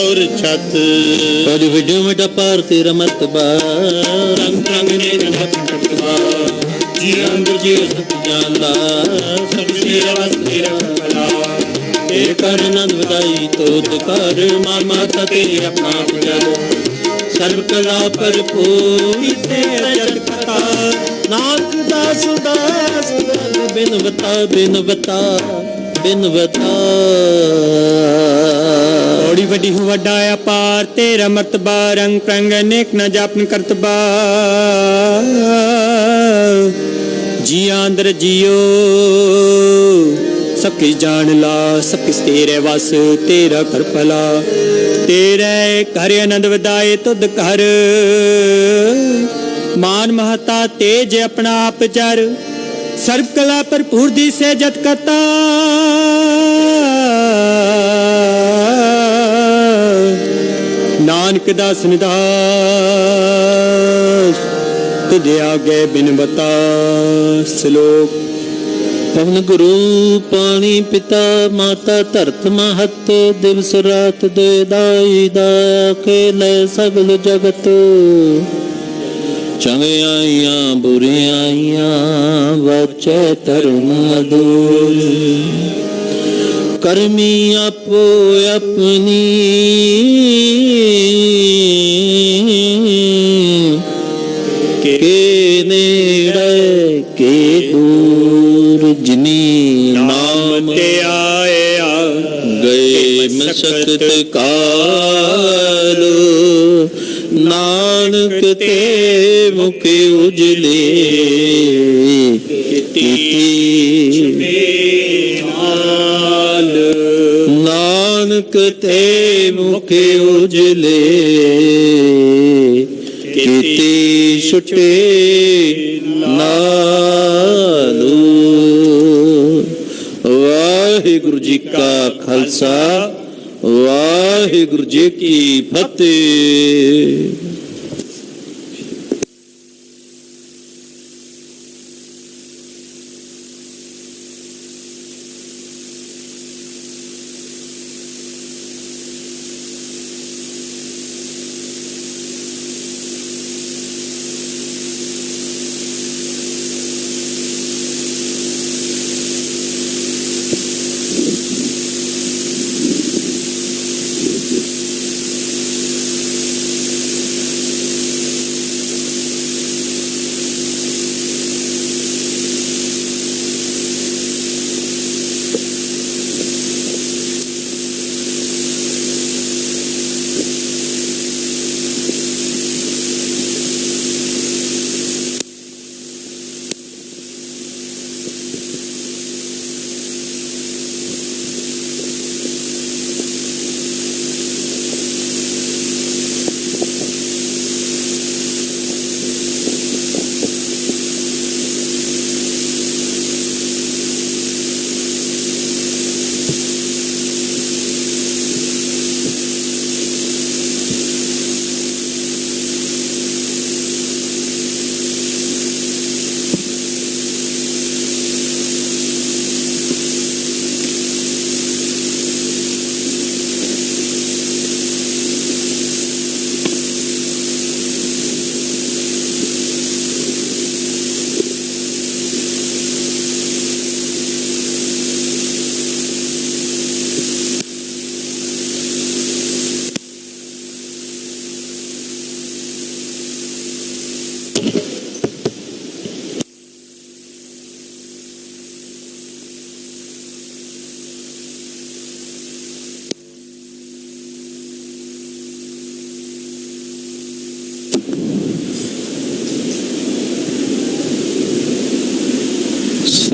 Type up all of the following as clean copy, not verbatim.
और छत पर वीडियो में टपार तेरा मर्तबा रंग रंग ने रंगतबा जी अंदर जी सत जानला सब तेरा बस तेरा भला ते कर नंद बधाई तो कर मार माता तेरी अपना पुजल सर्व कला भरपूर से जग कथा नानक दास दास बिनवता बिनवता बिनवता बड़ी वड्डी हूँ वड्डा अपार तेरा मर्तबा रंग प्रंग अनेक न जापन करतबा जिया अंदर जियो सब किस जान ला सब किस तेरे वस तेरा कर भला तेरे घर आनंद वधाए तुद घर मान महता तेज अपना आप चर सर्व कला भरपूर दी से जत कता नानक दास निदास तुझे आगे बिन बता श्लोक पवन गुरु पानी पिता माता धरत महत दिवस रात दे दाई दाया खेले सगल जगत चंगियाइयां बुरियाइयां बचे धर्म दूर करमी आपो अपनी के नेड़े के दूर जिनी नाम ते आया गए मशक्कत काल नानक ते मुख उजले नानक ते मुख उजले कीती छुटे नालू। वाहिगुरु जी का खालसा वाहिगुरु जी की फतेह।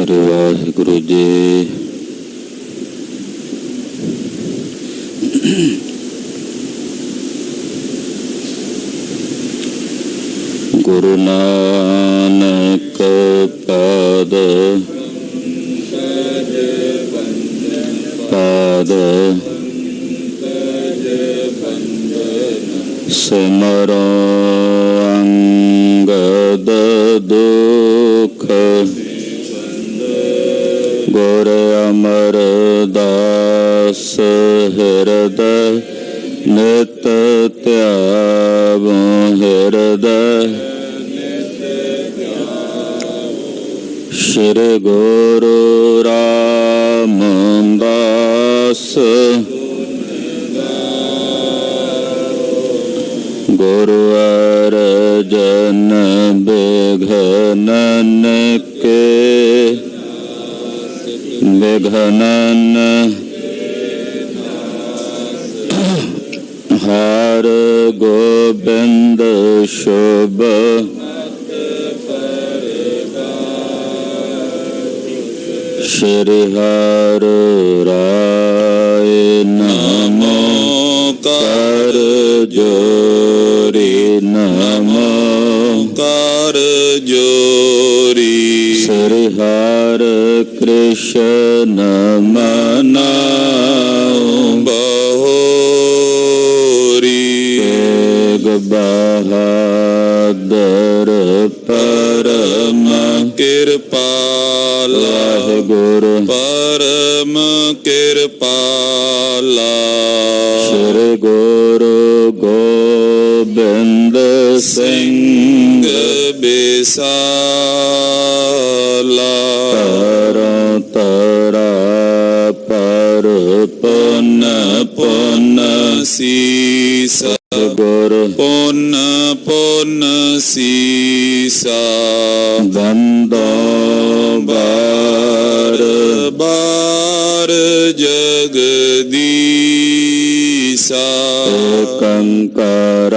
वाहिगुरु जी गुरु नानक पाद पाद सिमरो अंगद दुख गुर अमरदास हृदय ਨਿਤ ਧਿਆਵੋ ਹਿਰਦੈ ਸ਼੍ਰੀ ਗੁਰੂ ਰਾਮਦਾਸ ਗੁਰੂ ਅਰਜਨ ਬਿਘਨਨ ਕੇ ਬਿਘਨਨ ਹਰ ਗੋਬਿੰਦ ਸ਼ੁਭ ਸ਼੍ਰੀ ਹਰਿ ਰਾਏ ਨਮੋ ਕਰ ਜੋਰੀ ਨਮੋ ਕਰ ਜੋਰੀ ਸ੍ਰੀ ਹਰਿ ਕ੍ਰਿਸ਼ਨ ਮਨਾਉ ਬਹੋਰੀ ਤੇਗ ਬਹਾਦਰ ਪਰਮ ਕਿਰਪਾਲ ਵਾਹਿਗੁਰੂ ਪਰਮ ਕਿਰਪਾਲਾ ਸ਼੍ਰੀ ਗੁਰੂ ਗੋਬਿੰਦ ਸਿੰਘ ਬਿਸਾਲਾ ਤਰੋ ਤਰਾ ਪਰ ਪੁਨ ਪੁਨ ਸੀਸਾ ਗੁਰ ਪੁਨ ਪੁਨ ਸੀਸਾ ਬੰਦੋ ਬਾਰ ਬਾਰ ਜਗਦੀਸਾ ਏਕੰਕਾਰ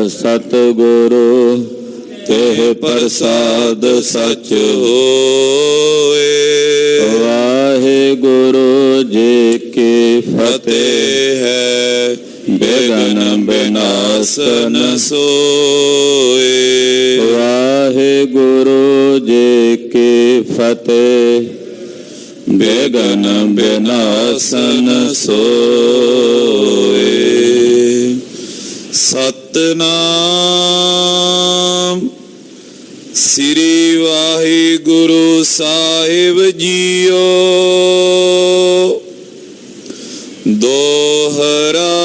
ਸਤਿਗੁਰੂ ਤੇਹ ਪ੍ਰਸਾਦ ਸਚ ਹੋਏ ਵਾਹਿਗੁਰੂ ਜੀ ਕੀ ਫਤਿਹ ਹੈ ਬੇਗਨ ਬਿਨਾਸਨ ਸੋਏ ਵਾਹਿਗੁਰੂ ਜੀ ਕੀ ਫਤਿਹ ਬੇਗਨ ਬਿਨਾਸਨ ਸੋਏ ਸਤਨਾਮ ਸ੍ਰੀ ਵਾਹਿਗੁਰੂ ਸਾਹਿਬ ਜੀਓ ਦੋਹਰਾ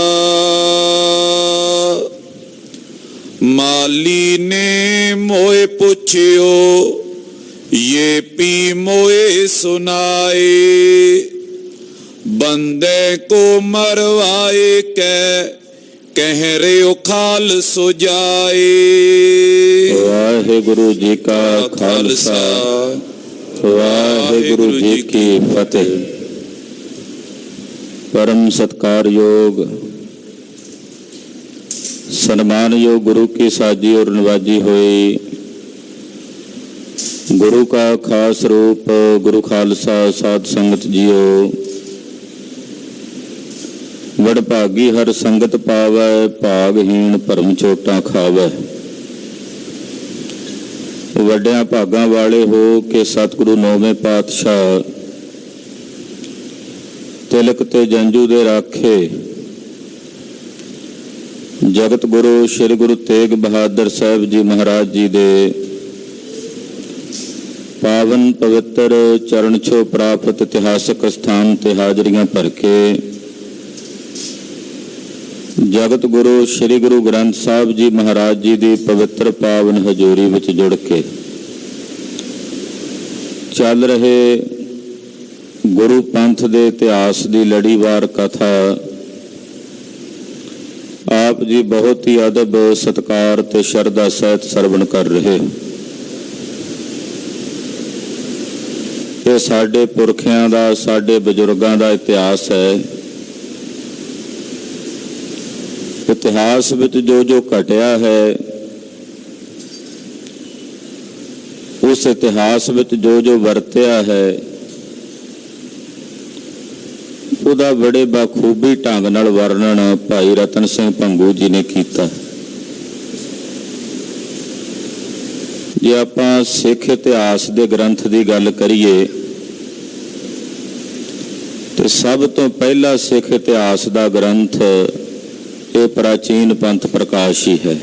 ਮਾਲੀ ਨੇ ਮੋਏ ਪੁੱਛਿਓ ये पी मोए सुनाए बंदे को मरवाए कह रहे हो खाल सो जाए। वाहिगुरु जी का खालसा वाहिगुरु जी की फतेह। परम सत्कार योग सम्मान योग गुरु की साजी और नवाजी हुई गुरु का खास रूप गुरु खालसा साध संगत जियो वडभागी हर संगत पावै भागहीन भरम चोटां खावै। वड्डियां भागां वाले हो के सतगुरु नौवें पातशाह तिलक ते जंजू दे राखे जगत गुरु श्री गुरु तेग बहादुर साहब जी महाराज जी दे पावन पवित्र चरण छो प्राप्त इतिहासक स्थान ते हाजरियां भर के जगत गुरु श्री गुरु ग्रंथ साहब जी महाराज जी की पवित्र पावन हजूरी विच जुड़ के चल रहे गुरु पंथ दे इतिहास की लड़ीवार कथा आप जी बहुत ही अदब सत्कार ते शरधा सहित सरवण कर रहे। ये साडे पुरखियां दा साडे बजुर्गां दा इतिहास है। इतिहास विच जो जो घटिया है उस इतिहास विच जो जो वरतिया है उहदा बड़े बखूबी ढंग नाल वर्णन भाई रतन सिंह भंगू जी ने कीता। जे आपां सिख इतिहास दे ग्रंथ की गल करिए तो सब तो पहला सिख इतिहास का ग्रंथ ये प्राचीन पंथ प्रकाश ही है।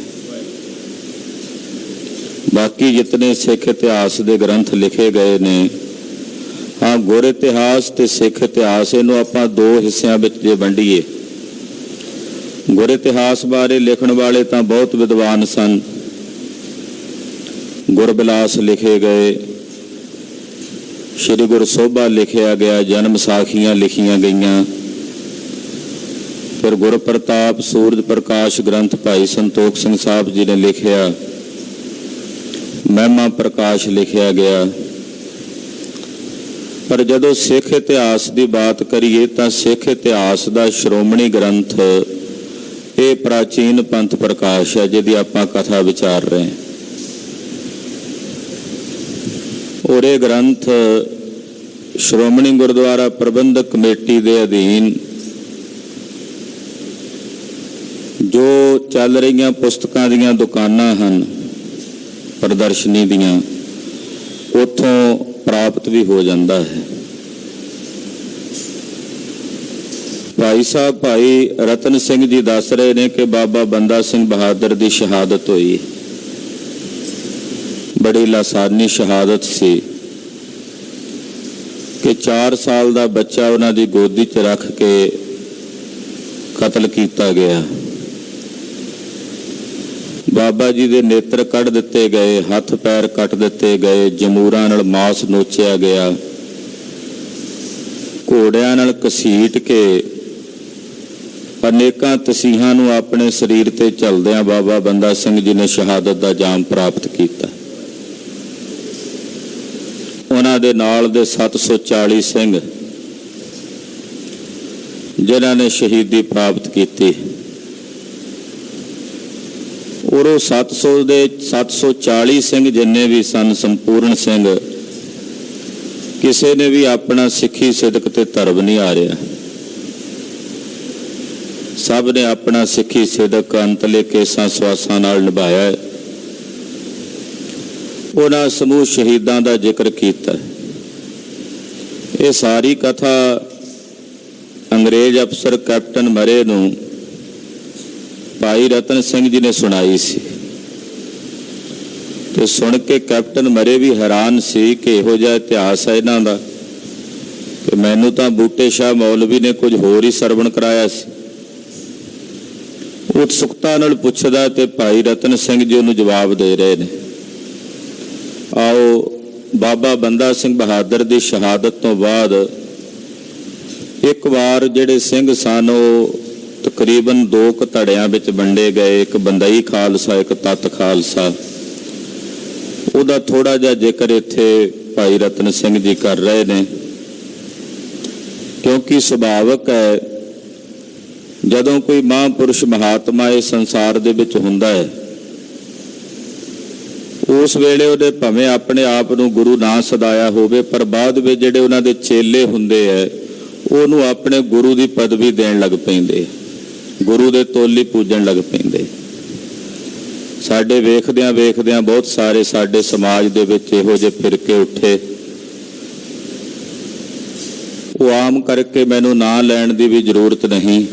बाकी जितने सिख इतिहास के ग्रंथ लिखे गए ने हाँ गुर इतिहास ते सिख इतिहास इनू आपां दो हिस्सियां विच जे वंडीए ਗੁਰ ਇਤਿਹਾਸ ਬਾਰੇ ਲਿਖਣ ਵਾਲੇ ਤਾਂ ਬਹੁਤ ਵਿਦਵਾਨ ਸਨ। ਗੁਰਬਿਲਾਸ ਲਿਖੇ ਗਏ, ਸ਼੍ਰੀ ਗੁਰ ਸੋਭਾ ਲਿਖਿਆ ਗਿਆ, ਜਨਮ ਸਾਖੀਆਂ ਲਿਖੀਆਂ ਗਈਆਂ। ਫਿਰ ਗੁਰ ਪ੍ਰਤਾਪ ਸੂਰਜ ਪ੍ਰਕਾਸ਼ ਗ੍ਰੰਥ ਭਾਈ ਸੰਤੋਖ ਸਿੰਘ ਸਾਹਿਬ ਜੀ ਨੇ ਲਿਖਿਆ, ਮਹਿਮਾ ਪ੍ਰਕਾਸ਼ ਲਿਖਿਆ ਗਿਆ। ਪਰ ਜਦੋਂ ਸਿੱਖ ਇਤਿਹਾਸ ਦੀ ਬਾਤ ਕਰੀਏ ਤਾਂ ਸਿੱਖ ਇਤਿਹਾਸ ਦਾ ਸ਼੍ਰੋਮਣੀ ਗ੍ਰੰਥ ਇਹ ਪ੍ਰਾਚੀਨ ਪੰਥ ਪ੍ਰਕਾਸ਼ ਹੈ, ਜਿਹਦੀ ਆਪਾਂ ਕਥਾ ਵਿਚਾਰ ਰਹੇ ਹਾਂ। ਔਰ ਇਹ ਗ੍ਰੰਥ ਸ਼੍ਰੋਮਣੀ ਗੁਰਦੁਆਰਾ ਪ੍ਰਬੰਧਕ ਕਮੇਟੀ ਦੇ ਅਧੀਨ ਜੋ ਚੱਲ ਰਹੀਆਂ ਪੁਸਤਕਾਂ ਦੀਆਂ ਦੁਕਾਨਾਂ ਹਨ ਪ੍ਰਦਰਸ਼ਨੀ ਦੀਆਂ, ਉੱਥੋਂ ਪ੍ਰਾਪਤ ਵੀ ਹੋ ਜਾਂਦਾ ਹੈ। ਭਾਈ ਸਾਹਿਬ ਭਾਈ ਰਤਨ ਸਿੰਘ ਜੀ ਦੱਸ ਰਹੇ ਨੇ ਕਿ ਬਾਬਾ ਬੰਦਾ ਸਿੰਘ ਬਹਾਦਰ ਦੀ ਸ਼ਹਾਦਤ ਹੋਈ, ਬੜੀ ਲਾਸਾਨੀ ਸ਼ਹਾਦਤ ਸੀ ਕਿ 4 ਸਾਲ ਦਾ ਬੱਚਾ ਉਹਨਾਂ ਦੀ ਗੋਦੀ 'ਚ ਰੱਖ ਕੇ ਕਤਲ ਕੀਤਾ ਗਿਆ। ਬਾਬਾ ਜੀ ਦੇ ਨੇਤਰ ਕੱਢ ਦਿੱਤੇ ਗਏ, ਹੱਥ ਪੈਰ ਕੱਟ ਦਿੱਤੇ ਗਏ, ਜਮੂਰਾਂ ਨਾਲ ਮਾਸ ਨੋਚਿਆ ਗਿਆ, ਘੋੜਿਆਂ ਨਾਲ ਘਸੀਟ ਕੇ ਅਨੇਕਾਂ ਤਸੀਹਾਂ ਨੂੰ ਆਪਣੇ ਸਰੀਰ ਤੇ ਝੱਲਦਿਆਂ ਬਾਬਾ ਬੰਦਾ ਸਿੰਘ ਜੀ ਨੇ ਸ਼ਹਾਦਤ ਦਾ ਜਾਮ ਪ੍ਰਾਪਤ ਕੀਤਾ। ਉਹਨਾਂ ਦੇ ਨਾਲ ਦੇ 740 ਸਿੰਘ ਜਿਨ੍ਹਾਂ ਨੇ ਸ਼ਹੀਦੀ ਪ੍ਰਾਪਤ ਕੀਤੀ, ਔਰ ਉਹ 740 ਸਿੰਘ ਜਿੰਨੇ ਵੀ ਸਨ ਸੰਪੂਰਨ ਸਿੰਘ, ਕਿਸੇ ਨੇ ਵੀ ਆਪਣਾ ਸਿੱਖੀ ਸਿਦਕ ਤੇ ਧਰਮ ਨਹੀਂ ਹਾਰਿਆ। ਸਭ ਨੇ ਆਪਣਾ ਸਿੱਖੀ ਸਿਦਕ ਅੰਤਲੇ ਕੇਸਾਂ ਸਵਾਸਾਂ ਨਾਲ ਨਿਭਾਇਆ। ਉਹਨਾਂ ਸਮੂਹ ਸ਼ਹੀਦਾਂ ਦਾ ਜ਼ਿਕਰ ਕੀਤਾ। ਇਹ ਸਾਰੀ ਕਥਾ ਅੰਗਰੇਜ਼ ਅਫਸਰ ਕੈਪਟਨ ਮਰੇ ਨੂੰ ਭਾਈ ਰਤਨ ਸਿੰਘ ਜੀ ਨੇ ਸੁਣਾਈ ਸੀ, ਤੇ ਸੁਣ ਕੇ ਕੈਪਟਨ ਮਰੇ ਵੀ ਹੈਰਾਨ ਸੀ ਕਿ ਇਹੋ ਜਿਹਾ ਇਤਿਹਾਸ ਹੈ ਇਹਨਾਂ ਦਾ, ਕਿ ਮੈਨੂੰ ਤਾਂ ਬੂਟੇ ਸ਼ਾਹ ਮੌਲਵੀ ਨੇ ਕੁਝ ਹੋਰ ਹੀ ਸਰਵਣ ਕਰਾਇਆ ਸੀ। ਉਤਸੁਕਤਾ ਨਾਲ ਪੁੱਛਦਾ ਤੇ ਭਾਈ ਰਤਨ ਸਿੰਘ ਜੀ ਉਹਨੂੰ ਜਵਾਬ ਦੇ ਰਹੇ ਨੇ। ਆਓ, ਬਾਬਾ ਬੰਦਾ ਸਿੰਘ ਬਹਾਦਰ ਦੀ ਸ਼ਹਾਦਤ ਤੋਂ ਬਾਅਦ ਇੱਕ ਵਾਰ ਜਿਹੜੇ ਸਿੰਘ ਸਨ ਉਹ ਤਕਰੀਬਨ 2 ਧੜਿਆਂ ਵਿੱਚ ਵੰਡੇ ਗਏ, ਇੱਕ ਬੰਦਈ ਖਾਲਸਾ, ਇੱਕ ਤੱਤ ਖਾਲਸਾ। ਉਹਦਾ ਥੋੜਾ ਜਿਹਾ ਜ਼ਿਕਰ ਇੱਥੇ ਭਾਈ ਰਤਨ ਸਿੰਘ ਜੀ ਕਰ ਰਹੇ ਨੇ, ਕਿਉਂਕਿ ਸੁਭਾਵਕ ਹੈ ਜਦੋਂ ਕੋਈ ਮਹਾਂਪੁਰਸ਼ ਮਹਾਤਮਾ ਇਸ ਸੰਸਾਰ ਦੇ ਵਿੱਚ ਹੁੰਦਾ ਹੈ, ਉਸ ਵੇਲੇ ਉਹਦੇ ਭਾਵੇਂ ਆਪਣੇ ਆਪ ਨੂੰ ਗੁਰੂ ਨਾ ਸਦਾਇਆ ਹੋਵੇ, ਪਰ ਬਾਅਦ ਵਿੱਚ ਜਿਹੜੇ ਉਹਨਾਂ ਦੇ ਚੇਲੇ ਹੁੰਦੇ ਹੈ ਉਹਨੂੰ ਆਪਣੇ ਗੁਰੂ ਦੀ ਪਦਵੀ ਦੇਣ ਲੱਗ ਪੈਂਦੇ, ਗੁਰੂ ਦੇ ਤੋਲੀ ਪੂਜਣ ਲੱਗ ਪੈਂਦੇ। ਸਾਡੇ ਵੇਖਦਿਆਂ ਬਹੁਤ ਸਾਰੇ ਸਾਡੇ ਸਮਾਜ ਦੇ ਵਿੱਚ ਇਹੋ ਜਿਹੇ ਫਿਰਕੇ ਉੱਠੇ। ਉਹ ਆਮ ਕਰਕੇ ਮੈਨੂੰ ਨਾਂ ਲੈਣ ਦੀ ਵੀ ਜ਼ਰੂਰਤ ਨਹੀਂ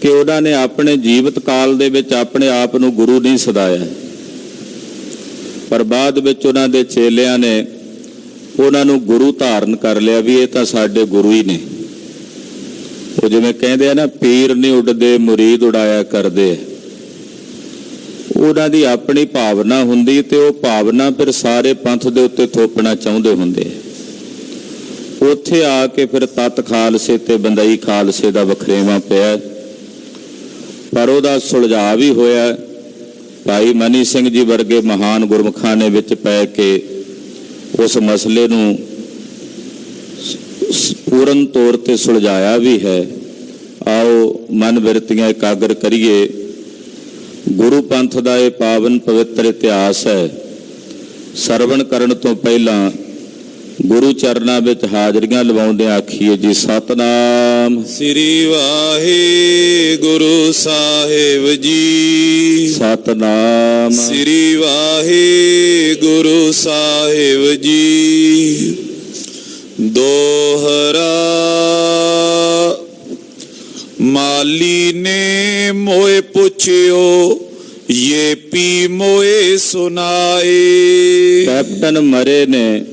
ਕਿ ਉਹਨਾਂ ਨੇ ਆਪਣੇ ਜੀਵਤ ਕਾਲ ਦੇ ਵਿੱਚ ਆਪਣੇ ਆਪ ਨੂੰ ਗੁਰੂ ਨਹੀਂ ਸਦਾਇਆ, ਪਰ ਬਾਅਦ ਵਿੱਚ ਉਹਨਾਂ ਦੇ ਚੇਲਿਆਂ ਨੇ ਉਹਨਾਂ ਨੂੰ ਗੁਰੂ ਧਾਰਨ ਕਰ ਲਿਆ ਵੀ ਇਹ ਤਾਂ ਸਾਡੇ ਗੁਰੂ ਹੀ ਨੇ। ਉਹ ਜਿਵੇਂ ਕਹਿੰਦੇ ਆ ਨਾ, ਪੀਰ ਨਹੀਂ ਉੱਡਦੇ ਮੁਰੀਦ ਉਡਾਇਆ ਕਰਦੇ। ਉਹਨਾਂ ਦੀ ਆਪਣੀ ਭਾਵਨਾ ਹੁੰਦੀ ਤੇ ਉਹ ਭਾਵਨਾ ਫਿਰ ਸਾਰੇ ਪੰਥ ਦੇ ਉੱਤੇ ਥੋਪਣਾ ਚਾਹੁੰਦੇ ਹੁੰਦੇ। ਉੱਥੇ ਆ ਕੇ ਫਿਰ ਤੱਤ ਖਾਲਸੇ ਤੇ ਬੰਦਈ ਖਾਲਸੇ ਦਾ ਵਖਰੇਵਾਂ ਪਿਆ, ਪਰ ਉਹਦਾ ਸੁਲਝਾ ਵੀ ਹੋਇਆ। ਭਾਈ ਮਨੀ ਸਿੰਘ ਜੀ ਵਰਗੇ ਮਹਾਨ ਗੁਰਮੁਖਾਂ ਨੇ ਵਿੱਚ ਪੈ ਕੇ ਉਸ ਮਸਲੇ ਨੂੰ ਪੂਰਨ ਤੌਰ ਤੇ ਸੁਲਝਾਇਆ ਵੀ ਹੈ। ਆਓ ਮਨ ਬਿਰਤੀਆਂ ਇਕਾਗਰ ਕਰੀਏ। ਗੁਰੂ ਪੰਥ ਦਾ ਇਹ ਪਾਵਨ ਪਵਿੱਤਰ ਇਤਿਹਾਸ ਹੈ। ਸਰਵਣ ਕਰਨ ਤੋਂ ਪਹਿਲਾਂ ਗੁਰੂ ਚਰਨਾਂ ਵਿੱਚ ਹਾਜ਼ਰੀਆਂ ਲਵਾਉਂਦੇ ਆਖੀਏ ਜੀ, ਸਤਨਾਮ ਸ੍ਰੀ ਵਾਹਿਗੁਰੂ ਸਾਹਿਬ ਜੀ, ਸਤਨਾਮ ਸ੍ਰੀ ਵਾਹਿਗੁਰੂ ਸਾਹਿਬ ਜੀ। ਦੋਹਰਾ ਮਾਲੀ ਨੇ ਮੋਏ ਪੁੱਛਿਓ, ਇਹ ਪੀ ਮੋਏ ਸੁਨਾਏ। ਕੈਪਟਨ ਮਰੇ ਨੇ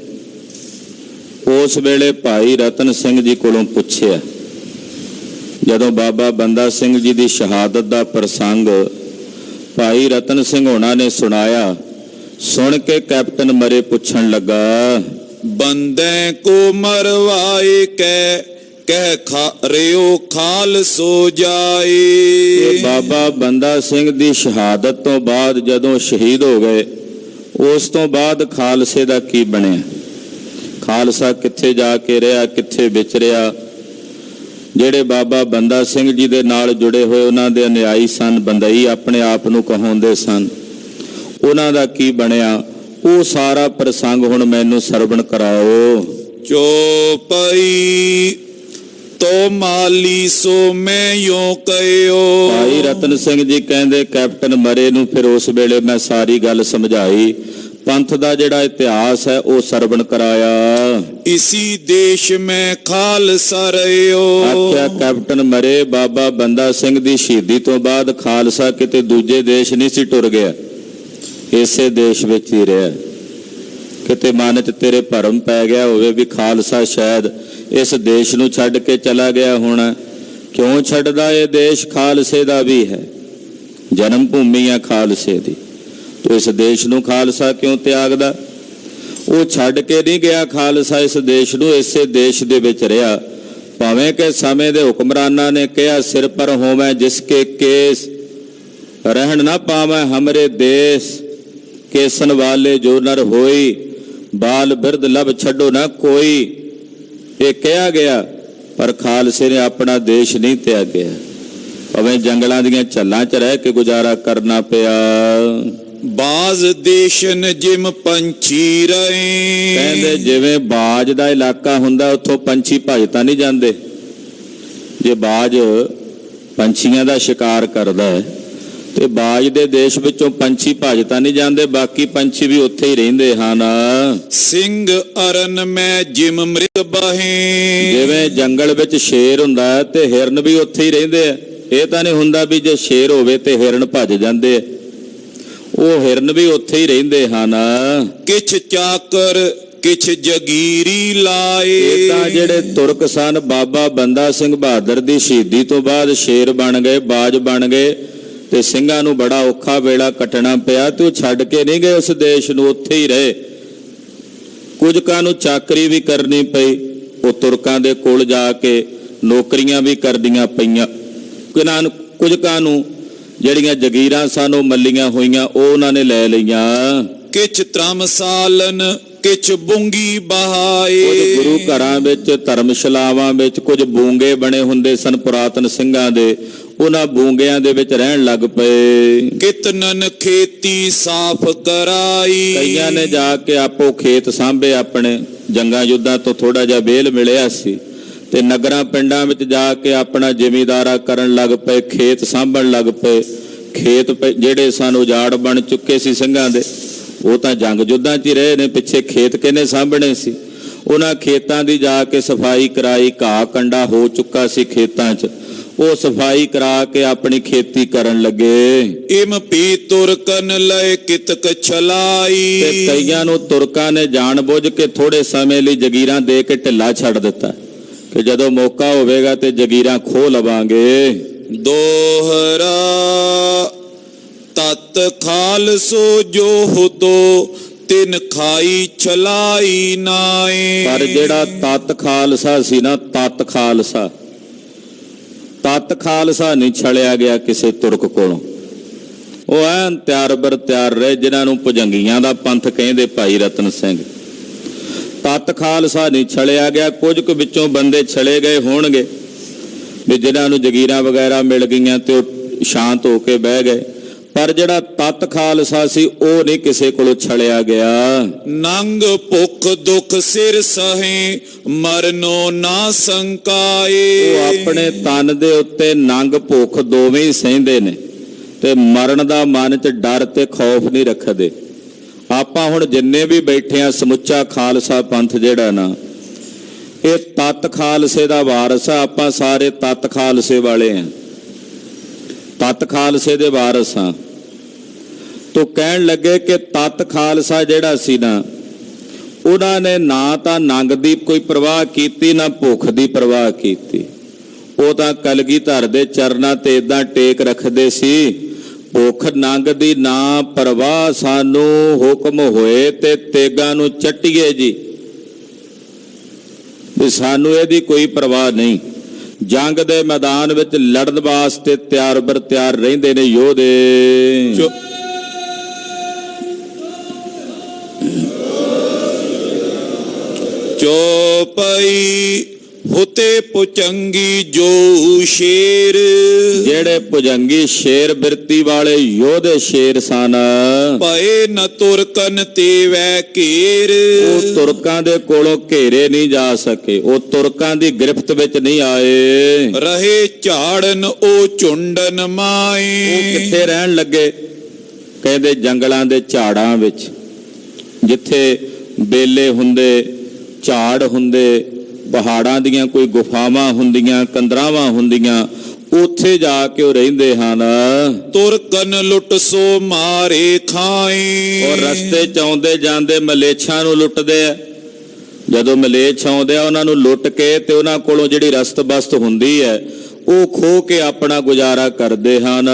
ਉਸ ਵੇਲੇ ਭਾਈ ਰਤਨ ਸਿੰਘ ਜੀ ਕੋਲੋਂ ਪੁੱਛਿਆ ਜਦੋਂ ਬਾਬਾ ਬੰਦਾ ਸਿੰਘ ਜੀ ਦੀ ਸ਼ਹਾਦਤ ਦਾ ਪ੍ਰਸੰਗ ਭਾਈ ਰਤਨ ਸਿੰਘ ਹੋਣਾ ਨੇ ਸੁਣਾਇਆ, ਸੁਣ ਕੇ ਕੈਪਟਨ ਮਰੇ ਪੁੱਛਣ ਲੱਗਾ, ਬੰਦੇ ਕੋ ਮਰਵਾਏ ਕਹਿ ਰਿਓ ਖਾਲਸੋ ਜਾਏ। ਇਹ ਬਾਬਾ ਬੰਦਾ ਸਿੰਘ ਦੀ ਸ਼ਹਾਦਤ ਤੋਂ ਬਾਅਦ ਜਦੋਂ ਸ਼ਹੀਦ ਹੋ ਗਏ, ਉਸ ਤੋਂ ਬਾਅਦ ਖਾਲਸੇ ਦਾ ਕੀ ਬਣਿਆ? ਖਾਲਸਾ ਕਿੱਥੇ ਜਾ ਕੇ ਰਿਹਾ, ਕਿੱਥੇ ਵਿਚਰਿਆ? ਜਿਹੜੇ ਬਾਬਾ ਬੰਦਾ ਸਿੰਘ ਜੀ ਦੇ ਨਾਲ ਜੁੜੇ ਹੋਏ ਉਹਨਾਂ ਦੇ ਅਨੁਯਾਈ ਸਨ, ਬੰਦਈ ਆਪਣੇ ਆਪ ਨੂੰ ਕਹਾਉਂਦੇ ਸਨ, ਉਹਨਾਂ ਦਾ ਕੀ ਬਣਿਆ? ਉਹ ਸਾਰਾ ਪ੍ਰਸੰਗ ਹੁਣ ਮੈਨੂੰ ਸਰਵਣ ਕਰਾਓ। ਚੋਪਈ ਤੋ ਮਾਲੀ ਸੋ ਮੈਂ ਯੋ ਕਹਿਓ। ਭਾਈ ਰਤਨ ਸਿੰਘ ਜੀ ਕਹਿੰਦੇ ਕੈਪਟਨ ਮਰੇ ਨੂੰ ਫਿਰ ਉਸ ਵੇਲੇ ਮੈਂ ਸਾਰੀ ਗੱਲ ਸਮਝਾਈ, ਪੰਥ ਦਾ ਜਿਹੜਾ ਇਤਿਹਾਸ ਹੈ ਉਹ ਸਰਵਣ ਕਰਾਇਆ। ਇਸੀ ਦੇਸ਼ ਮੈਂ ਖਾਲਸਾ ਰਿਓ। ਆਖਿਆ ਕੈਪਟਨ ਮਰੇ, ਬਾਬਾ ਬੰਦਾ ਸਿੰਘ ਦੀ ਸ਼ਹੀਦੀ ਤੋਂ ਬਾਅਦ ਖਾਲਸਾ ਕਿਤੇ ਦੂਜੇ ਦੇਸ਼ ਨਹੀਂ ਸੀ ਟੁਰ ਗਿਆ, ਇਸੇ ਦੇਸ਼ ਵਿੱਚ ਹੀ ਰਿਹਾ। ਕਿਤੇ ਮਨ 'ਚ ਤੇਰੇ ਭਰਮ ਪੈ ਗਿਆ ਹੋਵੇ ਵੀ ਖਾਲਸਾ ਸ਼ਾਇਦ ਇਸ ਦੇਸ਼ ਨੂੰ ਛੱਡ ਕੇ ਚਲਾ ਗਿਆ ਹੋਣਾ। ਕਿਉਂ ਛੱਡਦਾ? ਇਹ ਦੇਸ਼ ਖਾਲਸੇ ਦਾ ਵੀ ਹੈ, ਜਨਮ ਭੂਮੀ ਆ ਖਾਲਸੇ ਦੀ। ਤੂੰ ਇਸ ਦੇਸ਼ ਨੂੰ ਖਾਲਸਾ ਕਿਉਂ ਤਿਆਗਦਾ? ਉਹ ਛੱਡ ਕੇ ਨਹੀਂ ਗਿਆ ਖਾਲਸਾ ਇਸ ਦੇਸ਼ ਨੂੰ, ਇਸੇ ਦੇਸ਼ ਦੇ ਵਿੱਚ ਰਿਹਾ। ਭਾਵੇਂ ਕਿ ਸਮੇਂ ਦੇ ਹੁਕਮਰਾਨਾਂ ਨੇ ਕਿਹਾ, ਸਿਰ ਪਰ ਹੋਵੇਂ ਜਿਸਕੇ ਕੇਸ, ਰਹਿਣ ਨਾ ਪਾਵੇਂ ਹਮਰੇ ਦੇਸ਼, ਕੇਸਨ ਵਾਲੇ ਜੋ ਨਰ ਹੋਈ, ਬਾਲ ਬਿਰਧ ਲਭ ਛੱਡੋ ਨਾ ਕੋਈ। ਇਹ ਕਿਹਾ ਗਿਆ, ਪਰ ਖਾਲਸੇ ਨੇ ਆਪਣਾ ਦੇਸ਼ ਨਹੀਂ ਤਿਆਗਿਆ। ਭਾਵੇਂ ਜੰਗਲਾਂ ਦੀਆਂ ਝੱਲਾਂ 'ਚ ਰਹਿ ਕੇ ਗੁਜ਼ਾਰਾ ਕਰਨਾ ਪਿਆ। ਬਾਜ਼ ਦੇਸ਼ਨ ਜਿਮ ਪੰਛੀ ਰਹੇ। ਕਹਿੰਦੇ ਜਿਵੇਂ ਬਾਜ ਦਾ ਇਲਾਕਾ ਹੁੰਦਾ, ਉੱਥੋਂ ਪੰਛੀ ਭੱਜ ਤਾਂ ਨਹੀਂ ਜਾਂਦੇ। ਜੇ ਬਾਜ ਪੰਛੀਆਂ ਦਾ ਸ਼ਿਕਾਰ ਕਰਦਾ ਹੈ ਤੇ ਬਾਜ ਦੇ ਦੇਸ਼ ਵਿੱਚੋਂ ਪੰਛੀ ਭੱਜ ਤਾਂ ਨਹੀਂ ਜਾਂਦੇ, ਬਾਕੀ ਪੰਛੀ ਵੀ ਉੱਥੇ ਹੀ ਰਹਿੰਦੇ ਹਨ। ਸਿੰਘ ਅਰਨ ਮੈਂ ਜਿਮ ਮ੍ਰਿਗ ਬਹੇ। ਜਿਵੇਂ ਜੰਗਲ ਵਿੱਚ ਸ਼ੇਰ ਹੁੰਦਾ ਤੇ ਹਿਰਨ ਵੀ ਉੱਥੇ ਹੀ ਰਹਿੰਦੇ ਆ। ਇਹ ਤਾਂ ਨਹੀਂ ਹੁੰਦਾ ਵੀ ਜੇ ਸ਼ੇਰ ਹੋਵੇ ਤੇ ਹਿਰਨ ਭੱਜ ਜਾਂਦੇ ਆ, ਉਹ ਹਿਰਨ ਵੀ ਉੱਥੇ ਹੀ ਰਹਿੰਦੇ ਹਨ। ਕਿਛ ਚਾਕਰ ਕਿਛ ਜਗੀਰੀ ਲਾਏ। ਇਹ ਤਾਂ ਜਿਹੜੇ ਤੁਰਕ ਸਨ, ਬਾਬਾ ਬੰਦਾ ਸਿੰਘ ਬਹਾਦਰ ਦੀ ਸ਼ਹੀਦੀ ਤੋਂ ਬਾਅਦ ਸ਼ੇਰ ਬਣ ਗਏ, ਬਾਜ ਬਣ ਗਏ ਤੇ ਸਿੰਘਾਂ ਨੂੰ ਬੜਾ ਔਖਾ ਵੇਲਾ ਕੱਟਣਾ ਪਿਆ ਤੇ ਉਹ ਛੱਡ ਕੇ ਨਹੀਂ ਗਏ ਉਸ ਦੇਸ਼ ਨੂੰ, ਉੱਥੇ ਹੀ ਰਹੇ। ਕੁਝ ਕਾਂ ਨੂੰ ਚਾਕਰੀ ਵੀ ਕਰਨੀ ਪਈ, ਉਹ ਤੁਰਕਾਂ ਦੇ ਕੋਲ ਜਾ ਕੇ ਨੌਕਰੀਆਂ ਵੀ ਕਰਦੀਆਂ ਪਈਆਂ। ਕੁਝ ਕਾਂ ਨੂੰ ਜਿਹੜੀਆਂ ਜਗੀਰਾਂ ਸਨ ਉਹ ਮੱਲੀਆਂ ਹੋਈਆਂ, ਉਹ ਉਹਨਾਂ ਨੇ ਲੈ ਲਈਆਂ। ਕਿਛ ਧਰਮਸਾਲਨ ਕਿਛ ਬੁੰਗੀ ਬਹਾਏ। ਕੁਝ ਗੁਰੂ ਘਰਾਂ ਵਿੱਚ, ਧਰਮਸ਼ਾਲਾਵਾਂ ਵਿੱਚ ਕੁਝ ਬੂੰਗੇ ਬਣੇ ਹੁੰਦੇ ਸਨ ਪੁਰਾਤਨ ਸਿੰਘਾਂ ਦੇ, ਉਹਨਾਂ ਬੂੰਗਿਆਂ ਦੇ ਵਿੱਚ ਰਹਿਣ ਲੱਗ ਪਏ। ਕਿਤਨਨ ਖੇਤੀ ਸਾਫ਼ ਕਰਾਈ। ਕਈਆਂ ਨੇ ਜਾ ਕੇ ਆਪੋ ਖੇਤ ਸਾਂਭੇ ਆਪਣੇ, ਜੰਗਾਂ ਯੁੱਧਾਂ ਤੋਂ ਥੋੜਾ ਜਿਹਾ ਵੇਲ ਮਿਲਿਆ ਸੀ, ਤੇ ਨਗਰਾਂ ਪਿੰਡਾਂ ਵਿੱਚ ਜਾ ਕੇ ਆਪਣਾ ਜ਼ਿਮੀਂਦਾਰਾ ਕਰਨ ਲੱਗ ਪਏ, ਖੇਤ ਸਾਂਭਣ ਲੱਗ ਪਏ। ਖੇਤ ਜਿਹੜੇ ਸਨ ਉਜਾੜ ਬਣ ਚੁੱਕੇ ਸੀ ਸਿੰਘਾਂ ਦੇ, ਉਹ ਤਾਂ ਜੰਗ ਯੁੱਧਾਂ 'ਚ ਹੀ ਰਹੇ ਨੇ, ਪਿੱਛੇ ਖੇਤ ਕਿਹਨੇ ਸਾਂਭਣੇ ਸੀ? ਉਹਨਾਂ ਖੇਤਾਂ ਦੀ ਜਾ ਕੇ ਸਫਾਈ ਕਰਾਈ। ਘਾਹ ਕੰਡਾ ਹੋ ਚੁੱਕਾ ਸੀ ਖੇਤਾਂ 'ਚ, ਉਹ ਸਫਾਈ ਕਰਾ ਕੇ ਆਪਣੀ ਖੇਤੀ ਕਰਨ ਲੱਗੇ। ਇਮ ਪੀ ਤੁਰਕਨ ਲੈ ਕਿਤਕ ਛਲਾਈ। ਤੇ ਕਈਆਂ ਨੂੰ ਤੁਰਕਾਂ ਨੇ ਜਾਣ ਬੁੱਝ ਕੇ ਥੋੜੇ ਸਮੇਂ ਲਈ ਜਗੀਰਾਂ ਦੇ ਕੇ ਢਿੱਲਾ ਛੱਡ ਦਿੱਤਾ ਕਿ ਜਦੋਂ ਮੌਕਾ ਹੋਵੇਗਾ ਤੇ ਜਗੀਰਾਂ ਖੋਹ ਲਵਾਂਗੇ। ਦੋਹਰਾ ਤਤ ਖਾਲਸੋ ਜੋ ਹੁਤੋ ਤਿਨ ਖਾਈ ਛਲਾਈ ਨਾਏ। ਪਰ ਜਿਹੜਾ ਤਤ ਖਾਲਸਾ ਸੀ ਨਾ, ਤਤ ਖਾਲਸਾ ਨਹੀਂ ਛਲਿਆ ਗਿਆ ਕਿਸੇ ਤੁਰਕ ਕੋਲੋਂ। ਉਹ ਐਨ ਤਿਆਰ ਬਰ ਤਿਆਰ ਰਹੇ, ਜਿਨ੍ਹਾਂ ਨੂੰ ਭੁਜੰਗੀਆਂ ਦਾ ਪੰਥ ਕਹਿੰਦੇ ਭਾਈ ਰਤਨ ਸਿੰਘ। ਤਤ ਖਾਲਸਾ ਨਹੀਂ ਛਲਿਆ ਗਿਆ। ਕੁਝ ਕੁ ਵਿੱਚੋਂ ਬੰਦੇ ਛਲੇ ਗਏ ਹੋਣਗੇ ਵੀ ਜਿਨ੍ਹਾਂ ਨੂੰ ਜਗੀਰਾਂ ਵਗੈਰਾ ਮਿਲ ਗਈਆਂ ਤੇ ਉਹ ਸ਼ਾਂਤ ਹੋ ਕੇ ਬਹਿ ਗਏ, ਪਰ ਜਿਹੜਾ ਤਤ ਖਾਲਸਾ ਸੀ ਉਹ ਨਹੀਂ ਕਿਸੇ ਕੋਲੋਂ ਛਲਿਆ ਗਿਆ। ਨੰਗ ਭੁੱਖ ਦੁੱਖ ਸਿਰ ਸਹੇ ਮਰਨੋ ਨਾ ਸੰਕਾਏ। ਉਹ ਆਪਣੇ ਤਨ ਦੇ ਉੱਤੇ ਨੰਗ ਭੁੱਖ ਦੋਵੇਂ ਹੀ ਸਹਿੰਦੇ ਨੇ ਤੇ ਮਰਨ ਦਾ ਮਨ 'ਚ ਡਰ ਤੇ ਖੌਫ ਨਹੀਂ ਰੱਖਦੇ। ਆਪਾਂ ਹੁਣ ਜਿੰਨੇ ਵੀ ਬੈਠੇ ਆ, ਸਮੁੱਚਾ ਖਾਲਸਾ ਪੰਥ ਜਿਹੜਾ ਨਾ, ਇਹ ਤਤ ਖਾਲਸੇ ਦਾ ਵਾਰਸ ਆ। ਆਪਾਂ ਸਾਰੇ ਤਤ ਖਾਲਸੇ ਵਾਲੇ ਆ, ਤਤ ਖਾਲਸੇ ਦੇ ਵਾਰਸ ਆ। ਤੋ ਕਹਿਣ ਲੱਗੇ ਕਿ ਤਤ ਖਾਲਸਾ ਜਿਹੜਾ ਸੀ ਨਾ, ਉਹਨਾਂ ਨੇ ਨਾ ਤਾਂ ਨੰਗ ਦੀ ਕੋਈ ਪਰਵਾਹ ਕੀਤੀ, ਨਾ ਭੁੱਖ ਦੀ ਪਰਵਾਹ ਕੀਤੀ। ਉਹ ਤਾਂ ਕਲਗੀਧਰ ਦੇ ਚਰਨਾਂ ਤੇ ਇਦਾਂ ਟੇਕ ਰੱਖਦੇ ਸੀ, ਭੁੱਖ ਨੰਗ ਦੀ ਨਾ ਪਰਵਾਹ, ਸਾਨੂੰ ਹੁਕਮ ਹੋਏ ਤੇ ਤੇਗਾਂ ਨੂੰ ਚੱਟੀਏ ਜੀ, ਵੀ ਸਾਨੂੰ ਇਹਦੀ ਕੋਈ ਪਰਵਾਹ ਨਹੀਂ। ਜੰਗ ਦੇ ਮੈਦਾਨ ਵਿੱਚ ਲੜਨ ਵਾਸਤੇ ਤਿਆਰ ਬਰ ਤਿਆਰ ਰਹਿੰਦੇ ਨੇ ਯੋਧੇ। ਚੌਪਈ ਹੁਤੇ ਪੁਚੰਗੀ ਜੋ ਸ਼ੇਰ, ਜਿਹੜੇ ਭੁਜੰਗੀ ਸ਼ੇਰ ਬਿਰਤੀ ਵਾਲੇ ਯੋਧੇ ਸ਼ੇਰ ਸਨ, ਪਏ ਨ ਤੁਰਕਨ ਤੇ ਵੈ ਘੇਰ, ਉਹ ਤੁਰਕਾਂ ਦੇ ਕੋਲੋਂ ਘੇਰੇ ਨਹੀਂ ਜਾ ਸਕੇ, ਉਹ ਤੁਰਕਾਂ ਦੀ ਗ੍ਰਿਫਤ ਵਿੱਚ ਨਹੀਂ ਆਏ। ਰਹੇ ਝਾੜਨ ਉਹ ਝੁੰਡਨ ਮਾਏ, ਉਹ ਕਿੱਥੇ ਰਹਿਣ ਲੱਗੇ? ਕਹਿੰਦੇ ਜੰਗਲਾਂ ਦੇ ਝਾੜਾਂ ਵਿੱਚ, ਜਿੱਥੇ ਬੇਲੇ ਹੁੰਦੇ, ਝਾੜ ਹੁੰਦੇ, ਪਹਾੜਾਂ ਦੀਆਂ ਕੋਈ ਗੁਫਾਵਾਂ ਹੁੰਦੀਆਂ, ਕੰਦਰਾਵਾਂ ਹੁੰਦੀਆਂ, ਉੱਥੇ ਜਾ ਕੇ ਉਹ ਰਹਿੰਦੇ ਹਨ। ਤੁਰਕਨ ਲੁੱਟ ਸੋ ਮਾਰੇ ਖਾਏ, ਔਰ ਰਸਤੇ ਚ ਆਉਂਦੇ ਜਾਂਦੇ ਮਲੇਛਾਂ ਨੂੰ ਲੁੱਟਦੇ ਆ। ਜਦੋਂ ਮਲੇਛ ਆਉਂਦੇ ਆ ਉਹਨਾਂ ਨੂੰ ਲੁੱਟ ਕੇ ਤੇ ਉਹਨਾਂ ਕੋਲੋਂ ਜਿਹੜੀ ਰਸਤ ਬਸਤ ਹੁੰਦੀ ਹੈ ਉਹ ਖੋ ਕੇ ਆਪਣਾ ਗੁਜ਼ਾਰਾ ਕਰਦੇ ਹਨ।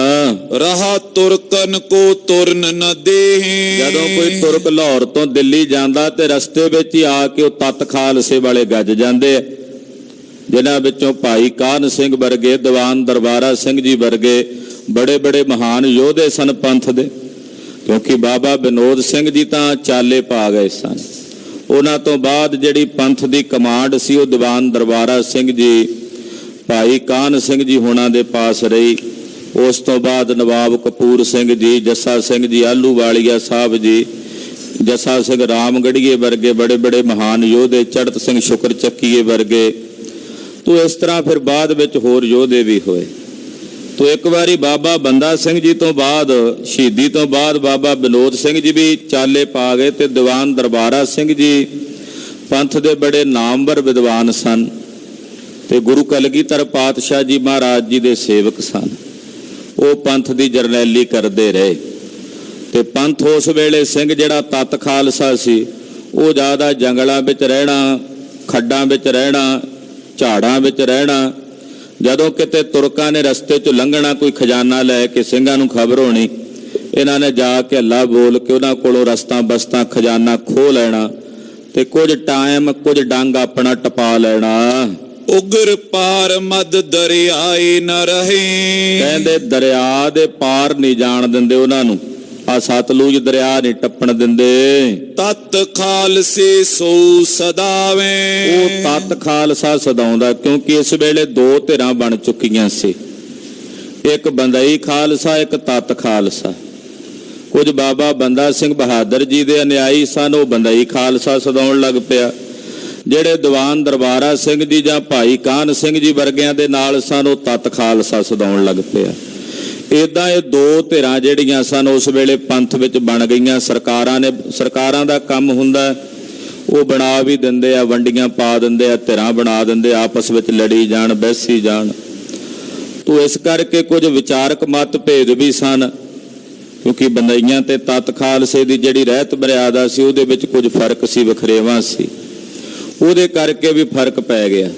ਰਹਾ ਤੁਰਕਨ ਕੋ ਤੁਰਨ ਨ ਦੇਹੇ, ਜਦੋਂ ਕੋਈ ਤੁਰਕ ਲਾਹੌਰ ਤੋਂ ਦਿੱਲੀ ਜਾਂਦਾ ਤੇ ਰਸਤੇ ਵਿੱਚ ਹੀ ਆ ਕੇ ਉਹ ਤਤ ਖਾਲਸੇ ਵਾਲੇ ਗੱਜ ਜਾਂਦੇ ਆ, ਜਿਨ੍ਹਾਂ ਵਿੱਚੋਂ ਭਾਈ ਕਾਹਨ ਸਿੰਘ ਵਰਗੇ, ਦੀਵਾਨ ਦਰਬਾਰਾ ਸਿੰਘ ਜੀ ਵਰਗੇ ਬੜੇ ਬੜੇ ਮਹਾਨ ਯੋਧੇ ਸਨ ਪੰਥ ਦੇ। ਕਿਉਂਕਿ ਬਾਬਾ ਵਿਨੋਦ ਸਿੰਘ ਜੀ ਤਾਂ ਚਾਲੇ ਪਾ ਗਏ ਸਨ। ਉਹਨਾਂ ਤੋਂ ਬਾਅਦ ਜਿਹੜੀ ਪੰਥ ਦੀ ਕਮਾਂਡ ਸੀ ਉਹ ਦੀਵਾਨ ਦਰਬਾਰਾ ਸਿੰਘ ਜੀ, ਭਾਈ ਕਾਹਨ ਸਿੰਘ ਜੀ ਹੋਣਾ ਦੇ ਪਾਸ ਰਹੀ। ਉਸ ਤੋਂ ਬਾਅਦ ਨਵਾਬ ਕਪੂਰ ਸਿੰਘ ਜੀ, ਜੱਸਾ ਸਿੰਘ ਜੀ ਆਹਲੂਵਾਲੀਆ ਸਾਹਿਬ ਜੀ, ਜੱਸਾ ਸਿੰਘ ਰਾਮਗੜੀਏ ਵਰਗੇ ਬੜੇ ਬੜੇ ਮਹਾਨ ਯੋਧੇ, ਚੜਤ ਸਿੰਘ ਸ਼ੁਕਰ ਚੱਕੀਏ ਵਰਗੇ। ਤੋ ਇਸ ਤਰ੍ਹਾਂ ਫਿਰ ਬਾਅਦ ਵਿੱਚ ਹੋਰ ਯੋਧੇ ਵੀ ਹੋਏ। ਤੋ ਇੱਕ ਵਾਰੀ ਬਾਬਾ ਬੰਦਾ ਸਿੰਘ ਜੀ ਤੋਂ ਬਾਅਦ, ਸ਼ਹੀਦੀ ਤੋਂ ਬਾਅਦ ਬਾਬਾ ਵਿਨੋਦ ਸਿੰਘ ਜੀ ਵੀ ਚਾਲੇ ਪਾ ਗਏ ਤੇ ਦੀਵਾਨ ਦਰਬਾਰਾ ਸਿੰਘ ਜੀ ਪੰਥ ਦੇ ਬੜੇ ਨਾਮਵਰ ਵਿਦਵਾਨ ਸਨ ਤੇ ਗੁਰੂ ਕਲਗੀਧਰ ਪਾਤਸ਼ਾਹ ਜੀ ਮਹਾਰਾਜ ਜੀ ਦੇ ਸੇਵਕ ਸਨ। ਉਹ ਪੰਥ ਦੀ ਜਰਨੈਲੀ ਕਰਦੇ ਰਹੇ ਤੇ ਪੰਥ ਉਸ ਵੇਲੇ ਸਿੰਘ ਜਿਹੜਾ ਤਤ ਖਾਲਸਾ ਸੀ ਉਹ ਜ਼ਿਆਦਾ ਜੰਗਲਾਂ ਵਿੱਚ ਰਹਿਣਾ, ਖੱਡਾਂ ਵਿੱਚ ਰਹਿਣਾ, ਝਾੜਾਂ ਵਿੱਚ ਰਹਿਣਾ। ਜਦੋਂ ਕਿਤੇ ਤੁਰਕਾਂ ਨੇ ਰਸਤੇ 'ਚ ਲੰਘਣਾ, ਕੋਈ ਖਜ਼ਾਨਾ ਲੈ ਕੇ ਸਿੰਘਾਂ ਨੂੰ ਖਬਰ ਹੋਣੀ, ਇਹਨਾਂ ਨੇ ਜਾ ਕੇ ਹੱਲਾ ਬੋਲ ਕੇ ਉਹਨਾਂ ਕੋਲੋਂ ਰਸਤਾਂ ਬਸਤਾਂ ਖਜ਼ਾਨਾ ਖੋਹ ਲੈਣਾ ਤੇ ਕੁਝ ਟਾਈਮ, ਕੁਝ ਡੰਗ ਆਪਣਾ ਟਪਾ ਲੈਣਾ। ਉਗਰ ਪਾਰ ਮਦ ਦਰਿਆਏ ਨ ਰਹੇ, ਕਹਿੰਦੇ ਦਰਿਆ ਦੇ ਪਾਰ ਨਹੀਂ ਜਾਣ ਦਿੰਦੇ ਉਹਨਾਂ ਨੂੰ, ਆ ਸਤਲੁਜ ਦਰਿਆ ਨਹੀਂ ਟੱਪਣ ਦਿੰਦੇ। ਤਤ ਖਾਲਸੇ ਸੋ ਸਦਾਵੇ, ਉਹ ਤਤ ਖਾਲਸਾ ਸਦਾਉਂਦਾ, ਕਿਉਂਕਿ ਇਸ ਵੇਲੇ ਦੋ ਧਿਰਾਂ ਬਣ ਚੁੱਕੀਆਂ ਸੀ, ਇੱਕ ਬੰਦਈ ਖਾਲਸਾ, ਇੱਕ ਤਤ ਖਾਲਸਾ। ਕੁਝ ਬਾਬਾ ਬੰਦਾ ਸਿੰਘ ਬਹਾਦਰ ਜੀ ਦੇ ਅਨੁਯਾਈ ਸਨ, ਉਹ ਬੰਦਈ ਖਾਲਸਾ ਸਦਾਉਣ ਲੱਗ ਪਿਆ। ਜਿਹੜੇ ਦੀਵਾਨ ਦਰਬਾਰਾ ਸਿੰਘ ਜੀ ਜਾਂ ਭਾਈ ਕਾਹਨ ਸਿੰਘ ਜੀ ਵਰਗਿਆਂ ਦੇ ਨਾਲ ਸਨ, ਉਹ ਤਤ ਖਾਲਸਾ ਸਦਾਉਣ ਲੱਗ ਪਿਆ। ਏਦਾਂ ਇਹ ਦੋ ਧਿਰਾਂ ਜਿਹੜੀਆਂ ਸਨ ਉਸ ਵੇਲੇ ਪੰਥ ਵਿੱਚ ਬਣ ਗਈਆਂ। ਸਰਕਾਰਾਂ ਦਾ ਕੰਮ ਹੁੰਦਾ, ਉਹ ਬਣਾ ਵੀ ਦਿੰਦੇ ਆ, ਵੰਡੀਆਂ ਪਾ ਦਿੰਦੇ ਆ, ਧਿਰਾਂ ਬਣਾ ਦਿੰਦੇ, ਆਪਸ ਵਿੱਚ ਲੜੀ ਜਾਣ, ਬਹਿਸੀ ਜਾਣ। ਤੋ ਇਸ ਕਰਕੇ ਕੁਝ ਵਿਚਾਰਕ ਮਤਭੇਦ ਵੀ ਸਨ, ਕਿਉਂਕਿ ਬੰਦਈਆਂ ਤੇ ਤਤ ਖਾਲਸੇ ਦੀ ਜਿਹੜੀ ਰਹਿਤ ਮਰਿਆਦਾ ਸੀ ਉਹਦੇ ਵਿੱਚ ਕੁਝ ਫਰਕ ਸੀ, ਵਖਰੇਵਾਂ ਸੀ, ਉਹਦੇ ਕਰਕੇ ਵੀ ਫਰਕ ਪੈ ਗਿਆ।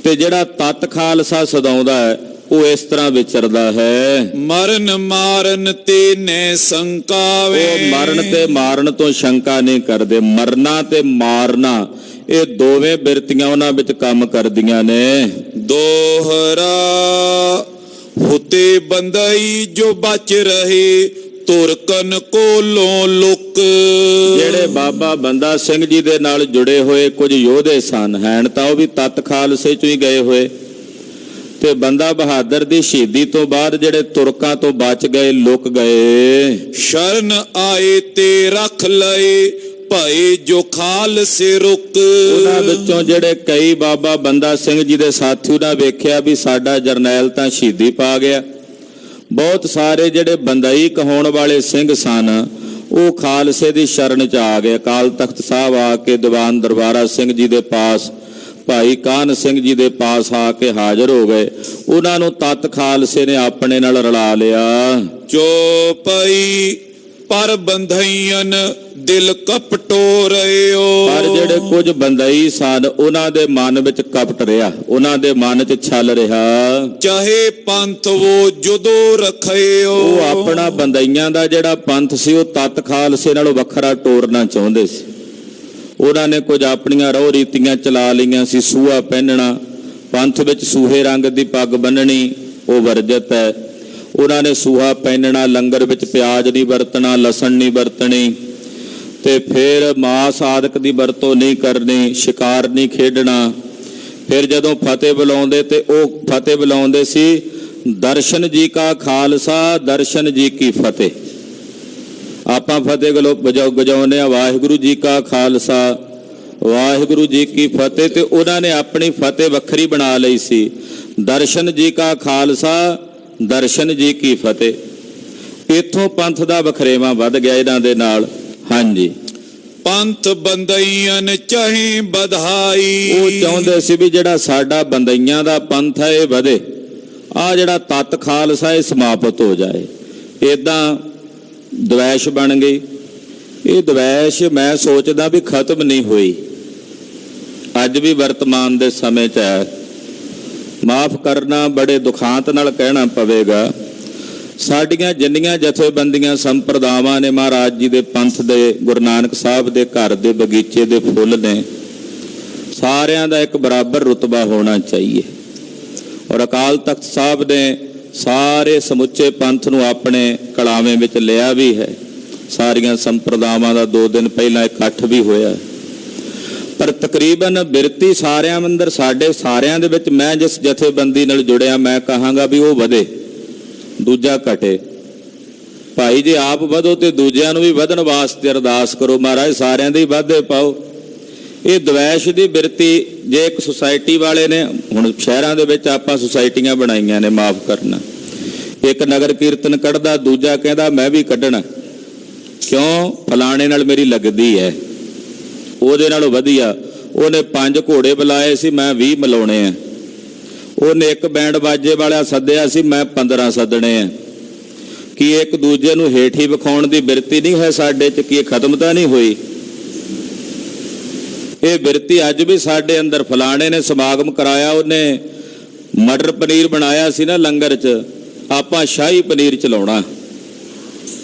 ਤੇ ਜਿਹੜਾ ਤਤ ਖਾਲਸਾ ਸਦਾਉਂਦਾ ਹੈ ਉਹ ਇਸ ਤਰ੍ਹਾਂ ਵਿਚਰਦਾ ਹੈ, ਮਰਨ ਮਾਰਨ ਤੇ ਨੈ ਸੰਕਾਵੇ, ਉਹ ਮਰਨ ਤੇ ਮਾਰਨ ਤੋਂ ਸ਼ੰਕਾ ਨਹੀਂ ਕਰਦੇ। ਮਰਨਾ ਤੇ ਮਾਰਨਾ ਇਹ ਦੋਵੇਂ ਬਿਰਤੀਆਂ ਉਹਨਾਂ ਵਿੱਚ ਕੰਮ ਕਰਦੀਆਂ ਨੇ। ਦੋਹਰਾ ਹੁਤੇ ਬੰਦਈ ਜੋ ਬਚ ਰਹੇ, ਤੁਰਕਨ ਕੋਲੋਂ ਲੁਕ। ਜਿਹੜੇ ਬਾਬਾ ਬੰਦਾ ਸਿੰਘ ਜੀ ਦੇ ਨਾਲ ਜੁੜੇ ਹੋਏ ਕੁਝ ਯੋਧੇ ਸਨ, ਹੈਣ ਤਾਂ ਉਹ ਵੀ ਤਤ ਖਾਲਸੇ ਚੋਂ ਹੀ ਗਏ ਹੋਏ, ਤੇ ਬੰਦਾ ਬਹਾਦਰ ਦੀ ਸ਼ਹੀਦੀ ਤੋਂ ਬਾਅਦ ਜਿਹੜੇ ਤੁਰਕਾਂ ਤੋਂ ਬਚ ਗਏ, ਲੁਕ ਗਏ, ਸ਼ਰਨ ਆਏ ਤੇ ਰੱਖ ਲਏ, ਭਏ ਜੋ ਖਾਲਸੇ ਰੁਕ। ਉਹਨਾਂ ਵਿੱਚੋਂ ਜਿਹੜੇ ਕਈ ਬਾਬਾ ਬੰਦਾ ਸਿੰਘ ਜੀ ਦੇ ਸਾਥੀ, ਉਹਨਾਂ ਵੇਖਿਆ ਵੀ ਸਾਡਾ ਜਰਨੈਲ ਤਾਂ ਸ਼ਹੀਦੀ ਪਾ ਗਿਆ। ਬਹੁਤ ਸਾਰੇ ਜਿਹੜੇ ਬੰਦਈ ਕਹਾਉਣ ਵਾਲੇ ਸਿੰਘ ਸਨ ਉਹ ਖਾਲਸੇ ਦੀ ਸ਼ਰਨ 'ਚ ਆ ਗਏ। ਅਕਾਲ ਤਖਤ ਸਾਹਿਬ ਆ ਕੇ ਦੀਵਾਨ ਦਰਬਾਰਾ ਸਿੰਘ ਜੀ ਦੇ ਪਾਸ, ਭਾਈ ਕਾਹਨ ਸਿੰਘ ਜੀ ਦੇ ਪਾਸ ਆ ਕੇ ਹਾਜ਼ਰ ਹੋ ਗਏ। ਉਹਨਾਂ ਨੂੰ ਤਤ ਖਾਲਸੇ ਨੇ ਆਪਣੇ ਨਾਲ ਰਲਾ ਲਿਆ। ਚੌਪਈ ਪਰ ਬੰਧਈਨ ਦਿਲ ਕਪਟੋ ਰਿਓ। ਪਰ ਜਿਹੜੇ ਕੁਝ ਬੰਦਈ ਸਨ ਉਹਨਾਂ ਦੇ ਮਨ ਵਿੱਚ ਕਪਟ ਰਿਹਾ, ਉਹਨਾਂ ਦੇ ਮਨ 'ਚ ਛਲ ਰਿਹਾ। ਚਾਹੇ ਪੰਥ ਉਹ ਜੁਦੋ ਰਖਿਓ। ਉਹ ਆਪਣਾ ਬੰਦਈਆਂ ਦਾ ਜਿਹੜਾ ਪੰਥ ਸੀ ਉਹ ਤਤ ਖਾਲਸੇ ਨਾਲੋਂ ਵੱਖਰਾ ਟੋਰਨਾ ਚਾਹੁੰਦੇ ਸੀ। ਉਹਨਾਂ ਨੇ ਕੁਝ ਆਪਣੀਆਂ ਰਹੁ ਰੀਤੀਆਂ ਚਲਾ ਲਈਆਂ ਸੀ। ਸੂਹਾ ਪਹਿਨਣਾ, ਪੰਥ ਵਿੱਚ ਸੂਹੇ ਰੰਗ ਦੀ ਪੱਗ ਬੰਨਣੀ ਉਹ ਵਰਜਿਤ ਹੈ। ਉਹਨਾਂ ਨੇ ਸੂਹਾ ਪਹਿਨਣਾ, ਲੰਗਰ ਵਿੱਚ ਪਿਆਜ਼ ਨਹੀਂ ਵਰਤਣਾ, ਲਸਣ ਨਹੀਂ ਵਰਤਣੀ, ਤੇ ਫਿਰ ਮਾਸ ਆਦਿਕ ਦੀ ਵਰਤੋਂ ਨਹੀਂ ਕਰਨੀ, ਸ਼ਿਕਾਰ ਨਹੀਂ ਖੇਡਣਾ। ਫਿਰ ਜਦੋਂ ਫਤਿਹ ਬੁਲਾਉਂਦੇ ਤੇ ਉਹ ਫਤਿਹ ਬੁਲਾਉਂਦੇ ਸੀ ਦਰਸ਼ਨ ਜੀ ਕਾ ਖਾਲਸਾ, ਦਰਸ਼ਨ ਜੀ ਕੀ ਫਤਿਹ। ਆਪਾਂ ਫਤਿਹ ਗਜਾਉਂਦੇ ਆ ਵਾਹਿਗੁਰੂ ਜੀ ਕਾ ਖਾਲਸਾ, ਵਾਹਿਗੁਰੂ ਜੀ ਕੀ ਫਤਿਹ, ਤੇ ਉਹਨਾਂ ਨੇ ਆਪਣੀ ਫਤਿਹ ਵੱਖਰੀ ਬਣਾ ਲਈ ਸੀ, ਦਰਸ਼ਨ ਜੀ ਕਾ ਖਾਲਸਾ, ਦਰਸ਼ਨ ਜੀ ਕੀ ਫਤਿਹ। ਇੱਥੋਂ ਪੰਥ ਦਾ ਵਖਰੇਵਾਂ ਵੱਧ ਗਿਆ ਇਹਨਾਂ ਦੇ ਨਾਲ। ਹਾਂਜੀ, ਪੰਥ ਬੰਦਈਨ ਚਾਹੇ ਵਧਾਈ। ਉਹ ਚਾਹੁੰਦੇ ਸੀ ਵੀ ਜਿਹੜਾ ਸਾਡਾ ਬੰਦਈਆਂ ਦਾ ਪੰਥ ਹੈ ਇਹ ਵਧੇ, ਆ ਜਿਹੜਾ ਤਤ ਖਾਲਸਾ ਇਹ ਸਮਾਪਤ ਹੋ ਜਾਏ। ਇਦਾਂ ਦਵੈਸ਼ ਬਣ ਗਈ। ਇਹ ਦਵੈਸ਼ ਮੈਂ ਸੋਚਦਾ ਵੀ ਖਤਮ ਨਹੀਂ ਹੋਈ, ਅੱਜ ਵੀ ਵਰਤਮਾਨ ਦੇ ਸਮੇਂ 'ਚ ਹੈ। ਮਾਫ ਕਰਨਾ, ਬੜੇ ਦੁਖਾਂਤ ਨਾਲ ਕਹਿਣਾ ਪਵੇਗਾ, ਸਾਡੀਆਂ ਜਿੰਨੀਆਂ ਜਥੇਬੰਦੀਆਂ ਸੰਪਰਦਾਵਾਂ ਨੇ ਮਹਾਰਾਜ ਜੀ ਦੇ ਪੰਥ ਦੇ, ਗੁਰੂ ਨਾਨਕ ਸਾਹਿਬ ਦੇ ਘਰ ਦੇ ਬਗੀਚੇ ਦੇ ਫੁੱਲ ਨੇ, ਸਾਰਿਆਂ ਦਾ ਇੱਕ ਬਰਾਬਰ ਰੁਤਬਾ ਹੋਣਾ ਚਾਹੀਏ। ਔਰ ਅਕਾਲ ਤਖਤ ਸਾਹਿਬ ਨੇ ਸਾਰੇ ਸਮੁੱਚੇ ਪੰਥ ਨੂੰ ਆਪਣੇ ਕਲਾਵੇਂ ਵਿੱਚ ਲਿਆ ਵੀ ਹੈ। ਸਾਰੀਆਂ ਸੰਪਰਦਾਵਾਂ ਦਾ 2 ਦਿਨ ਪਹਿਲਾਂ ਇਕੱਠ ਵੀ ਹੋਇਆ, ਪਰ ਤਕਰੀਬਨ ਬਿਰਤੀ ਸਾਰਿਆਂ ਅੰਦਰ, ਸਾਡੇ ਸਾਰਿਆਂ ਦੇ ਵਿੱਚ, ਮੈਂ ਜਿਸ ਜਥੇਬੰਦੀ ਨਾਲ ਜੁੜਿਆ ਮੈਂ ਕਹਾਂਗਾ ਵੀ ਉਹ ਵਧੇ, ਦੂਜਾ ਘਟੇ। ਭਾਈ ਜੇ ਆਪ ਵਧੋ ਤੇ ਦੂਜਿਆਂ ਨੂੰ ਵੀ ਵਧਣ ਵਾਸਤੇ ਅਰਦਾਸ ਕਰੋ, ਮਹਾਰਾਜ ਸਾਰਿਆਂ ਦੇ ਵਾਧੇ ਪਾਓ। ਇਹ ਦਵੈਸ਼ ਦੀ ਬਿਰਤੀ ਜੇ ਇੱਕ ਸੁਸਾਇਟੀ ਵਾਲੇ ਨੇ, ਹੁਣ ਸ਼ਹਿਰਾਂ ਦੇ ਵਿੱਚ ਆਪਾਂ ਸੁਸਾਇਟੀਆਂ ਬਣਾਈਆਂ ਨੇ, ਮਾਫ ਕਰਨਾ, ਇੱਕ ਨਗਰ ਕੀਰਤਨ ਕੱਢਦਾ, ਦੂਜਾ ਕਹਿੰਦਾ ਮੈਂ ਵੀ ਕੱਢਣਾ, ਕਿਉਂ? ਫਲਾਣੇ ਨਾਲ ਮੇਰੀ ਲੱਗਦੀ ਹੈ, ਉਹਦੇ ਨਾਲੋਂ ਵਧੀਆ। ਉਹਨੇ 5 ਘੋੜੇ ਬੁਲਾਏ ਸੀ, ਮੈਂ 20 ਮਿਲਾਉਣੇ ਆ। ਉਹਨੇ ਇੱਕ ਬੈਂਡ ਬਾਜੇ ਵਾਲਾ ਸੱਦਿਆ ਸੀ, ਮੈਂ 15 ਸੱਦਣੇ ਆ। ਕੀ ਇੱਕ ਦੂਜੇ ਨੂੰ ਹੇਠੀ ਵਿਖਾਉਣ ਦੀ ਬਿਰਤੀ ਨਹੀਂ ਹੈ ਸਾਡੇ 'ਚ? ਕੀ ਇਹ ਖਤਮ ਤਾਂ ਨਹੀਂ ਹੋਈ? ਇਹ ਬਿਰਤੀ ਅੱਜ ਵੀ ਸਾਡੇ ਅੰਦਰ। ਫਲਾਣੇ ਨੇ ਸਮਾਗਮ ਕਰਾਇਆ, ਉਹਨੇ ਮਟਰ ਪਨੀਰ ਬਣਾਇਆ ਸੀ ਨਾ ਲੰਗਰ 'ਚ, ਆਪਾਂ ਸ਼ਾਹੀ ਪਨੀਰ ਚਲਾਉਣਾ,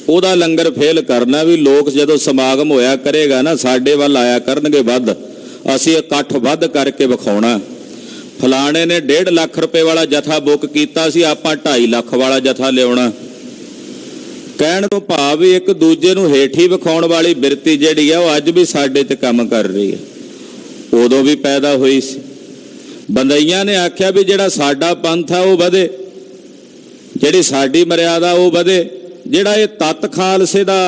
ਉਹਦਾ ਲੰਗਰ ਫੇਲ ਕਰਨਾ ਵੀ ਲੋਕ ਜਦੋਂ ਸਮਾਗਮ ਹੋਇਆ ਕਰੇਗਾ ਨਾ ਸਾਡੇ ਵੱਲ ਆਇਆ ਕਰਨਗੇ ਵੱਧ, ਅਸੀਂ ਇਕੱਠ ਵੱਧ ਕਰਕੇ ਵਿਖਾਉਣਾ। ਫਲਾਣੇ ਨੇ 1.5 ਲੱਖ ਰੁਪਏ ਵਾਲਾ ਜਥਾ ਬੁੱਕ ਕੀਤਾ ਸੀ, ਆਪਾਂ 2.5 ਲੱਖ ਵਾਲਾ ਜਥਾ ਲਿਆਉਣਾ। ਕਹਿਣ ਤੋਂ ਭਾਵ ਵੀ ਇੱਕ ਦੂਜੇ ਨੂੰ ਹੇਠੀ ਵਿਖਾਉਣ ਵਾਲੀ ਬਿਰਤੀ ਜਿਹੜੀ ਆ ਉਹ ਅੱਜ ਵੀ ਸਾਡੇ ਤੇ ਕੰਮ ਕਰ ਰਹੀ ਹੈ। ਉਦੋਂ ਵੀ ਪੈਦਾ ਹੋਈ ਸੀ। ਬੰਦਈਆਂ ਨੇ ਆਖਿਆ ਵੀ ਜਿਹੜਾ ਸਾਡਾ ਪੰਥ ਆ ਉਹ ਵਧੇ, ਜਿਹੜੀ ਸਾਡੀ ਮਰਿਆਦਾ ਉਹ ਵਧੇ, ਜਿਹੜਾ ਇਹ ਤਤ ਖਾਲਸੇ ਦਾ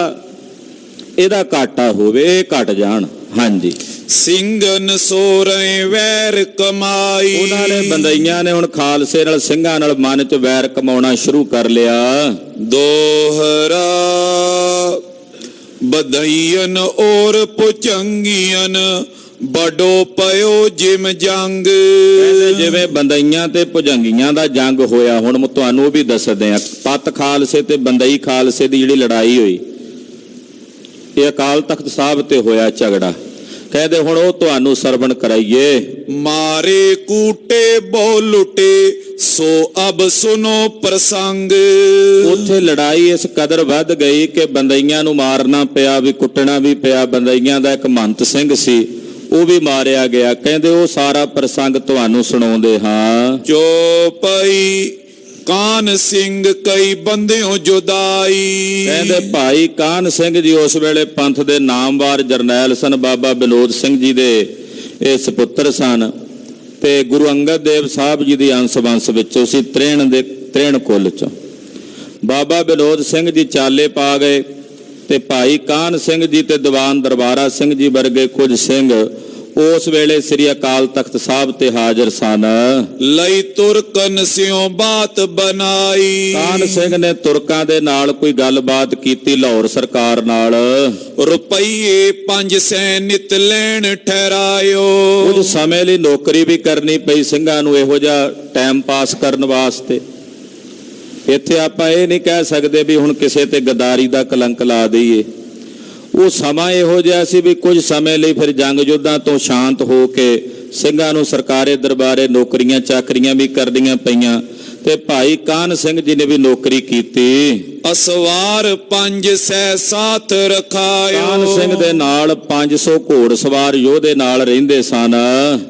ਇਹਦਾ ਘਾਟਾ ਹੋਵੇ, ਇਹ ਘਟ ਜਾਣ। ਹਾਂਜੀ, ਸਿੰਘਨ ਸੋਰੇ ਵੈਰ ਕਮਾਈ। ਉਹਨਾਂ ਨੇ ਬੰਦਈਆਂ ਨੇ ਹੁਣ ਖਾਲਸੇ ਨਾਲ, ਸਿੰਘਾਂ ਨਾਲ ਮਨ 'ਚ ਵੈਰ ਕਮਾਉਣਾ ਸ਼ੁਰੂ ਕਰ ਲਿਆ। ਦੋਹਰਾ ਬਧਈਨ ਔਰ ਪੁਚੰਗੀਆਂ ਬੜੋ ਪਇਓ ਜਿਮ ਜੰਗ। ਜਿਵੇਂ ਬੰਦਈਆਂ ਤੇ ਭੁਜੰਗੀਆਂ ਦਾ ਜੰਗ ਹੋਇਆ, ਹੁਣ ਤੁਹਾਨੂੰ ਉਹ ਵੀ ਦੱਸਦੇ ਆ। ਤਤ ਖਾਲਸੇ ਤੇ ਬੰਦਈ ਖਾਲਸੇ ਦੀ ਜਿਹੜੀ ਲੜਾਈ ਹੋਈ, ਇਹ ਅਕਾਲ ਤਖਤ ਸਾਹਿਬ ਤੇ ਹੋਇਆ ਝਗੜਾ। ਕਹਿੰਦੇ ਹੁਣ ਉਹ ਤੁਹਾਨੂੰ ਸਰਵਣ ਕਰਾਈਏ। ਮਾਰੇ ਕੂਟੇ ਬਹੁ ਲੁੱਟੇ ਸੋ ਅਬ ਸੁਨੋ ਪ੍ਰਸੰਗ। ਉੱਥੇ ਲੜਾਈ ਇਸ ਕਦਰ ਵੱਧ ਗਈ ਕਿ ਬੰਦਈਆਂ ਨੂੰ ਮਾਰਨਾ ਪਿਆ, ਵੀ ਕੁੱਟਣਾ ਵੀ ਪਿਆ। ਬੰਦਈਆਂ ਦਾ ਇੱਕ ਮਹੰਤ ਸਿੰਘ ਸੀ, ਉਹ ਵੀ ਮਾਰਿਆ ਗਿਆ। ਕਹਿੰਦੇ ਉਹ ਸਾਰਾ ਪ੍ਰਸੰਗ ਤੁਹਾਨੂੰ ਸੁਣਾਉਂਦੇ ਹਾਂ। ਚੋਪਈ ਕਾਨ ਸਿੰਘ ਕਈ ਬੰਦਿਓ ਜੁਦਾਈ। ਕਹਿੰਦੇ ਭਾਈ ਕਾਨ ਸਿੰਘ ਜੀ ਉਸ ਵੇਲੇ ਪੰਥ ਦੇ ਨਾਮਵਾਰ ਜਰਨੈਲ ਸਨ। ਬਾਬਾ ਬਿਨੋਦ ਸਿੰਘ ਜੀ ਦੇ ਇਹ ਸੁਪੁੱਤਰ ਸਨ ਤੇ ਗੁਰੂ ਅੰਗਦ ਦੇਵ ਸਾਹਿਬ ਜੀ ਦੀ ਅੰਸ਼ ਵੰਸ਼ ਵਿੱਚੋਂ ਸੀ, ਤ੍ਰੇਣ ਕੁੱਲ ਚੋਂ। ਬਾਬਾ ਬਿਨੋਦ ਸਿੰਘ ਜੀ ਚਾਲੇ ਪਾ ਗਏ ਤੇ ਭਾਈ ਕਾਨ ਸਿੰਘ ਜੀ ਤੇ ਦੀਵਾਨ ਦਰਬਾਰਾ ਸਿੰਘ ਜੀ ਵਰਗੇ ਕੁਝ ਸਿੰਘ ਉਸ ਵੇਲੇ ਸ੍ਰੀ ਅਕਾਲ ਤਖਤ ਸਾਹਿਬ ਤੇ ਹਾਜ਼ਰ ਸਨ। ਲਈ ਤੁਰਕਨ ਸਿਓ ਬਾਤ ਬਣਾਈ। ਕਾਨ ਸਿੰਘ ਨੇ ਤੁਰਕਾਂ ਦੇ ਨਾਲ ਕੋਈ ਗੱਲਬਾਤ ਕੀਤੀ, ਲਾਹੌਰ ਸਰਕਾਰ ਨਾਲ। ਰੁਪਈਏ 500 ਨਿਤ ਲੈਣ ਠਹਿਰਾਇਓ। ਕੁਝ ਸਮੇਂ ਲਈ ਨੌਕਰੀ ਵੀ ਕਰਨੀ ਪਈ ਸਿੰਘਾਂ ਨੂੰ, ਇਹੋ ਜਿਹਾ ਟਾਈਮ ਪਾਸ ਕਰਨ ਵਾਸਤੇ। ਇੱਥੇ ਆਪਾਂ ਇਹ ਨਹੀਂ ਕਹਿ ਸਕਦੇ ਵੀ ਹੁਣ ਕਿਸੇ ਤੇ ਗਦਾਰੀ ਦਾ ਕਲੰਕ ਲਾ ਦਈਏ। ਉਹ ਸਮਾਂ ਇਹੋ ਜਿਹਾ ਸੀ ਵੀ ਕੁਝ ਸਮੇਂ ਲਈ ਫਿਰ ਜੰਗ ਯੁੱਧਾਂ ਤੋਂ ਸ਼ਾਂਤ ਹੋ ਕੇ ਸਿੰਘਾਂ ਨੂੰ ਸਰਕਾਰੀ ਦਰਬਾਰੇ ਨੌਕਰੀਆਂ ਚਾਕਰੀਆਂ ਵੀ ਕਰਨੀਆਂ ਪਈਆਂ ਤੇ ਭਾਈ ਕਾਹਨ ਸਿੰਘ ਜੀ ਨੇ ਵੀ ਨੌਕਰੀ ਕੀਤੀ। ਅਸਵਾਰ 500 ਸਾਥ ਰਖਾਇਓ। ਕਾਹਨ ਸਿੰਘ ਦੇ ਨਾਲ 500 ਘੋੜਸਵਾਰ ਯੋਧੇ ਨਾਲ ਰਹਿੰਦੇ ਸਨ।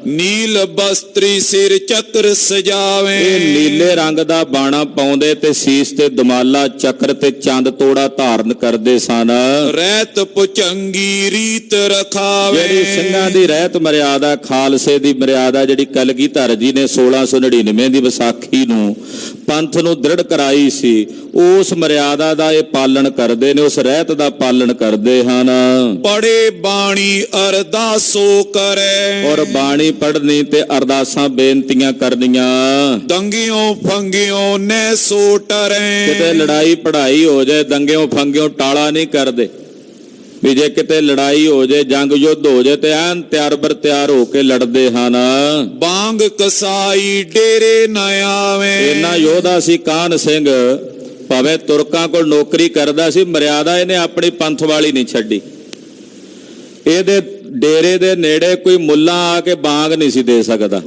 ਨੀਲ ਬਸਤਰੀ ਸਿਰ ਚੱਕਰ ਸਜਾਵੇ। ਇਹ ਨੀਲੇ ਰੰਗ ਦਾ ਬਾਣਾ ਪਾਉਂਦੇ ਤੇ ਸੀਸ ਤੇ ਦਮਾਲਾ ਚੱਕਰ ਤੇ ਚੰਦ ਤੋੜਾ ਧਾਰਨ ਕਰਦੇ ਸਨ। ਰਹਿਤ ਪੁਚੰਗੀ ਰੀਤ ਰਖਾਵੇ। ਜਿਹੜੀ ਸਿੰਘਾਂ ਦੀ ਰਹਿਤ ਮਰਿਆਦਾ, ਖਾਲਸੇ ਦੀ ਮਰਿਆਦਾ ਜਿਹੜੀ ਕਲਗੀਧਰ ਜੀ ਨੇ 1699 ਦੀ ਵਿਸਾਖੀ ਨੂੰ ਪੰਥ ਨੂੰ ਦ੍ਰਿੜ ਕਰਾਈ ਸੀ, ਉਸ ਮਰਿਆਦਾ ਦਾ ਇਹ ਪਾਲਣ ਕਰਦੇ ਨੇ, ਉਸ ਰਹਿਤ ਦਾ ਪਾਲਣ ਕਰਦੇ ਹਨ। ਪੜੇ ਬਾਣੀ ਅਰਦਾਸੋ ਕਰੇ। ਔਰ ਬਾਣੀ ਪੜ੍ਹਨੀ ਤੇ ਅਰਦਾਸਾਂ ਬੇਨਤੀਆਂ ਕਰਨੀਆਂ। ਦੰਗਿਓ ਫੰਗਿਓ ਨੈ ਸੋ ਟਰੇ। ਕਿਤੇ ਲੜਾਈ ਪੜਾਈ ਹੋ ਜਾਏ, ਦੰਗਿਓ ਫੰਗਿਓ ਟਾਲਾ ਨਹੀਂ ਕਰਦੇ ਵੀ ਜੇ ਕਿਤੇ ਲੜਾਈ ਹੋ ਜਾਏ, ਜੰਗ ਯੁੱਧ ਹੋ ਜਾਏ ਤੇ ਐਨ ਤਿਆਰ ਬਰ ਤਿਆਰ ਹੋ ਕੇ ਲੜਦੇ ਹਨ। ਬਾਂਗ ਕਸਾਈ ਡੇਰੇ ਨਾ ਆਵੇ। ਇਹਨਾਂ ਯੋਧਾ ਸੀ ਕਾਹਨ ਸਿੰਘ, ਭਾਵੇਂ ਤੁਰਕਾਂ ਕੋਲ ਨੌਕਰੀ ਕਰਦਾ ਸੀ, ਮਰਿਆਦਾ ਇਹਨੇ ਆਪਣੀ ਪੰਥ ਵਾਲੀ ਨਹੀਂ ਛੱਡੀ। ਇਹਦੇ ਡੇਰੇ ਦੇ ਨੇੜੇ ਕੋਈ ਮੁੱਲਾ ਆ ਕੇ ਬਾਂਗ ਨਹੀਂ ਸੀ ਦੇ ਸਕਦਾ।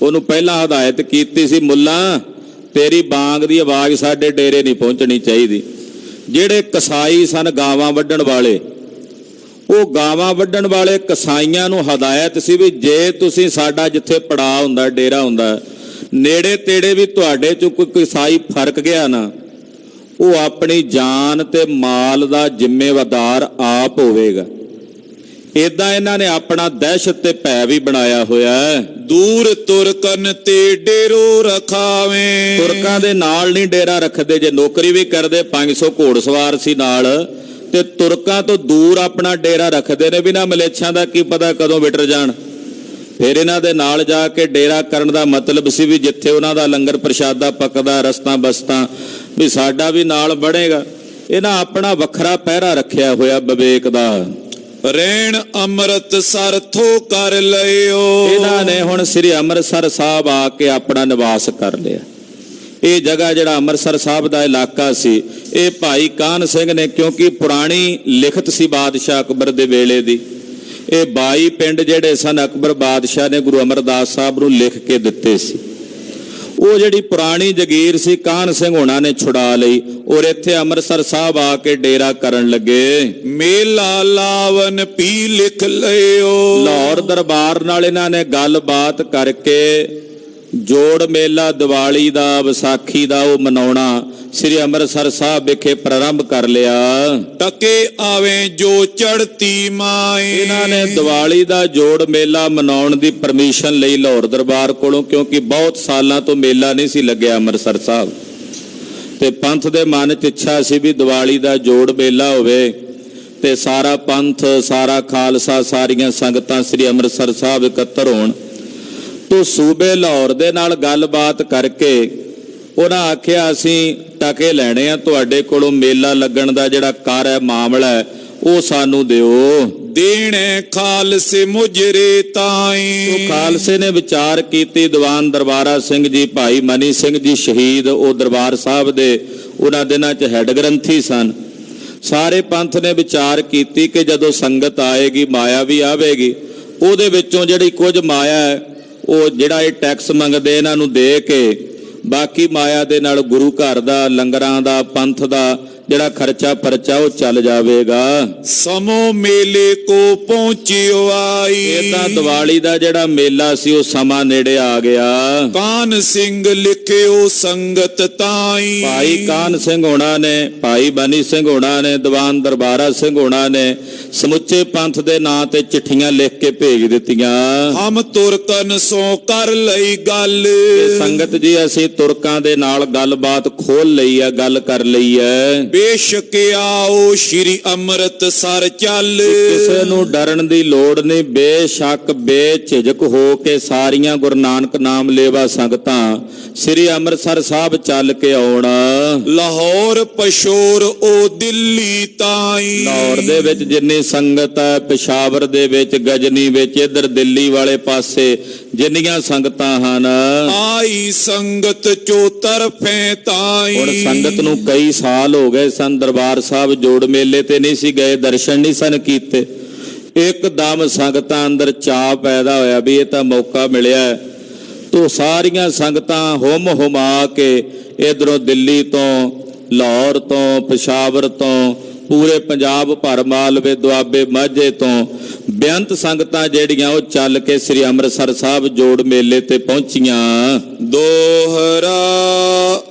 ਉਹਨੂੰ ਪਹਿਲਾਂ ਹਦਾਇਤ ਕੀਤੀ ਸੀ, ਮੁੱਲਾ ਤੇਰੀ ਬਾਂਗ ਦੀ ਆਵਾਜ਼ ਸਾਡੇ ਡੇਰੇ ਨਹੀਂ ਪਹੁੰਚਣੀ ਚਾਹੀਦੀ। ਜਿਹੜੇ ਕਸਾਈ ਸਨ ਗਾਵਾਂ ਵੱਢਣ ਵਾਲੇ, ਉਹ ਗਾਵਾਂ ਵੱਢਣ ਵਾਲੇ ਕਸਾਈਆਂ ਨੂੰ ਹਦਾਇਤ ਸੀ ਵੀ ਜੇ ਤੁਸੀਂ ਸਾਡਾ ਜਿੱਥੇ ਪੜਾਅ ਹੁੰਦਾ, ਡੇਰਾ ਹੁੰਦਾ, ਨੇੜੇ ਤੇੜੇ ਵੀ ਤੁਹਾਡੇ ਚੋਂ ਕੋਈ ਕਸਾਈ ਫਰਕ ਗਿਆ ਨਾ, ਉਹ ਆਪਣੀ ਜਾਨ ਤੇ ਮਾਲ ਦਾ ਜ਼ਿੰਮੇਵਾਰ ਆਪ ਹੋਵੇਗਾ। ਏਦਾਂ ਇਹਨਾਂ ਨੇ ਆਪਣਾ ਦਹਿਸ਼ਤ ਤੇ ਭੈ ਵੀ ਬਣਾਇਆ ਹੋਇਆ ਹੈ। ਦੂਰ ਤੁਰਕਨ ਤੇ ਡੇਰੋ ਰਖਾਵੇ। ਤੁਰਕਾਂ ਦੇ ਨਾਲ ਨਹੀਂ ਡੇਰਾ ਰੱਖਦੇ, ਜੇ ਨੌਕਰੀ ਵੀ ਕਰਦੇ 500 ਘੋੜਸਵਾਰ ਸੀ ਨਾਲ, ਤੇ ਤੁਰਕਾਂ ਤੋਂ ਦੂਰ ਆਪਣਾ ਡੇਰਾ ਰੱਖਦੇ ਨੇ, ਬਿਨਾਂ ਮਲੇਛਾਂ ਦਾ ਕੀ ਪਤਾ ਕਦੋਂ ਵਿਟਰ ਜਾਣ। ਫਿਰ ਇਹਨਾਂ ਦੇ ਨਾਲ ਜਾ ਕੇ ਡੇਰਾ ਕਰਨ ਦਾ ਮਤਲਬ ਸੀ ਵੀ ਜਿੱਥੇ ਉਹਨਾਂ ਦਾ ਲੰਗਰ ਪ੍ਰਸ਼ਾਦਾ ਪੱਕਦਾ, ਰਸਤਾਂ ਬਸਤਾਂ ਵੀ ਸਾਡਾ ਵੀ ਨਾਲ ਬਣੇਗਾ। ਇਹਨਾਂ ਆਪਣਾ ਵੱਖਰਾ ਪਹਿਰਾ ਰੱਖਿਆ ਹੋਇਆ ਵਿਵੇਕ ਦਾ। ਰੈਣ ਅੰਮ੍ਰਿਤਸਰ ਥੋ ਕਰ ਲਿਓ। ਇਹਨਾਂ ਨੇ ਹੁਣ ਸ੍ਰੀ ਅੰਮ੍ਰਿਤਸਰ ਸਾਹਿਬ ਆ ਕੇ ਆਪਣਾ ਨਿਵਾਸ ਕਰ ਲਿਆ। ਇਹ ਜਗ੍ਹਾ ਜਿਹੜਾ ਅੰਮ੍ਰਿਤਸਰ ਸਾਹਿਬ ਦਾ ਇਲਾਕਾ ਸੀ, ਇਹ ਭਾਈ ਕਾਹਨ ਸਿੰਘ ਨੇ, ਕਿਉਂਕਿ ਪੁਰਾਣੀ ਲਿਖਤ ਸੀ ਬਾਦਸ਼ਾਹ ਅਕਬਰ ਦੇ ਵੇਲੇ ਦੀ, ਇਹ 22 ਪਿੰਡ ਜਿਹੜੇ ਸਨ ਅਕਬਰ ਬਾਦਸ਼ਾਹ ਨੇ ਗੁਰੂ ਅਮਰਦਾਸ ਸਾਹਿਬ ਨੂੰ ਲਿਖ ਕੇ ਦਿੱਤੇ ਸੀ। ਉਹ ਜਿਹੜੀ ਪੁਰਾਣੀ ਜਗੀਰ ਸੀ ਕਾਹਨ ਸਿੰਘ ਹੋਣਾ ਨੇ ਛੁਡਾ ਲਈ ਔਰ ਇੱਥੇ ਅੰਮ੍ਰਿਤਸਰ ਸਾਹਿਬ ਆ ਕੇ ਡੇਰਾ ਕਰਨ ਲੱਗੇ। ਮੇਲਾ ਲਾਵਨ ਪੀ ਲਿਖ ਲਿਓ। ਲਾਹੌਰ ਦਰਬਾਰ ਨਾਲ ਇਹਨਾਂ ਨੇ ਗੱਲਬਾਤ ਕਰਕੇ ਜੋੜ ਮੇਲਾ ਦੀਵਾਲੀ ਦਾ, ਵਿਸਾਖੀ ਦਾ ਉਹ ਮਨਾਉਣਾ ਸ੍ਰੀ ਅੰਮ੍ਰਿਤਸਰ ਸਾਹਿਬ ਵਿਖੇ ਪ੍ਰਾਰੰਭ ਕਰ ਲਿਆ। ਟਕੇ ਆਵੇ ਜੋ ਚੜਤੀ ਮਾਏ। ਇਹਨਾਂ ਨੇ ਦੀਵਾਲੀ ਦਾ ਜੋੜ ਮੇਲਾ ਮਨਾਉਣ ਦੀ ਪਰਮਿਸ਼ਨ ਲਈ ਲਾਹੌਰ ਦਰਬਾਰ ਕੋਲੋਂ, ਕਿਉਂਕਿ ਬਹੁਤ ਸਾਲਾਂ ਤੋਂ ਮੇਲਾ ਨਹੀਂ ਸੀ ਲੱਗਿਆ ਅੰਮ੍ਰਿਤਸਰ ਸਾਹਿਬ, ਤੇ ਪੰਥ ਦੇ ਮਨ 'ਚ ਇੱਛਾ ਸੀ ਵੀ ਦੀਵਾਲੀ ਦਾ ਜੋੜ ਮੇਲਾ ਹੋਵੇ ਤੇ ਸਾਰਾ ਪੰਥ, ਸਾਰਾ ਖਾਲਸਾ, ਸਾਰੀਆਂ ਸੰਗਤਾਂ ਸ੍ਰੀ ਅੰਮ੍ਰਿਤਸਰ ਸਾਹਿਬ ਇਕੱਤਰ ਹੋਣ। ਤੋਂ ਸੂਬੇ ਲਾਹੌਰ ਦੇ ਨਾਲ ਗੱਲਬਾਤ ਕਰਕੇ ਉਹਨਾਂ ਆਖਿਆ ਅਸੀਂ ਟਕੇ ਲੈਣੇ ਆ ਤੁਹਾਡੇ ਕੋਲੋਂ, ਮੇਲਾ ਲੱਗਣ ਦਾ ਜਿਹੜਾ ਕਰ ਹੈ, ਮਾਮਲਾ ਹੈ, ਉਹ ਸਾਨੂੰ ਦਿਓ। ਦੇਣੇ ਖਾਲਸੇ ਮੁਜਰੇ ਤਾਈ। ਉਹ ਖਾਲਸੇ ਨੇ ਵਿਚਾਰ ਕੀਤੀ। ਦੀਵਾਨ ਦਰਬਾਰਾ ਸਿੰਘ ਜੀ, ਭਾਈ ਮਨੀ ਸਿੰਘ ਜੀ ਸ਼ਹੀਦ, ਉਹ ਦਰਬਾਰ ਸਾਹਿਬ ਦੇ ਉਹਨਾਂ ਦਿਨਾਂ 'ਚ ਹੈੱਡ ਗ੍ਰੰਥੀ ਸਨ। ਸਾਰੇ ਪੰਥ ਨੇ ਵਿਚਾਰ ਕੀਤੀ ਕਿ ਜਦੋਂ ਸੰਗਤ ਆਏਗੀ, ਮਾਇਆ ਵੀ ਆਵੇਗੀ, ਉਹਦੇ ਵਿੱਚੋਂ ਜਿਹੜੀ ਕੁਝ ਮਾਇਆ ਹੈ ਉਹ ਜਿਹੜਾ ਇਹ ਟੈਕਸ ਮੰਗਦੇ ਇਹਨਾਂ ਨੂੰ ਦੇ ਕੇ, ਬਾਕੀ ਮਾਇਆ ਦੇ ਨਾਲ ਗੁਰੂ ਘਰ ਦਾ, ਲੰਗਰਾਂ ਦਾ, ਪੰਥ ਦਾ ਜਿਹੜਾ ਖਰਚਾ ਪਰਚਾ ਉਹ ਚੱਲ ਜਾਵੇਗਾ। ਸਮੋ ਮੇਲੇ ਕੋ ਪਹੁੰਚਿਓ ਆਈ। ਇਹਦਾ ਦੀਵਾਲੀ ਦਾ ਜਿਹੜਾ ਮੇਲਾ ਸੀ ਉਹ ਸਮਾਂ ਨੇੜੇ ਆ ਗਿਆ। ਕਾਹਨ ਸਿੰਘ ਲਿਖਿਓ ਸੰਗਤ ਤਾਈ। ਭਾਈ ਕਾਹਨ ਸਿੰਘ ਹੋਣਾ ਨੇ, ਭਾਈ ਬਨੀ ਸਿੰਘ ਹੋਣਾ ਨੇ, ਦੀਵਾਨ ਦਰਬਾਰਾ ਸਿੰਘ ਹੋਣਾ ਨੇ ਸਮੁੱਚੇ ਪੰਥ ਦੇ ਨਾਂ ਤੇ ਚਿੱਠੀਆਂ ਲਿਖ ਕੇ ਭੇਜ ਦਿੱਤੀਆਂ। ਹਮ ਤੁਰਕਨ ਸੋ ਕਰ ਲਈ ਗੱਲ। ਸੰਗਤ ਜੀ ਅਸੀਂ ਤੁਰਕਾਂ ਦੇ ਨਾਲ ਗੱਲਬਾਤ ਖੋਲ ਲਈ ਆ, ਗੱਲ ਕਰ ਲਈ ਹੈ। ਬੇਸ਼ੱਕ ਆਓ ਸ਼੍ਰੀ ਅੰਮ੍ਰਿਤਸਰ ਚੱਲ। ਕਿਸੇ ਨੂੰ ਡਰਨ ਦੀ ਲੋੜ ਨਹੀਂ, ਬੇਸ਼ੱਕ ਬੇਝਿਜਕ ਹੋ ਕੇ ਸਾਰੀਆਂ ਗੁਰੂ ਨਾਨਕ ਨਾਮ ਲੇਵਾ ਸੰਗਤਾਂ ਸ੍ਰੀ ਅੰਮ੍ਰਿਤਸਰ ਸਾਹਿਬ ਚੱਲ ਕੇ ਆਉਣਾ। ਲਾਹੌਰ ਪਸ਼ੋਰ ਉਹ ਦਿੱਲੀ ਤਾਈ। ਲਾਹੌਰ ਦੇ ਵਿੱਚ ਜਿੰਨੀ ਸੰਗਤ ਹੈ, ਪਿਸ਼ਾਵਰ ਦੇ ਵਿੱਚ, ਗਜਨੀ ਵਿੱਚ, ਇੱਧਰ ਦਿੱਲੀ ਵਾਲੇ ਪਾਸੇ ਜਿੰਨੀਆਂ ਸੰਗਤਾਂ ਹਨ, ਆਈ ਸੰਗਤ ਚੋ ਤਰਫੇ ਤਾਈ। ਹੁਣ ਸੰਗਤ ਨੂੰ ਕਈ ਸਾਲ ਹੋ ਗਏ ਸਨ, ਦਰਬਾਰ ਸਾਹਿਬ ਜੋੜ ਮੇਲੇ ਤੇ ਨਹੀਂ ਸੀ ਗਏ, ਦਰਸ਼ਨ ਨਹੀਂ ਸਨ ਕੀਤੇ। ਇੱਕਦਮ ਸੰਗਤਾਂ ਅੰਦਰ ਚਾਅ ਪੈਦਾ ਹੋਇਆ ਵੀ ਇਹ ਤਾਂ ਮੌਕਾ ਮਿਲਿਆ, ਤੋ ਸਾਰੀਆਂ ਸੰਗਤਾਂ ਹੁਮ ਹੁਮਾ ਕੇ ਇਧਰੋਂ ਦਿੱਲੀ ਤੋਂ, ਲਾਹੌਰ ਤੋਂ, ਪਿਸ਼ਾਵਰ ਤੋਂ, ਪੂਰੇ ਪੰਜਾਬ ਭਰ, ਮਾਲਵੇ, ਦੁਆਬੇ, ਮਾਝੇ ਤੋਂ ਬੇਅੰਤ ਸੰਗਤਾਂ ਜਿਹੜੀਆਂ ਉਹ ਚੱਲ ਕੇ ਸ੍ਰੀ ਅੰਮ੍ਰਿਤਸਰ ਸਾਹਿਬ ਜੋੜ ਮੇਲੇ ਤੇ ਪਹੁੰਚੀਆਂ। ਦੋਹਰਾ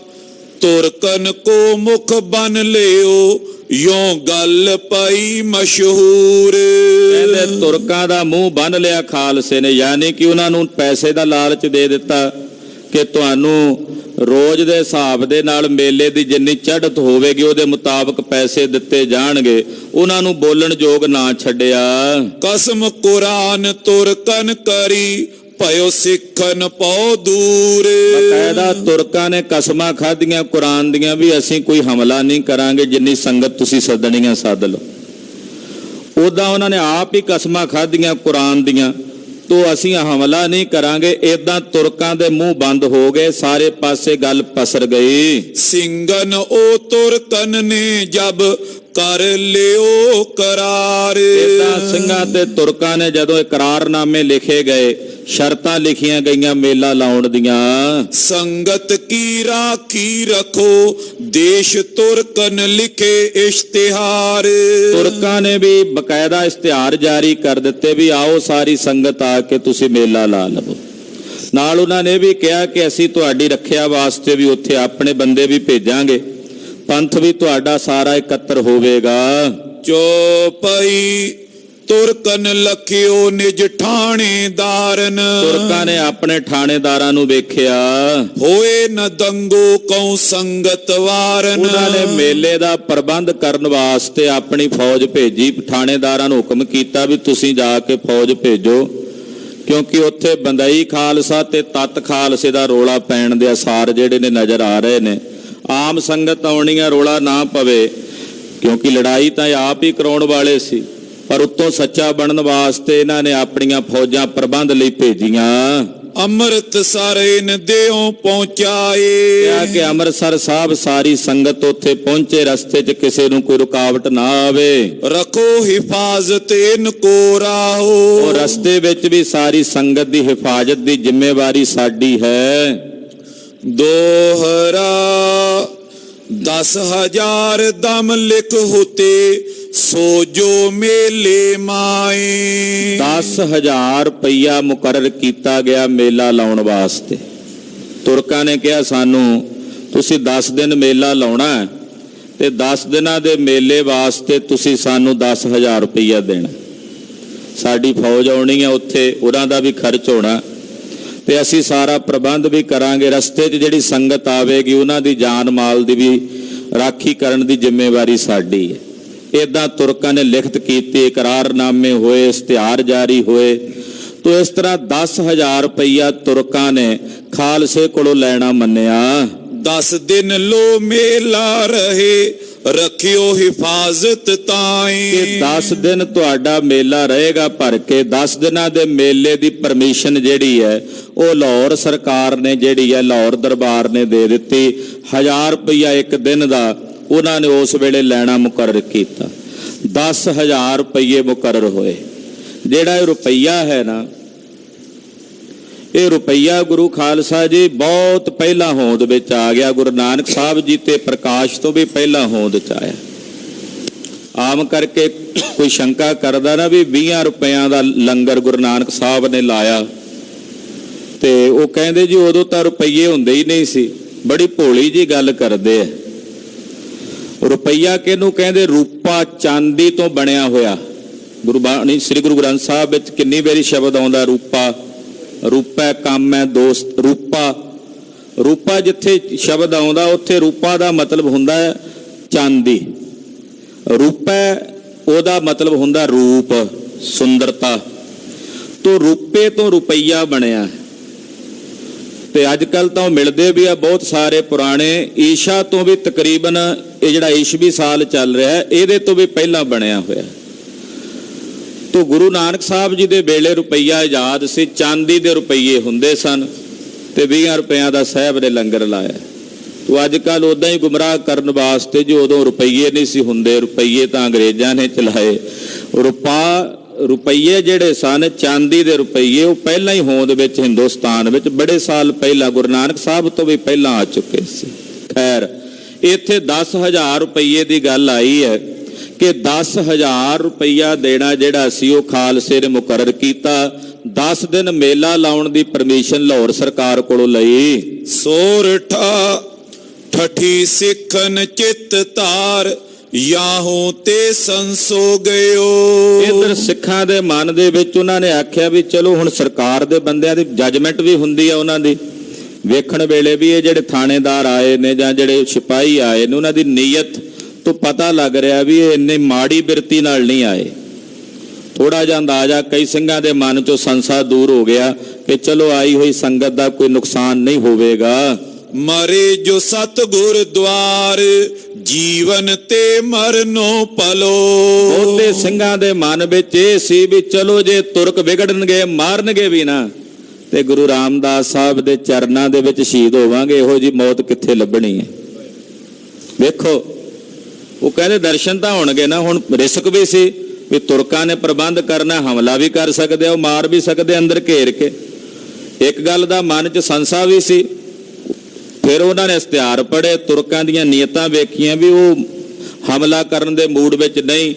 ਤੁਰਕਨ ਕੋ ਮੁਖ ਬਨ ਲਿਓ, ਯੋਂ ਗੱਲ ਪਈ ਮਸ਼ਹੂਰ। ਕਹਿੰਦੇ ਤੁਰਕਾਂ ਦਾ ਮੂੰਹ ਬੰਨ ਲਿਆ ਖਾਲਸੇ ਨੇ, ਯਾਨੀ ਕਿ ਉਹਨਾਂ ਨੂੰ ਪੈਸੇ ਦਾ ਲਾਲਚ ਦੇ ਦਿੱਤਾ ਕਿ ਤੁਹਾਨੂੰ ਰੋਜ਼ ਦੇ ਹਿਸਾਬ ਦੇ ਨਾਲ ਮੇਲੇ ਦੀ ਜਿੰਨੀ ਚੜ੍ਹਤ ਹੋਵੇਗੀ ਉਹਦੇ ਮੁਤਾਬਕ ਪੈਸੇ ਦਿੱਤੇ ਜਾਣਗੇ। ਉਹਨਾਂ ਨੂੰ ਬੋਲਣ ਯੋਗ ਨਾ ਛੱਡਿਆ। ਕਸਮ ਕੁਰਾਨ ਤੁਰਕਨ ਕਰੀ, ਭਇਓ ਸਿੱਖਨ ਪਉ ਦੂਰ। ਬਕਾਇਦਾ ਤੁਰਕਾਂ ਨੇ ਕਸਮਾਂ ਖਾਧੀਆਂ ਕੁਰਾਨ ਦੀਆਂ ਵੀ ਅਸੀਂ ਕੋਈ ਹਮਲਾ ਨਹੀਂ ਕਰਾਂਗੇ, ਜਿੰਨੀ ਸੰਗਤ ਤੁਸੀਂ ਸੱਦਣੀਆਂ ਸੱਦ ਲਓ। ਉਦਾਂ ਉਹਨਾਂ ਨੇ ਆਪ ਹੀ ਕਸਮਾਂ ਖਾਧੀਆਂ ਕੁਰਾਨ ਦੀਆਂ, ਤੋ ਅਸੀਂ ਹਮਲਾ ਨਹੀਂ ਕਰਾਂਗੇ। ਏਦਾਂ ਤੁਰਕਾਂ ਦੇ ਮੂੰਹ ਬੰਦ ਹੋ ਗਏ, ਸਾਰੇ ਪਾਸੇ ਗੱਲ ਪਸਰ ਗਈ। ਸਿੰਘਨ ਉਹ ਤੁਰਕਨ ਨੇ ਜਬ ਕਰ ਲਿਓ ਕਰਾਰ। ਏਦਾਂ ਸਿੰਘਾਂ ਤੇ ਤੁਰਕਾਂ ਨੇ ਜਦੋਂ ਇਕਰਾਰਨਾਮੇ ਲਿਖੇ ਗਏ, ਸ਼ਰਤਾਂ ਲਿਖੀਆਂ ਗਈਆਂ ਮੇਲਾ ਲਾਉਣ ਦੀਆਂ। ਸੰਗਤ ਕੀ ਰਾਖੀ ਰੱਖੋ, ਦੇਸ਼ ਤੁਰਕਨ ਲਿਖੇ ਇਸ਼ਤਿਹਾਰ। ਤੁਰਕਾਂ ਨੇ ਵੀ ਬਕਾਇਦਾ ਇਸ਼ਤਿਹਾਰ ਜਾਰੀ ਕਰ ਦਿੱਤੇ ਵੀ ਆਓ ਸਾਰੀ ਸੰਗਤ ਆ ਕੇ ਤੁਸੀਂ ਮੇਲਾ ਲਾ ਲਵੋ। ਨਾਲ ਉਹਨਾਂ ਨੇ ਵੀ ਕਿਹਾ ਕਿ ਅਸੀਂ ਤੁਹਾਡੀ ਰੱਖਿਆ ਵਾਸਤੇ ਵੀ ਉੱਥੇ ਆਪਣੇ ਬੰਦੇ ਵੀ ਭੇਜਾਂਗੇ, ਪੰਥ ਵੀ ਤੁਹਾਡਾ ਸਾਰਾ ਇਕੱਤਰ ਹੋਵੇਗਾ। ਚੋਪਈ ਤੁਰਕਨ ਲਖਿਓ ਨਿਜ ਠਾਣੇਦਾਰਨ। ਤੁਰਕਾਂ ਨੇ ਆਪਣੇ ਠਾਣੇਦਾਰਾਂ ਨੂੰ ਵੇਖਿਆ, ਹੋਏ ਨ ਦੰਗੋ ਕਉ ਸੰਗਤ ਵਾਰਨ। ਉਹਨਾਂ ਨੇ ਮੇਲੇ ਦਾ ਪ੍ਰਬੰਧ ਕਰਨ ਵਾਸਤੇ ਆਪਣੀ ਫੌਜ ਭੇਜੀ। ਠਾਣੇਦਾਰਾਂ ਨੂੰ ਹੁਕਮ ਕੀਤਾ ਵੀ ਤੁਸੀਂ ਜਾ ਕੇ ਫੌਜ ਭੇਜੋ, ਕਿਉਂਕਿ ਉੱਥੇ ਬੰਦਈ ਖਾਲਸਾ ਤੇ ਤਤ ਖਾਲਸੇ ਦਾ ਰੋਲਾ ਪੈਣ ਦੇ ਅਸਾਰ ਜਿਹੜੇ ਨੇ ਨਜ਼ਰ ਆ ਰਹੇ ਨੇ। ਆਮ ਸੰਗਤ ਆਉਣੀ ਆ, ਰੋਲਾ ਨਾ ਪਵੇ, ਕਿਉਂਕਿ ਲੜਾਈ ਤਾਂ ਆਪ ਹੀ ਕਰਾਉਣ ਵਾਲੇ ਸੀ, ਪਰ ਉੱਤੋਂ ਸੱਚਾ ਬਣਨ ਵਾਸਤੇ ਇਹਨਾਂ ਨੇ ਆਪਣੀਆਂ ਫੌਜਾਂ ਪ੍ਰਬੰਧ ਲਈ ਭੇਜੀਆਂ। ਅੰਮ੍ਰਿਤਸਰ ਇਨ ਦਿਓ ਪਹੁੰਚਾਏ। ਕਿਹਾ ਕਿ ਅੰਮ੍ਰਿਤਸਰ ਸਾਹਿਬ ਸਾਰੀ ਸੰਗਤ ਉੱਥੇ ਪਹੁੰਚੇ, ਰਸਤੇ 'ਚ ਕਿਸੇ ਨੂੰ ਕੋਈ ਰੁਕਾਵਟ ਨਾ ਆਵੇ। ਰੱਖੋ ਹਿਫਾਜ਼ਤ ਇਨ ਕੋ ਰਾਹੋ। ਉਹ ਰਸਤੇ ਵਿੱਚ ਵੀ ਸਾਰੀ ਸੰਗਤ ਦੀ ਹਿਫਾਜ਼ਤ ਦੀ ਜ਼ਿੰਮੇਵਾਰੀ ਸਾਡੀ ਹੈ। ਦੋਹਰਾ 10,000 ਦਮ ਲਿਖ ਹੁਤੇ, ਸੋ ਜੋ ਮੇਲੇ ਮਾਏ। 10,000 ਰੁਪਈਆ ਮੁਕਰਰ ਕੀਤਾ ਗਿਆ ਮੇਲਾ ਲਾਉਣ ਵਾਸਤੇ। ਤੁਰਕਾਂ ਨੇ ਕਿਹਾ ਸਾਨੂੰ ਤੁਸੀਂ 10 ਦਿਨ ਮੇਲਾ ਲਾਉਣਾ ਹੈ ਤੇ 10 ਦਿਨਾਂ ਦੇ ਮੇਲੇ ਵਾਸਤੇ ਤੁਸੀਂ ਸਾਨੂੰ 10,000 ਰੁਪਈਆ ਦੇਣਾ। ਸਾਡੀ ਫੌਜ ਆਉਣੀ ਹੈ, ਉੱਥੇ ਉਹਨਾਂ ਦਾ ਵੀ ਖਰਚ ਹੋਣਾ ਤੇ ਅਸੀਂ ਸਾਰਾ ਪ੍ਰਬੰਧ ਵੀ ਕਰਾਂਗੇ। ਰਸਤੇ 'ਚ ਜਿਹੜੀ ਸੰਗਤ ਆਵੇਗੀ ਉਹਨਾਂ ਦੀ ਜਾਨ ਮਾਲ ਦੀ ਵੀ ਰਾਖੀ ਕਰਨ ਦੀ ਜ਼ਿੰਮੇਵਾਰੀ ਸਾਡੀ ਹੈ। ਇਦਾਂ ਤੁਰਕਾਂ ਨੇ ਲਿਖਤ ਕੀਤੀ, ਇਕਰਾਰਨਾਮੇ ਹੋਏ, ਇਸ਼ਤਿਹਾਰ ਜਾਰੀ ਹੋਏ। ਤੋ ਇਸ ਤਰ੍ਹਾਂ 10,000 ਰੁਪਈਆ ਤੁਰਕਾਂ ਨੇ ਖਾਲਸੇ ਕੋਲੋਂ ਲੈਣਾ ਮੰਨਿਆ। 10 ਦਿਨ ਲੋ ਮੇਲਾ ਰਹੇ, ਰੱਖਿਓ ਹਿਫਾਜ਼ਤ ਤਾਈ। ਕਿ 10 ਦਿਨ ਤੁਹਾਡਾ ਮੇਲਾ ਰਹੇਗਾ ਭਰ ਕੇ। 10 ਦਿਨਾਂ ਦੇ ਮੇਲੇ ਦੀ ਪਰਮਿਸ਼ਨ ਜਿਹੜੀ ਹੈ ਉਹ ਲਾਹੌਰ ਸਰਕਾਰ ਨੇ ਜਿਹੜੀ ਹੈ, ਲਾਹੌਰ ਦਰਬਾਰ ਨੇ ਦੇ ਦਿੱਤੀ। 1000 ਰੁਪਈਆ ਇੱਕ ਦਿਨ ਦਾ ਉਹਨਾਂ ਨੇ ਉਸ ਵੇਲੇ ਲੈਣਾ ਮੁਕਰਰ ਕੀਤਾ। 10,000 ਰੁਪਈਏ ਮੁਕਰਰ ਹੋਏ। ਜਿਹੜਾ ਇਹ ਰੁਪਈਆ ਹੈ ਨਾ, ਇਹ ਰੁਪਈਆ ਗੁਰੂ ਖਾਲਸਾ ਜੀ ਬਹੁਤ ਪਹਿਲਾਂ ਹੋਂਦ ਵਿੱਚ ਆ ਗਿਆ। ਗੁਰੂ ਨਾਨਕ ਸਾਹਿਬ ਜੀ ਤੇ ਪ੍ਰਕਾਸ਼ ਤੋਂ ਵੀ ਪਹਿਲਾਂ ਹੋਂਦ 'ਚ ਆਇਆ। ਆਮ ਕਰਕੇ ਕੋਈ ਸ਼ੰਕਾ ਕਰਦਾ ਨਾ ਵੀ 20 ਰੁਪਇਆਂ ਦਾ ਲੰਗਰ ਗੁਰੂ ਨਾਨਕ ਸਾਹਿਬ ਨੇ ਲਾਇਆ, ਤੇ ਉਹ ਕਹਿੰਦੇ ਜੀ ਉਦੋਂ ਤਾਂ ਰੁਪਈਏ ਹੁੰਦੇ ਹੀ ਨਹੀਂ ਸੀ। ਬੜੀ ਭੋਲੀ ਜੀ ਗੱਲ ਕਰਦੇ ਆ। ਰੁਪਈਆ ਕਿਹਨੂੰ ਕਹਿੰਦੇ? ਰੂਪਾ ਚਾਂਦੀ ਤੋਂ ਬਣਿਆ ਹੋਇਆ। ਗੁਰਬਾਣੀ ਸ੍ਰੀ ਗੁਰੂ ਗ੍ਰੰਥ ਸਾਹਿਬ ਵਿੱਚ ਕਿੰਨੀ ਵਾਰੀ ਸ਼ਬਦ ਆਉਂਦਾ ਰੂਪਾ। ਰੂਪਾ ਕੰਮ ਹੈ ਦੋਸਤ। ਰੂਪਾ ਜਿੱਥੇ ਸ਼ਬਦ ਆਉਂਦਾ ਉੱਥੇ ਰੂਪਾ ਦਾ ਮਤਲਬ ਹੁੰਦਾ ਹੈ ਚਾਂਦੀ। ਰੂਪੈ ਉਹਦਾ ਮਤਲਬ ਹੁੰਦਾ ਰੂਪ, ਸੁੰਦਰਤਾ, ਤੋਂ ਰੂਪੇ ਤੋਂ ਰੁਪਈਆ ਬਣਿਆ। ਤੇ ਅੱਜ ਕੱਲ ਤਾਂ ਉਹ ਮਿਲਦੇ ਵੀ ਆ ਬਹੁਤ ਸਾਰੇ ਪੁਰਾਣੇ, ਈਸ਼ਾ ਤੋਂ ਵੀ ਤਕਰੀਬਨ ਇਹ ਜਿਹੜਾ ਈਸਵੀ ਸਾਲ ਚੱਲ ਰਿਹਾ ਇਹਦੇ ਤੋਂ ਵੀ ਪਹਿਲਾਂ ਬਣਿਆ ਹੋਇਆ। ਤੋਂ ਗੁਰੂ ਨਾਨਕ ਸਾਹਿਬ ਜੀ ਦੇ ਵੇਲੇ ਰੁਪਈਆ ਆਜ਼ਾਦ ਸੀ, ਚਾਂਦੀ ਦੇ ਰੁਪਈਏ ਹੁੰਦੇ ਸਨ ਤੇ 20 ਰੁਪਈਆਂ ਦਾ ਸਾਹਿਬ ਨੇ ਲੰਗਰ ਲਾਇਆ। ਤੋ ਅੱਜ ਕੱਲ ਉਦਾਂ ਹੀ ਗੁੰਮਰਾਹ ਕਰਨ ਵਾਸਤੇ, ਜੋ ਉਦੋਂ ਰੁਪਈਏ ਨਹੀਂ ਸੀ ਹੁੰਦੇ, ਰੁਪਈਏ ਤਾਂ ਅੰਗਰੇਜ਼ਾਂ ਨੇ ਚਲਾਏ। ਰੁਪਈਏ ਜਿਹੜੇ ਸਨ ਚਾਂਦੀ ਦੇ ਰੁਪਈਏ, ਉਹ ਪਹਿਲਾਂ ਹੀ ਹੋਂਦ ਵਿੱਚ ਹਿੰਦੁਸਤਾਨ ਵਿੱਚ ਬੜੇ ਸਾਲ ਪਹਿਲਾਂ, ਗੁਰੂ ਨਾਨਕ ਸਾਹਿਬ ਤੋਂ ਵੀ ਪਹਿਲਾਂ ਆ ਚੁੱਕੇ ਸੀ। ਖੈਰ, ਇੱਥੇ 10,000 ਰੁਪਈਏ ਦੀ ਗੱਲ ਆਈ ਹੈ ਕਿ 10,000 ਰੁਪਈਆ ਦੇਣਾ ਜਿਹੜਾ ਸੀ ਉਹ ਖਾਲਸੇ ਨੇ ਮੁਕਰਰ ਕੀਤਾ। 10 ਦਿਨ ਮੇਲਾ ਲਾਉਣ ਦੀ ਪਰਮਿਸ਼ਨ ਲਾਹੌਰ ਸਰਕਾਰ ਕੋਲੋਂ ਲਈ। ਸੋਰਠਾ ਠਠੀ ਸਿੱਖਨ ਚਿੱਤ ਧਾਰ, ਯਾਹੂ ਤੇ ਸੰਸੋ ਗਇਓ। ਇਧਰ ਸਿੱਖਾਂ ਦੇ ਮਨ ਦੇ ਵਿੱਚ ਉਹਨਾਂ ਨੇ ਆਖਿਆ ਵੀ ਚਲੋ ਹੁਣ ਸਰਕਾਰ ਦੇ ਬੰਦਿਆਂ ਦੀ ਜੱਜਮੈਂਟ ਵੀ ਹੁੰਦੀ ਆ ਉਹਨਾਂ ਦੀ, ਵੇਖਣ ਵੇਲੇ ਵੀ ਇਹ ਜਿਹੜੇ ਥਾਣੇਦਾਰ ਆਏ ਨੇ ਜਾਂ ਜਿਹੜੇ ਸਿਪਾਹੀ ਆਏ ਨੇ ਉਹਨਾਂ ਦੀ ਨੀਅਤ ਤੋਂ ਪਤਾ ਲੱਗ ਰਿਹਾ ਵੀ ਇਹ ਇੰਨੀ ਮਾੜੀ ਬਿਰਤੀ ਨਾਲ ਨਹੀਂ ਆਏ। ਥੋੜਾ ਜਿਹਾ ਅੰਦਾਜ਼ਾ ਕਈ ਸਿੰਘਾਂ ਦੇ ਮਨ ਚੋਂ ਸੰਸਾ ਦੂਰ ਹੋ ਗਿਆ ਕਿ ਚਲੋ ਆਈ ਹੋਈ ਸੰਗਤ ਦਾ ਕੋਈ ਨੁਕਸਾਨ ਨਹੀਂ ਹੋਵੇਗਾ। ਮਰੇ ਜੋ ਸਤ ਗੁਰਦੁਆਰ, ਜੀਵਨ ਤੇ ਮਰਨੋ ਪਲੋ। ਉਹਦੇ ਸਿੰਘਾਂ ਦੇ ਮਨ ਵਿੱਚ ਇਹ ਸੀ ਵੀ ਚਲੋ ਜੇ ਤੁਰਕ ਵਿਗੜਨਗੇ, ਮਾਰਨਗੇ ਵੀ ਨਾ, ਤੇ ਗੁਰੂ ਰਾਮਦਾਸ ਸਾਹਿਬ ਦੇ ਚਰਨਾਂ ਦੇ ਵਿੱਚ ਸ਼ਹੀਦ ਹੋਵਾਂਗੇ, ਇਹੋ ਜੀ ਮੌਤ ਕਿੱਥੇ ਲੱਭਣੀ ਹੈ। ਵੇਖੋ, ਉਹ ਕਹਿੰਦੇ ਦਰਸ਼ਨ ਤਾਂ ਹੋਣਗੇ ਨਾ। ਹੁਣ ਰਿਸਕ ਵੀ ਸੀ ਵੀ ਤੁਰਕਾਂ ਨੇ ਪ੍ਰਬੰਧ ਕਰਨਾ, ਹਮਲਾ ਵੀ ਕਰ ਸਕਦੇ, ਉਹ ਮਾਰ ਵੀ ਸਕਦੇ ਅੰਦਰ ਘੇਰ ਕੇ। ਇੱਕ ਗੱਲ ਦਾ ਮਨ 'ਚ ਸੰਸਾ ਵੀ ਸੀ। ਫਿਰ ਉਹਨਾਂ ਨੇ ਇਸ਼ਤਿਹਾਰ ਪੜ੍ਹੇ, ਤੁਰਕਾਂ ਦੀਆਂ ਨੀਅਤਾਂ ਵੇਖੀਆਂ ਵੀ ਉਹ ਹਮਲਾ ਕਰਨ ਦੇ ਮੂਡ ਵਿੱਚ ਨਹੀਂ।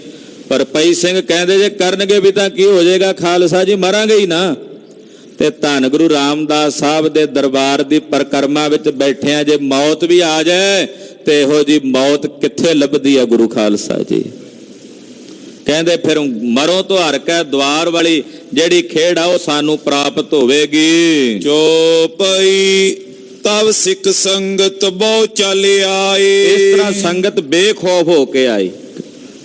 ਪਰ ਪਈ ਸਿੰਘ ਕਹਿੰਦੇ ਜੇ ਕਰਨਗੇ ਵੀ ਤਾਂ ਕੀ ਹੋ ਜਾਏਗਾ ਖਾਲਸਾ ਜੀ, ਮਰਾਂਗੇ ਹੀ ਨਾ। ਤੇ ਧੰਨ ਗੁਰੂ ਰਾਮਦਾਸ ਸਾਹਿਬ ਦੇ ਦਰਬਾਰ ਦੀ ਪਰਿਕਰਮਾ ਵਿੱਚ ਬੈਠਿਆਂ ਜੇ ਮੌਤ ਵੀ ਆ ਜਾਏ ਤੇ ਇਹੋ ਜੀ ਮੌਤ ਕਿੱਥੇ ਲੱਭਦੀ ਆ ਗੁਰੂ ਖਾਲਸਾ ਜੀ। ਕਹਿੰਦੇ ਫਿਰ ਮਰੋ ਤੋਂ ਹਰਕ ਹੈ, ਦੁਆਰ ਵਾਲੀ ਜਿਹੜੀ ਖੇਡ ਆ ਉਹ ਸਾਨੂੰ ਪ੍ਰਾਪਤ ਹੋਵੇਗੀ। ਚੋਪਈ ਤਬ ਸਿੱਖ ਸੰਗਤ ਬਹੁ ਚੱਲ ਆਏ। ਇਸ ਤਰ੍ਹਾਂ ਸੰਗਤ ਬੇਖੌਫ ਹੋ ਕੇ ਆਈ,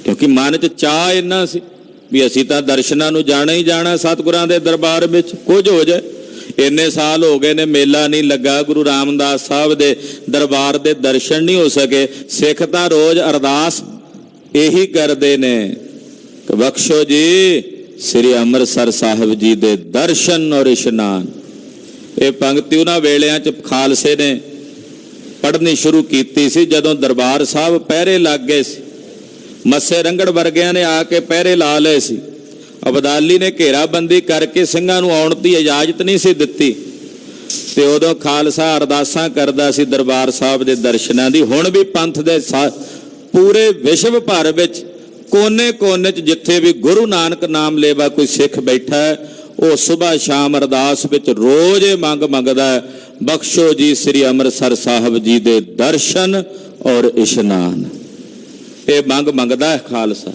ਕਿਉਂਕਿ ਮਨ 'ਚ ਚਾਹ ਇੰਨਾ ਸੀ ਵੀ ਅਸੀਂ ਤਾਂ ਦਰਸ਼ਨਾਂ ਨੂੰ ਜਾਣਾ ਹੀ ਜਾਣਾ ਸਤਿਗੁਰਾਂ ਦੇ ਦਰਬਾਰ ਵਿੱਚ, ਕੁਝ ਹੋ ਜਾਏ। ਇੰਨੇ ਸਾਲ ਹੋ ਗਏ ਨੇ ਮੇਲਾ ਨਹੀਂ ਲੱਗਾ, ਗੁਰੂ ਰਾਮਦਾਸ ਸਾਹਿਬ ਦੇ ਦਰਬਾਰ ਦੇ ਦਰਸ਼ਨ ਨਹੀਂ ਹੋ ਸਕੇ। ਸਿੱਖ ਤਾਂ ਰੋਜ਼ ਅਰਦਾਸ ਇਹੀ ਕਰਦੇ ਨੇ ਕਿ ਬਖਸ਼ੋ ਜੀ ਸ੍ਰੀ ਅੰਮ੍ਰਿਤਸਰ ਸਾਹਿਬ ਜੀ ਦੇ ਦਰਸ਼ਨ ਔਰ ਇਸ਼ਨਾਨ। ਇਹ ਪੰਕਤੀ ਉਹਨਾਂ ਵੇਲਿਆਂ 'ਚ ਖਾਲਸੇ ਨੇ ਪੜ੍ਹਨੀ ਸ਼ੁਰੂ ਕੀਤੀ ਸੀ ਜਦੋਂ ਦਰਬਾਰ ਸਾਹਿਬ ਪਹਿਰੇ ਲੱਗ ਗਏ ਸੀ। ਮੱਸੇ ਰੰਗੜ ਵਰਗਿਆਂ ਨੇ ਆ ਕੇ ਪਹਿਰੇ ਲਾ ਲਏ ਸੀ। ਅਬਦਾਲੀ ਨੇ ਘੇਰਾਬੰਦੀ ਕਰਕੇ ਸਿੰਘਾਂ ਨੂੰ ਆਉਣ ਦੀ ਇਜਾਜ਼ਤ ਨਹੀਂ ਸੀ ਦਿੱਤੀ, ਤੇ ਉਦੋਂ ਖਾਲਸਾ ਅਰਦਾਸਾਂ ਕਰਦਾ ਸੀ ਦਰਬਾਰ ਸਾਹਿਬ ਦੇ ਦਰਸ਼ਨਾਂ ਦੀ। ਹੁਣ ਵੀ ਪੰਥ ਦੇ ਪੂਰੇ ਵਿਸ਼ਵ ਭਰ ਵਿੱਚ ਕੋਨੇ-ਕੋਨੇ 'ਚ ਜਿੱਥੇ ਵੀ ਗੁਰੂ ਨਾਨਕ ਨਾਮ ਲੇਵਾ ਕੋਈ ਸਿੱਖ ਬੈਠਾ ਹੈ, ਉਹ ਸੁਬਾਹ ਸ਼ਾਮ ਅਰਦਾਸ ਵਿੱਚ ਰੋਜ਼ ਇਹ ਮੰਗ ਮੰਗਦਾ ਹੈ, ਬਖਸ਼ੋ ਜੀ ਸ੍ਰੀ ਅੰਮ੍ਰਿਤਸਰ ਸਾਹਿਬ ਜੀ ਦੇ ਦਰਸ਼ਨ ਔਰ ਇਸ਼ਨਾਨ। ਇਹ ਮੰਗ ਮੰਗਦਾ ਹੈ ਖਾਲਸਾ।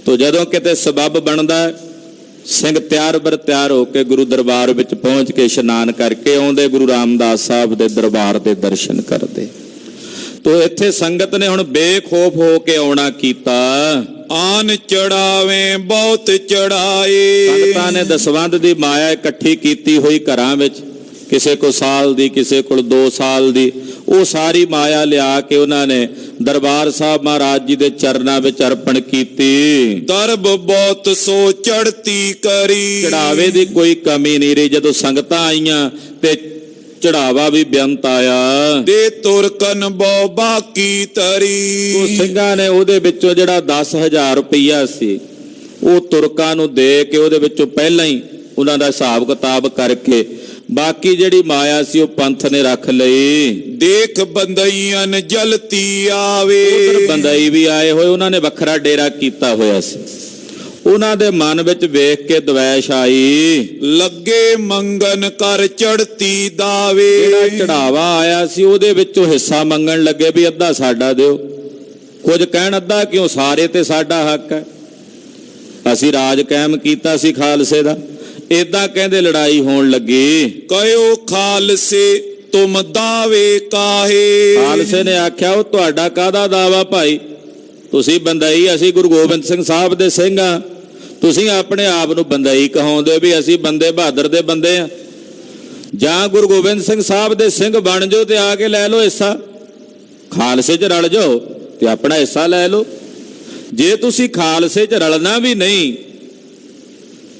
ਤੋ ਜਦੋਂ ਕਿਤੇ ਸਬੱਬ ਬਣਦਾ, ਸਿੰਘ ਤਿਆਰ ਬਰ ਤਿਆਰ ਹੋ ਕੇ ਗੁਰੂ ਦਰਬਾਰ ਵਿੱਚ ਪਹੁੰਚ ਕੇ ਇਸ਼ਨਾਨ ਕਰਕੇ ਆਉਂਦੇ, ਗੁਰੂ ਰਾਮਦਾਸ ਸਾਹਿਬ ਦੇ ਦਰਬਾਰ ਦੇ ਦਰਸ਼ਨ ਕਰਦੇ। ਤੋ ਇੱਥੇ ਸੰਗਤ ਨੇ ਹੁਣ ਬੇਖੌਫ ਹੋ ਕੇ ਆਉਣਾ ਕੀਤਾ। ਆਨ ਚੜਾਵੇ ਬਹੁਤ ਚੜਾਏ। ਸੰਗਤਾਂ ਨੇ ਦਸਵੰਧ ਦੀ ਮਾਇਆ ਇਕੱਠੀ ਕੀਤੀ ਹੋਈ ਘਰਾਂ ਵਿੱਚ, ਕਿਸੇ ਕੋਲ ਸਾਲ ਦੀ, ਕਿਸੇ ਕੋਲ 2 ਸਾਲ ਦੀ, ਉਹ ਸਾਰੀ ਮਾਇਆ ਲਿਆ ਕੇ ਉਹਨਾਂ ਨੇ ਦਰਬਾਰ ਸਾਹਿਬ ਮਹਾਰਾਜ ਜੀ ਦੇ ਚਰਨਾਂ ਵਿੱਚ ਅਰਪਣ ਕੀਤੀ। ਦਰਬ ਬਹੁਤ ਸੋ ਚੜਤੀ ਕਰੀ। ਚੜਾਵੇ ਦੀ ਕੋਈ ਕਮੀ ਨਹੀਂ ਰਹੀ। ਜਦੋਂ ਸੰਗਤਾਂ ਆਈਆਂ ਤੇ ਚੜਾਵਾ ਵੀ ਬੇਅੰਤ ਆਇਆ। ਦੇ ਤੁਰਕਨ ਬਹੁ ਬਾਕੀ ਤਰੀ। ਉਹ ਸਿੰਘਾਂ ਨੇ ਉਹਦੇ ਵਿੱਚੋਂ ਜਿਹੜਾ 10,000 ਰੁਪਈਆ ਸੀ ਉਹ ਤੁਰਕਾਂ ਨੂੰ ਦੇ ਕੇ ਉਹਦੇ ਵਿੱਚੋਂ ਪਹਿਲਾਂ ਹੀ ਉਹਨਾਂ ਦਾ ਹਿਸਾਬ ਕਿਤਾਬ ਕਰਕੇ ਬਾਕੀ ਜਿਹੜੀ ਮਾਇਆ ਸੀ ਉਹ ਪੰਥ ਨੇ ਰੱਖ ਲਈ। ਦੇਖ ਬੰਦਈਆਂ ਜਲਤੀ ਆਵੇ। ਉਧਰ ਬੰਦਈ ਵੀ ਆਏ ਹੋਏ, ਉਹਨਾਂ ਨੇ ਵੱਖਰਾ ਡੇਰਾ ਕੀਤਾ ਹੋਇਆ ਸੀ। ਉਹਨਾਂ ਦੇ ਮਨ ਵਿੱਚ ਵੇਖ ਕੇ ਦਵੈਸ਼ ਆਈ। ਲੱਗੇ ਮੰਗਨ ਕਰ ਚੜਤੀ ਦਾਵੇ। ਜਿਹੜਾ ਚੜਾਵਾ ਆਇਆ ਸੀ ਉਹਦੇ ਵਿੱਚੋਂ ਹਿੱਸਾ ਮੰਗਣ ਲੱਗੇ ਵੀ ਅੱਧਾ ਸਾਡਾ ਦਿਓ। ਕੁਝ ਕਹਿਣ ਅੱਧਾ ਕਿਉਂ, ਸਾਰੇ ਤੇ ਸਾਡਾ ਹੱਕ ਹੈ, ਅਸੀਂ ਰਾਜ ਕਾਇਮ ਕੀਤਾ ਸੀ ਖਾਲਸੇ ਦਾ। ਏਦਾਂ ਕਹਿੰਦੇ ਲੜਾਈ ਹੋਣ ਲੱਗੀ। ਕਹਿਓ ਖਾਲਸੇ ਤੁਮ ਦਾਵੇ ਕਾਹੇ। ਖਾਲਸੇ ਨੇ ਆਖਿਆ ਉਹ ਤੁਹਾਡਾ ਕਾਹਦਾ ਦਾਵਾ ਭਾਈ, ਤੁਸੀਂ ਬੰਦਈ, ਅਸੀਂ ਗੁਰੂ ਗੋਬਿੰਦ ਸਿੰਘ ਸਾਹਿਬ ਦੇ ਸਿੰਘ ਆ, ਤੁਸੀਂ ਆਪਣੇ ਆਪ ਨੂੰ ਬੰਦਈ ਕਹਾਉਂਦੇ ਵੀ ਅਸੀਂ ਬੰਦੇ ਬਹਾਦਰ ਦੇ ਬੰਦੇ ਆ। ਜਾਂ ਗੁਰੂ ਗੋਬਿੰਦ ਸਿੰਘ ਸਾਹਿਬ ਦੇ ਸਿੰਘ ਬਣ ਜਾਓ ਤੇ ਆ ਕੇ ਲੈ ਲਓ ਹਿੱਸਾ, ਖਾਲਸੇ 'ਚ ਰਲ ਜਾਓ ਤੇ ਆਪਣਾ ਹਿੱਸਾ ਲੈ ਲਓ। ਜੇ ਤੁਸੀਂ ਖਾਲਸੇ 'ਚ ਰਲਣਾ ਵੀ ਨਹੀਂ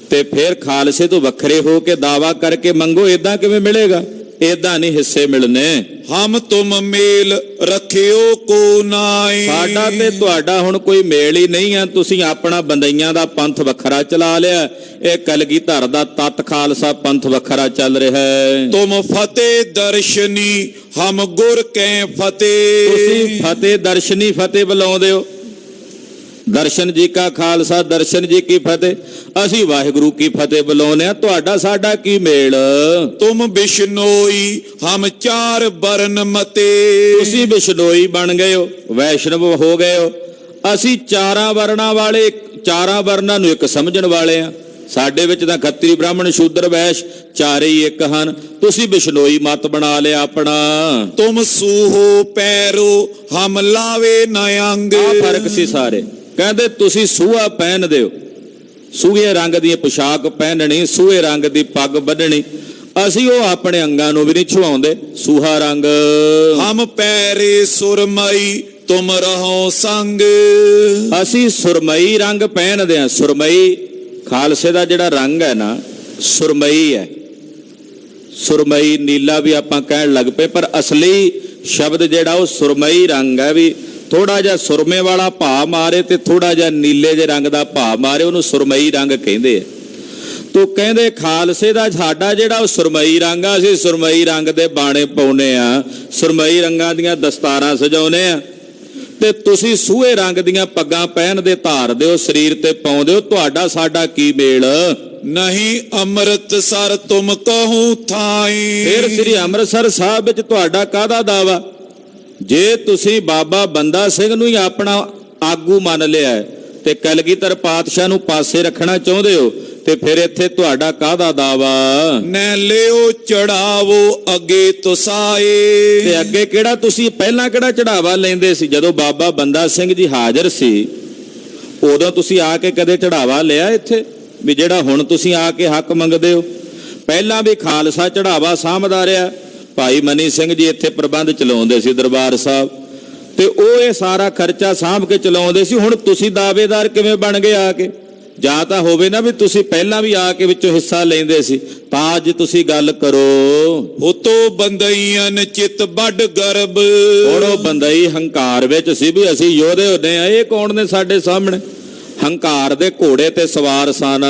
ਤੇ ਫਿਰ ਖਾਲਸੇ ਤੋਂ ਵੱਖਰੇ ਹੋ ਕੇ ਦਾਵਾ ਕਰਕੇ ਮੰਗੋ, ਇਦਾਂ ਕਿਵੇਂ ਮਿਲੇਗਾ? ਇਦਾਂ ਨਹੀਂ ਹਿੱਸੇ ਮਿਲਨੇ। ਹਮ ਤੁਮ ਮੇਲ ਰੱਖਿਓ ਕੋ ਨਾਈ। ਸਾਡਾ ਤੇ ਤੁਹਾਡਾ ਹੁਣ ਕੋਈ ਮੇਲ ਹੀ ਨਹੀਂ ਆ, ਤੁਸੀਂ ਆਪਣਾ ਬੰਦਈਆਂ ਦਾ ਪੰਥ ਵੱਖਰਾ ਚਲਾ ਲਿਆ, ਇਹ ਕਲਗੀਧਰ ਦਾ ਤਤ ਖਾਲਸਾ ਪੰਥ ਵੱਖਰਾ ਚੱਲ ਰਿਹਾ ਹੈ। ਤੁਮ ਫਤਿਹ ਦਰਸ਼ਨੀ ਹਮ ਗੁਰ ਕੈ ਫਤਿਹ। ਤੁਸੀਂ ਫਤਿਹ ਦਰਸ਼ਨੀ ਫਤਿਹ ਬੁਲਾਉਂਦੇ ਹੋ, ਦਰਸ਼ਨ ਜੀ ਕਾ ਖਾਲਸਾ, ਦਰਸ਼ਨ ਜੀ ਕੀ ਫਤਿਹ, ਅਸੀਂ ਵਾਹਿਗੁਰੂ ਕੀ ਫਤਿਹ ਬੁਲਾਉਂਦੇ ਆ, ਤੁਹਾਡਾ ਸਾਡਾ ਕੀ ਮੇਲ? ਤੁਮ ਬਿਸ਼ਨੋਈ ਹਮ ਚਾਰ ਵਰਨ ਮਤੇ। ਤੁਸੀਂ ਬਿਸ਼ਨੋਈ ਬਣ ਗਏ ਹੋ, ਵੈਸ਼ਨਵ ਹੋ ਗਏ ਹੋ, ਅਸੀਂ ਚਾਰਾਂ ਵਰਨਾਂ ਵਾਲੇ, ਚਾਰਾਂ ਵਰਨਾਂ ਨੂੰ ਇੱਕ ਸਮਝਣ ਵਾਲੇ ਆ। ਸਾਡੇ ਵਿੱਚ ਤਾਂ ਖੱਤਰੀ ਬ੍ਰਾਹਮਣ ਸ਼ੂਦਰ ਵੈਸ਼ ਚਾਰੇ ਹੀ ਇੱਕ ਹਨ, ਤੁਸੀਂ ਬਿਸ਼ਨੋਈ ਮਤ ਬਣਾ ਲਿਆ ਆਪਣਾ। ਤੁਮ ਸੂਹੋ ਪੈਰੋ ਹਮ ਲਾਵੇ ਨ ਅੰਗ। ਆ ਫਰਕ ਸੀ ਸਾਰੇ। ਕਹਿੰਦੇ ਤੁਸੀਂ ਸੂਹਾ ਪਹਿਨਦੇ ਹੋ, ਸੂਹੇ ਰੰਗ ਦੀ ਪੋਸ਼ਾਕ ਪਹਿਨਣੀ, ਸੂਹੇ ਰੰਗ ਦੀ ਪੱਗ ਬੰਨਣੀ, ਅਸੀਂ ਉਹ ਆਪਣੇ ਅੰਗਾਂ ਨੂੰ ਵੀ ਨਹੀਂ ਛੁਆਉਂਦੇ ਸੂਹਾ ਰੰਗ। ਹਮ ਪੈਰੇ ਸੁਰਮਈ ਤੁਮ ਰਹੋ ਸੰਗ। ਅਸੀਂ ਸੁਰਮਈ ਰੰਗ ਪਹਿਨਦੇ ਆ। ਸੁਰਮਈ ਖਾਲਸੇ ਦਾ ਜਿਹੜਾ ਰੰਗ ਹੈ ਨਾ, ਸੁਰਮਈ ਹੈ। ਸੁਰਮਈ ਨੀਲਾ ਵੀ ਆਪਾਂ ਕਹਿਣ ਲੱਗ ਪਏ, ਪਰ ਅਸਲੀ ਸ਼ਬਦ ਜਿਹੜਾ ਉਹ ਸੁਰਮਈ ਰੰਗ ਹੈ। ਵੀ ਥੋੜਾ ਜਿਹਾ ਸੁਰਮੇ ਵਾਲਾ ਭਾਅ ਮਾਰੇ ਤੇ ਥੋੜਾ ਜਿਹਾ ਨੀਲੇ ਜਿਹੇ ਰੰਗ ਦਾ ਭਾਅ ਮਾਰੇ, ਉਹਨੂੰ ਸੁਰਮਈ ਰੰਗ ਕਹਿੰਦੇ ਆ। ਤੋ ਕਹਿੰਦੇ ਖਾਲਸੇ ਦਾ ਸਾਡਾ ਜਿਹੜਾ ਉਹ ਸੁਰਮਈ ਰੰਗ ਆ, ਅਸੀਂ ਸੁਰਮਈ ਰੰਗ ਦੇ ਬਾਣੇ ਪਾਉਨੇ ਆ, ਸੁਰਮਈ ਰੰਗਾਂ ਦੀਆਂ ਦਸਤਾਰਾਂ ਸਜਾਉਨੇ ਆ, ਤੇ ਤੁਸੀਂ ਸੂਹੇ ਰੰਗ ਦੀਆਂ ਪੱਗਾਂ ਪਹਿਨਦੇ ਧਾਰਦੇ ਹੋ, ਸਰੀਰ ਤੇ ਪਾਉਂਦੇ ਹੋ, ਤੁਹਾਡਾ ਸਾਡਾ ਕੀ ਮੇਲ? ਨਹੀਂ ਅੰਮ੍ਰਿਤਸਰ ਤੁਮ ਕਹੂੰ ਥਾਈ। ਫਿਰ ਸ੍ਰੀ ਅੰਮ੍ਰਿਤਸਰ ਸਾਹਿਬ ਵਿੱਚ ਤੁਹਾਡਾ ਕਾਹਦਾ ਦਾਵਾ? ਜੇ ਤੁਸੀਂ ਬਾਬਾ ਬੰਦਾ ਸਿੰਘ ਨੂੰ ਹੀ ਆਪਣਾ ਆਗੂ ਮੰਨ ਲਿਆ ਤੇ ਕਲਗੀਧਰ ਪਾਤਸ਼ਾਹ ਨੂੰ ਪਾਸੇ ਰੱਖਣਾ ਚਾਹੁੰਦੇ ਹੋ, ਤੇ ਫਿਰ ਇੱਥੇ ਤੁਹਾਡਾ ਕਾਹਦਾ ਦਾਵਾ? ਨੈ ਲਿਓ ਚੜਾਵੋ ਅੱਗੇ ਤੁਸਾਏ। ਤੇ ਅੱਗੇ ਕਿਹੜਾ ਤੁਸੀਂ ਪਹਿਲਾਂ ਕਿਹੜਾ ਚੜਾਵਾ ਲੈਂਦੇ ਸੀ? ਜਦੋਂ ਬਾਬਾ ਬੰਦਾ ਸਿੰਘ ਜੀ ਹਾਜ਼ਰ ਸੀ ਉਦੋਂ ਤੁਸੀਂ ਆ ਕੇ ਕਦੇ ਚੜਾਵਾ ਲਿਆ ਇੱਥੇ? ਵੀ ਜਿਹੜਾ ਹੁਣ ਤੁਸੀਂ ਆ ਕੇ ਹੱਕ ਮੰਗਦੇ ਹੋ, ਪਹਿਲਾਂ ਵੀ ਖਾਲਸਾ ਚੜਾਵਾ ਸਾਂਭਦਾ ਰਿਹਾ। ਭਾਈ ਮਨੀ ਸਿੰਘ ਜੀ ਇੱਥੇ ਪ੍ਰਬੰਧ ਚਲਾਉਂਦੇ ਸੀ ਦਰਬਾਰ ਸਾਹਿਬ, ਤੇ ਉਹ ਇਹ ਸਾਰਾ ਖਰਚਾ ਸਾਂਭ ਕੇ ਚਲਾਉਂਦੇ ਸੀ। ਹੁਣ ਤੁਸੀਂ ਦਾਅਵੇਦਾਰ ਕਿਵੇਂ ਬਣ ਗਏ ਆ ਕੇ? ਜਾਂ ਤਾਂ ਹੋਵੇ ਨਾ ਵੀ ਤੁਸੀਂ ਪਹਿਲਾਂ ਵੀ ਆ ਕੇ ਵਿੱਚੋਂ ਹਿੱਸਾ ਲੈਂਦੇ ਸੀ, ਤਾਂ ਅੱਜ ਤੁਸੀਂ ਗੱਲ ਕਰੋ। ਉਤੋਂ ਬੰਦਈਆਂ ਚਿੱਤ ਵੱਡ ਗਰਬ। ਹੁਣ ਉਹ ਬੰਦਈ ਹੰਕਾਰ ਵਿੱਚ ਸੀ ਵੀ ਅਸੀਂ ਯੋਧੇ ਹੁੰਦੇ ਆ, ਇਹ ਕੌਣ ਨੇ ਸਾਡੇ ਸਾਹਮਣੇ? ਹੰਕਾਰ ਦੇ ਘੋੜੇ ਤੇ ਸਵਾਰ ਸਨ।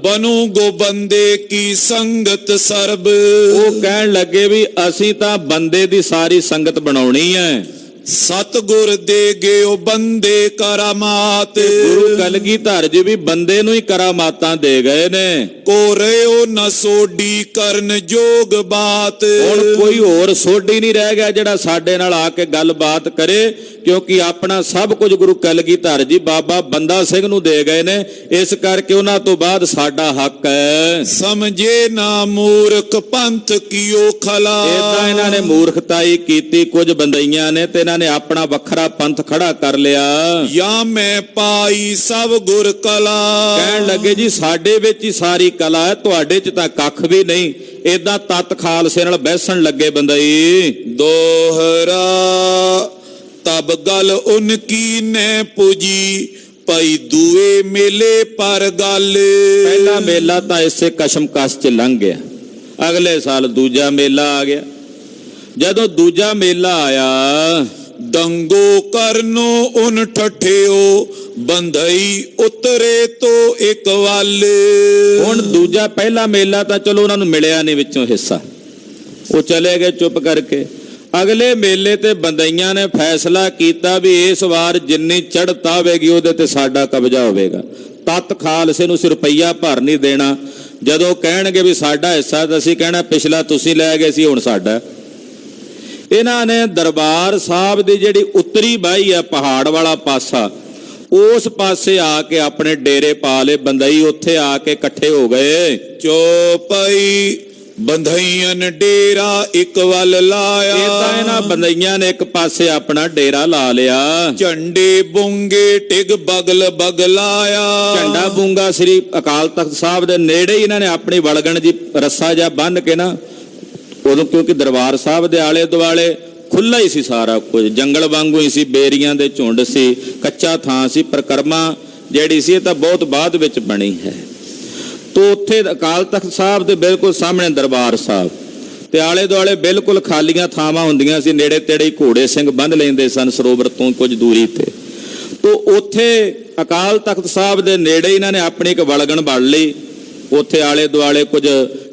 ਬਨੂ ਗੋਬੰਦੇ ਕੀ ਸੰਗਤ ਸਰਬ। ਉਹ ਕਹਿਣ ਲੱਗੇ ਵੀ ਅਸੀਂ ਤਾਂ ਬੰਦੇ ਦੀ ਸਾਰੀ ਸੰਗਤ ਬਣਾਉਣੀ ਹੈ। ਸਤਿਗੁਰ ਦੇ ਗਿਓ ਬੰਦੇ ਕਰਾਮਾਤ। ਗੁਰੂ ਕਲਗੀਧਰ ਜੀ ਵੀ ਬੰਦੇ ਨੂੰ ਹੀ ਕਰਾਮਾਤਾਂ ਦੇ ਗਏ ਨੇ। ਕੋ ਰਿਓ ਨ ਸੋਢੀ ਕਰਨ ਜੋਗ ਬਾਤ। ਹੁਣ ਕੋਈ ਹੋਰ ਸੋਢੀ ਨਹੀਂ ਰਹਿ ਗਿਆ ਜਿਹੜਾ ਸਾਡੇ ਨਾਲ ਆ ਕੇ ਗੱਲਬਾਤ ਕਰੇ, ਕਿਉਂਕਿ ਆਪਣਾ ਸਭ ਕੁਝ ਗੁਰੂ ਕਲਗੀਧਰ ਜੀ ਬਾਬਾ ਬੰਦਾ ਸਿੰਘ ਨੂੰ ਦੇ ਗਏ ਨੇ। ਇਸ ਕਰਕੇ ਉਹਨਾਂ ਤੋਂ ਬਾਅਦ ਸਾਡਾ ਹੱਕ ਹੈ। ਸਮਝੇ ਨਾ ਮੂਰਖ ਪੰਥ ਕੀਓ ਖਲਾ। ਏਦਾਂ ਇਹਨਾਂ ਨੇ ਮੂਰਖਤਾਈ ਕੀਤੀ ਕੁਝ ਬੰਦਈਆਂ ਨੇ, ਤੇ ਇਹਨਾਂ ਨੇ ਆਪਣਾ ਵੱਖਰਾ ਪੰਥ ਖੜਾ ਕਰ ਲਿਆ। ਜਾਂ ਮੈਂ ਪਾਈ ਸਭ ਗੁਰ ਕਲਾ। ਕਹਿਣ ਲੱਗੇ ਜੀ ਸਾਡੇ ਵਿੱਚ ਹੀ ਸਾਰੀ ਕਲਾ ਹੈ, ਤੁਹਾਡੇ 'ਚ ਤਾਂ ਕੱਖ ਵੀ ਨਹੀਂ। ਏਦਾਂ ਤਤ ਖਾਲਸੇ ਨਾਲ ਬਹਿਸਣ ਲੱਗੇ ਬੰਦਈ। ਦੋਹਰਾ ਤਬ ਗਲ ਉਨਕੀ ਨੈ ਪੁਜੀ ਪਈ ਦੂਏ ਮੇਲੇ ਪਰ ਗੱਲ। ਪਹਿਲਾ ਮੇਲਾ ਤਾਂ ਇਸੇ ਕਸ਼ਮਕਸ਼ 'ਚ ਲੰਘ ਗਿਆ, ਅਗਲੇ ਸਾਲ ਦੂਜਾ ਮੇਲਾ ਆ ਗਿਆ। ਜਦੋਂ ਦੂਜਾ ਮੇਲਾ ਆਇਆ, ਦੰਗੋ ਕਰਨੋ ਉਨ ਠਠਿਓ ਬੰਧਈ ਉਤਰੇ ਤੋਂ ਇੱਕ ਵੱਲ। ਹੁਣ ਦੂਜਾ ਪਹਿਲਾ ਮੇਲਾ ਤਾਂ ਚਲੋ ਉਹਨਾਂ ਨੂੰ ਮਿਲਿਆ ਨਹੀਂ ਵਿੱਚੋਂ ਹਿੱਸਾ, ਉਹ ਚਲੇ ਗਏ ਚੁੱਪ ਕਰਕੇ। ਅਗਲੇ ਮੇਲੇ ਤੇ ਬੰਦਈਆਂ ਨੇ ਫੈਸਲਾ ਕੀਤਾ ਵੀ ਇਸ ਵਾਰ ਜਿੰਨੀ ਚੜ੍ਹਤ ਆਵੇਗੀ ਉਹਦੇ ਤੇ ਸਾਡਾ ਕਬਜ਼ਾ ਹੋਵੇਗਾ। ਤਤ ਖਾਲਸੇ ਨੂੰ ਰੁਪਈਆ ਭਰ ਨਹੀਂ ਦੇਣਾ। ਜਦੋਂ ਕਹਿਣਗੇ ਵੀ ਸਾਡਾ ਹਿੱਸਾ, ਤਾਂ ਅਸੀਂ ਕਹਿਣਾ ਪਿਛਲਾ ਤੁਸੀਂ ਲੈ ਗਏ ਸੀ, ਹੁਣ ਸਾਡਾ। ਇਹਨਾਂ ਨੇ ਦਰਬਾਰ ਸਾਹਿਬ ਦੀ ਜਿਹੜੀ ਉੱਤਰੀ ਬਾਹੀ ਹੈ, ਪਹਾੜ ਵਾਲਾ ਪਾਸਾ, ਉਸ ਪਾਸੇ ਆ ਕੇ ਆਪਣੇ ਡੇਰੇ ਪਾ ਲਏ ਬੰਦਈ। ਉੱਥੇ ਆ ਕੇ ਇਕੱਠੇ ਹੋ ਗਏ। ਚੋਪਈ ਬੰਧਈਆਂ ਡੇਰਾ ਇੱਕ ਵੱਲ ਲਾਇਆ। ਇਦਾਂ ਇਹਨਾਂ ਬੰਦਈਆਂ ਨੇ ਇੱਕ ਪਾਸੇ ਆਪਣਾ ਡੇਰਾ ਲਾ ਲਿਆ। ਝੰਡੇ ਬੁੰਗੇ ਟਿਗ ਬਗਲ ਬਗਲਾਇਆ। ਝੰਡਾ ਬੂੰਗਾ ਸ੍ਰੀ ਅਕਾਲ ਤਖਤ ਸਾਹਿਬ ਦੇ ਨੇੜੇ ਹੀ ਇਹਨਾਂ ਨੇ ਆਪਣੀ ਵਲਗਣ ਜੀ ਰੱਸਾ ਜਿਹਾ ਬੰਨ੍ਹ ਕੇ ਨਾ, ਉਦੋਂ ਕਿਉਂਕਿ ਦਰਬਾਰ ਸਾਹਿਬ ਦੇ ਆਲੇ ਦੁਆਲੇ ਖੁੱਲਾ ਹੀ ਸੀ ਸਾਰਾ ਕੁਝ, ਜੰਗਲ ਵਾਂਗੂ ਹੀ ਸੀ, ਬੇਰੀਆਂ ਦੇ ਝੁੰਡ ਸੀ, ਕੱਚਾ ਥਾਂ ਸੀ। ਪਰਿਕਰਮਾ ਜਿਹੜੀ ਸੀ ਇਹ ਤਾਂ ਬਹੁਤ ਬਾਅਦ ਵਿੱਚ ਬਣੀ ਹੈ। ਤੋ ਉੱਥੇ ਅਕਾਲ ਤਖਤ ਸਾਹਿਬ ਦੇ ਬਿਲਕੁਲ ਸਾਹਮਣੇ ਦਰਬਾਰ ਸਾਹਿਬ ਤੇ ਆਲੇ ਦੁਆਲੇ ਬਿਲਕੁਲ ਖਾਲੀਆਂ ਥਾਵਾਂ ਹੁੰਦੀਆਂ ਸੀ। ਨੇੜੇ ਤੇੜੇ ਹੀ ਘੋੜੇ ਸਿੰਘ ਬੰਨ੍ਹ ਲੈਂਦੇ ਸਨ ਸਰੋਵਰ ਤੋਂ ਕੁਝ ਦੂਰੀ ਤੇ। ਤੋ ਉੱਥੇ ਅਕਾਲ ਤਖਤ ਸਾਹਿਬ ਦੇ ਨੇੜੇ ਇਹਨਾਂ ਨੇ ਆਪਣੀ ਇੱਕ ਵਲਗਣ ਵੜ ਲਈ। ਉੱਥੇ ਆਲੇ ਦੁਆਲੇ ਕੁਝ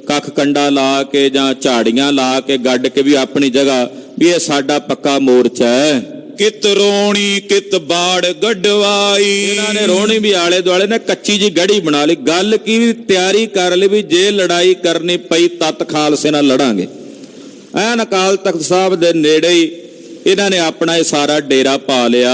ਕੱਖ ਕੰਡਾ ਲਾ ਕੇ ਜਾਂ ਝਾੜੀਆਂ ਲਾ ਕੇ ਗੱਡ ਕੇ ਵੀ ਆਪਣੀ ਜਗ੍ਹਾ ਵੀ ਇਹ ਸਾਡਾ ਪੱਕਾ ਮੋਰਚਾ ਹੈ। ਕਿਤ ਰੋਣੀ ਕਿਤ ਬਾੜ ਗੜਵਾਈ। ਇਹਨਾਂ ਨੇ ਰੋਣੀ ਵੀ ਆਲੇ ਦੁਆਲੇ ਨੇ ਕੱਚੀ ਜੀ ਗੜੀ ਬਣਾ ਲਈ। ਗੱਲ ਕੀ ਵੀ ਤਿਆਰੀ ਕਰ ਲਈ ਵੀ ਜੇ ਲੜਾਈ ਕਰਨੀ ਪਈ ਤਤ ਖਾਲਸੇ ਨਾਲ ਲੜਾਂਗੇ। ਐਨ ਅਕਾਲ ਤਖਤ ਸਾਹਿਬ ਦੇ ਨੇੜੇ ਹੀ ਇਹਨਾਂ ਨੇ ਆਪਣਾ ਇਹ ਸਾਰਾ ਡੇਰਾ ਪਾ ਲਿਆ।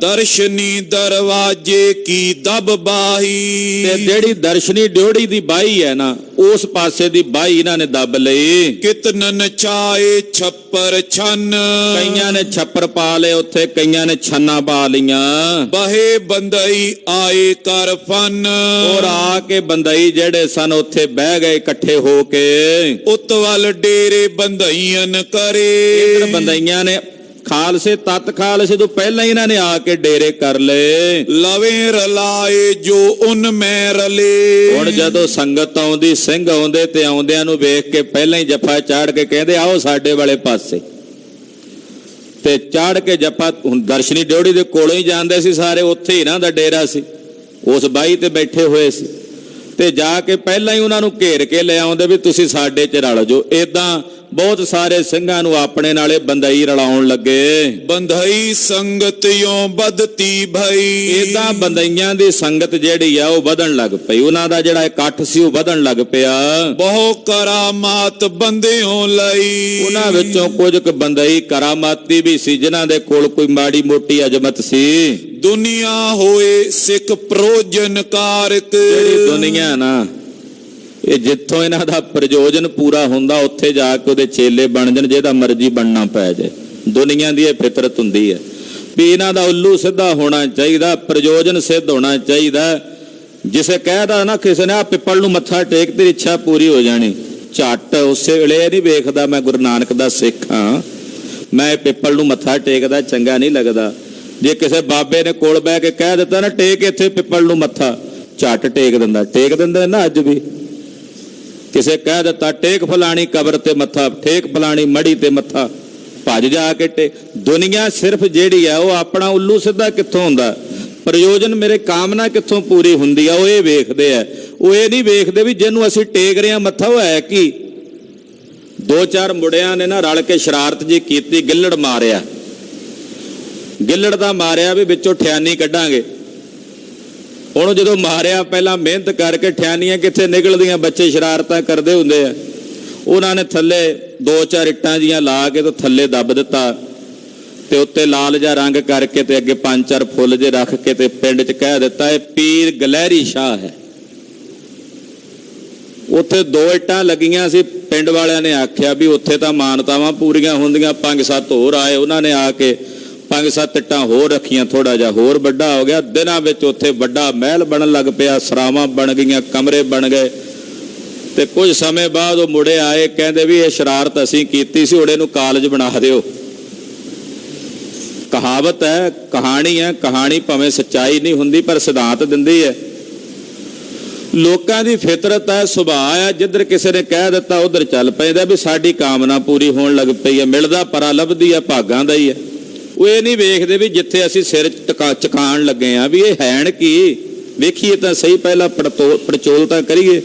ਦਰਸ਼ਨੀ ਦਰਵਾਜੇ ਕੀ ਦਬ ਬਾਹੀ। ਤੇ ਜਿਹੜੀ ਦਰਸ਼ਨੀ ਡਿਉੜੀ ਦੀ ਬਾਈ ਹੈ ਨਾ, ਉਸ ਪਾਸੇ ਦੀ ਬਾਈ ਇਹਨਾਂ ਨੇ ਦੱਬ ਲਈ। ਕਿਤਨਨ ਚਾਏ ਛੱਪਰ ਛੰਨ। ਕਈਆਂ ਨੇ ਛੱਪਰ ਪਾ ਲਏ ਉੱਥੇ, ਕਈਆਂ ਨੇ ਛੰਨਾ ਪਾ ਲਈਆਂ। ਬਹੇ ਬੰਦਈ ਆਏ ਕਰ ਫਨ। ਔਰ ਆ ਕੇ ਬੰਦਈ ਜਿਹੜੇ ਸਨ ਉੱਥੇ ਬਹਿ ਗਏ ਇਕੱਠੇ ਹੋ ਕੇ। ਉਤਵਲ ਡੇਰੇ ਬੰਦਈਆਂ ਕਰੇ। ਇਧਰ ਬੰਦਈਆਂ ਨੇ ਖਾਲਸੇ ਤਤ ਖਾਲਸੇ ਤੋਂ ਪਹਿਲਾਂ ਹੀ ਇਹਨਾਂ ਨੇ ਆ ਕੇ ਡੇਰੇ ਕਰ ਲਏ। ਲਵੇ ਰਲਾਏ ਜੋ ਉਨ ਮੈਂ ਰਲੇ। ਹੁਣ ਜਦੋਂ ਸੰਗਤ ਆਉਂਦੀ, ਸਿੰਘ ਆਉਂਦੇ ਤੇ ਆਉਂਦਿਆਂ ਨੂੰ ਵੇਖ ਕੇ ਪਹਿਲਾਂ ਹੀ ਜੱਫਾ ਚਾੜ ਕੇ ਕਹਿੰਦੇ ਆਓ ਸਾਡੇ ਵਾਲੇ ਪਾਸੇ। ਤੇ ਚਾੜ ਕੇ ਜੱਫਾ, ਹੁਣ ਦਰਸ਼ਨੀ ਡਿਉੜੀ ਦੇ ਕੋਲੋਂ ਹੀ ਜਾਂਦੇ ਸੀ ਸਾਰੇ, ਉੱਥੇ ਹੀ ਇਹਨਾਂ ਦਾ ਡੇਰਾ ਸੀ, ਉਸ ਬਾਈ ਤੇ ਬੈਠੇ ਹੋਏ ਸੀ। ਤੇ ਜਾ ਕੇ ਪਹਿਲਾਂ ਹੀ ਉਹਨਾਂ ਨੂੰ ਘੇਰ ਕੇ ਲੈ ਆਉਂਦੇ ਵੀ ਤੁਸੀਂ ਸਾਡੇ 'ਚ ਰਲ ਜਾਓ। ਏਦਾਂ ਬਹੁਤ ਸਾਰੇ ਸਿੰਘਾਂ ਨੂੰ ਆਪਣੇ ਨਾਲੇ ਬੰਦਈ ਰਲਾਉਣ ਲੱਗੇ। ਬੰਧਈ ਸੰਗਤ ਯੋਂ ਵਧਤੀ ਭਈ। ਏਦਾਂ ਬੰਦਈਆਂ ਦੀ ਸੰਗਤ ਜਿਹੜੀ ਆ ਉਹ ਵਧਣ ਲੱਗ ਪਈ। ਉਹਨਾਂ ਦਾ ਜਿਹੜਾ ਇਕੱਠ ਸੀ ਉਹ ਵਧਣ ਲੱਗ ਪਿਆ। ਬਹੁ ਕਰਾਮਾਤ ਬੰਦਿਓ ਲਈ। ਉਹਨਾਂ ਵਿੱਚੋਂ ਕੁਝ ਕੁ ਬੰਦਈ ਕਰਾਮਾਤੀ ਵੀ ਸੀ, ਜਿਨ੍ਹਾਂ ਦੇ ਕੋਲ ਕੋਈ ਮਾੜੀ ਮੋਟੀ ਅਜ਼ਮਤ ਸੀ। ਦੁਨੀਆ ਹੋਏ ਸਿੱਖ ਪ੍ਰੋਜਨ ਕਾਰਕ। ਜਿਹੜੀ ਦੁਨੀਆ ਨਾ, ਇਹ ਜਿੱਥੋਂ ਇਹਨਾਂ ਦਾ ਪ੍ਰਯੋਜਨ ਪੂਰਾ ਹੁੰਦਾ ਉੱਥੇ ਜਾ ਕੇ ਉਹਦੇ ਚੇਲੇ ਬਣ ਜਾਣ, ਜਿਹਦਾ ਮਰਜ਼ੀ ਬਣਨਾ ਪੈ ਜਾਏ। ਦੁਨੀਆ ਦੀ ਇਹ ਫਿਤਰਤ ਹੁੰਦੀ ਹੈ ਵੀ ਇਹਨਾਂ ਦਾ ਉੱਲੂ ਸਿੱਧਾ ਹੋਣਾ ਚਾਹੀਦਾ, ਪ੍ਰਯੋਜਨ ਸਿੱਧ ਹੋਣਾ ਚਾਹੀਦਾ। ਜਿਸੇ ਕਹਿਦਾ ਨਾ ਕਿਸੇ ਨੇ ਆ ਪਿੱਪਲ ਨੂੰ ਮੱਥਾ ਟੇਕ ਤੇਰੀ ਇੱਛਾ ਪੂਰੀ ਹੋ ਜਾਣੀ, ਝੱਟ ਉਸੇ ਵੇਲੇ ਨਹੀਂ ਵੇਖਦਾ ਮੈਂ ਗੁਰੂ ਨਾਨਕ ਦਾ ਸਿੱਖ ਹਾਂ, ਮੈਂ ਪਿੱਪਲ ਨੂੰ ਮੱਥਾ ਟੇਕਦਾ ਚੰਗਾ ਨਹੀਂ ਲੱਗਦਾ। ਜੇ ਕਿਸੇ ਬਾਬੇ ਨੇ ਕੋਲ ਬਹਿ ਕੇ ਕਹਿ ਦਿੱਤਾ ਨਾ ਟੇਕ ਇੱਥੇ ਪਿੱਪਲ ਨੂੰ ਮੱਥਾ, ਝੱਟ ਟੇਕ ਦਿੰਦਾ। ਟੇਕ ਦਿੰਦੇ ਨਾ ਅੱਜ ਵੀ। ਕਿਸੇ ਕਹਿ ਦਿੱਤਾ ਟੇਕ ਫਲਾਣੀ ਕਬਰ ਤੇ ਮੱਥਾ, ਟੇਕ ਫਲਾਣੀ ਮੜੀ ਤੇ ਮੱਥਾ, ਭੱਜ ਜਾ ਕੇ ਟੇਕ। ਦੁਨੀਆ ਸਿਰਫ ਜਿਹੜੀ ਆ ਉਹ ਆਪਣਾ ਉੱਲੂ ਸਿੱਧਾ ਕਿੱਥੋਂ ਹੁੰਦਾ, ਪ੍ਰਯੋਜਨ ਮੇਰੇ ਕਾਮਨਾ ਕਿੱਥੋਂ ਪੂਰੀ ਹੁੰਦੀ ਆ, ਉਹ ਇਹ ਵੇਖਦੇ ਆ। ਉਹ ਇਹ ਨਹੀਂ ਵੇਖਦੇ ਵੀ ਜਿਹਨੂੰ ਅਸੀਂ ਟੇਕ ਰਹੇ ਆ ਮੱਥਾ ਉਹ ਹੈ ਕੀ। ਦੋ ਚਾਰ ਮੁੰਡਿਆਂ ਨੇ ਨਾ ਰਲ ਕੇ ਸ਼ਰਾਰਤ ਜੀ ਕੀਤੀ, ਗਿੱਲੜ ਮਾਰਿਆ। ਗਿੱਲੜ ਦਾ ਮਾਰਿਆ ਵੀ ਵਿੱਚੋਂ ਠਿਆਨੀ ਕੱਢਾਂਗੇ। ਹੁਣ ਜਦੋਂ ਮਾਰਿਆ ਪਹਿਲਾਂ ਮਿਹਨਤ ਕਰਕੇ ਠਿਆਨੀਆਂ ਕਿੱਥੇ ਨਿਕਲਦੀਆਂ, ਬੱਚੇ ਸ਼ਰਾਰਤਾਂ ਕਰਦੇ ਹੁੰਦੇ ਆ। ਉਹਨਾਂ ਨੇ ਥੱਲੇ ਦੋ ਚਾਰ ਇੱਟਾਂ ਜੀਆਂ ਲਾ ਕੇ ਤੇ ਥੱਲੇ ਦੱਬ ਦਿੱਤਾ ਤੇ ਉੱਤੇ ਲਾਲ ਜਿਹਾ ਰੰਗ ਕਰਕੇ ਤੇ ਅੱਗੇ ਪੰਜ ਚਾਰ ਫੁੱਲ ਜੇ ਰੱਖ ਕੇ ਤੇ ਪਿੰਡ 'ਚ ਕਹਿ ਦਿੱਤਾ ਇਹ ਪੀਰ ਗਲਹਿਰੀ ਸ਼ਾਹ ਹੈ। ਉੱਥੇ ਦੋ ਇੱਟਾਂ ਲੱਗੀਆਂ ਸੀ। ਪਿੰਡ ਵਾਲਿਆਂ ਨੇ ਆਖਿਆ ਵੀ ਉੱਥੇ ਤਾਂ ਮਾਨਤਾਵਾਂ ਪੂਰੀਆਂ ਹੁੰਦੀਆਂ। 5-7 ਹੋਰ ਆਏ, ਉਹਨਾਂ ਨੇ ਆ ਕੇ 5-7 ਇੱਟਾਂ ਹੋਰ ਰੱਖੀਆਂ, ਥੋੜਾ ਜਿਹਾ ਹੋਰ ਵੱਡਾ ਹੋ ਗਿਆ। ਦਿਨਾਂ ਵਿੱਚ ਉੱਥੇ ਵੱਡਾ ਮਹਿਲ ਬਣਨ ਲੱਗ ਪਿਆ, ਸਰਾਵਾਂ ਬਣ ਗਈਆਂ, ਕਮਰੇ ਬਣ ਗਏ। ਤੇ ਕੁਝ ਸਮੇਂ ਬਾਅਦ ਉਹ ਮੁੰਡੇ ਆਏ, ਕਹਿੰਦੇ ਵੀ ਇਹ ਸ਼ਰਾਰਤ ਅਸੀਂ ਕੀਤੀ ਸੀ, ਉਹਦੇ ਨੂੰ ਕਾਲਜ ਬਣਾ ਦਿਓ। ਕਹਾਵਤ ਹੈ, ਕਹਾਣੀ ਹੈ, ਕਹਾਣੀ ਭਾਵੇਂ ਸੱਚਾਈ ਨਹੀਂ ਹੁੰਦੀ ਪਰ ਸਿਧਾਂਤ ਦਿੰਦੀ ਹੈ। ਲੋਕਾਂ ਦੀ ਫਿਤਰਤ ਹੈ, ਸੁਭਾਅ ਹੈ, ਜਿੱਧਰ ਕਿਸੇ ਨੇ ਕਹਿ ਦਿੱਤਾ ਉਧਰ ਚੱਲ ਪੈਂਦਾ ਵੀ ਸਾਡੀ ਕਾਮਨਾ ਪੂਰੀ ਹੋਣ ਲੱਗ ਪਈ ਹੈ। ਮਿਲਦਾ ਪਰਾ ਲੱਭਦੀ ਹੈ, ਭਾਗਾਂ ਦਾ ਹੀ ਹੈ। ਉਹ ਇਹ ਨਹੀਂ ਵੇਖਦੇ ਵੀ ਜਿੱਥੇ ਅਸੀਂ ਸਿਰ ਚਕਾਉਣ ਲੱਗੇ ਆ ਵੀ ਇਹ ਹੈਣ ਕੀ, ਵੇਖੀਏ ਤਾਂ ਸਹੀ, ਪਹਿਲਾਂ ਪੜਚੋਲ ਤਾਂ ਕਰੀਏ।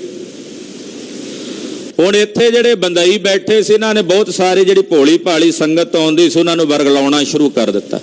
ਹੁਣ ਇੱਥੇ ਜਿਹੜੇ ਬੰਦਈ ਬੈਠੇ ਸੀ, ਇਹਨਾਂ ਨੇ ਬਹੁਤ ਸਾਰੇ ਜਿਹੜੀ ਭੋਲੀ ਭਾਲੀ ਸੰਗਤ ਆਉਂਦੀ ਸੀ ਉਹਨਾਂ ਨੂੰ ਵਰਗਲਾਉਣਾ ਸ਼ੁਰੂ ਕਰ ਦਿੱਤਾ।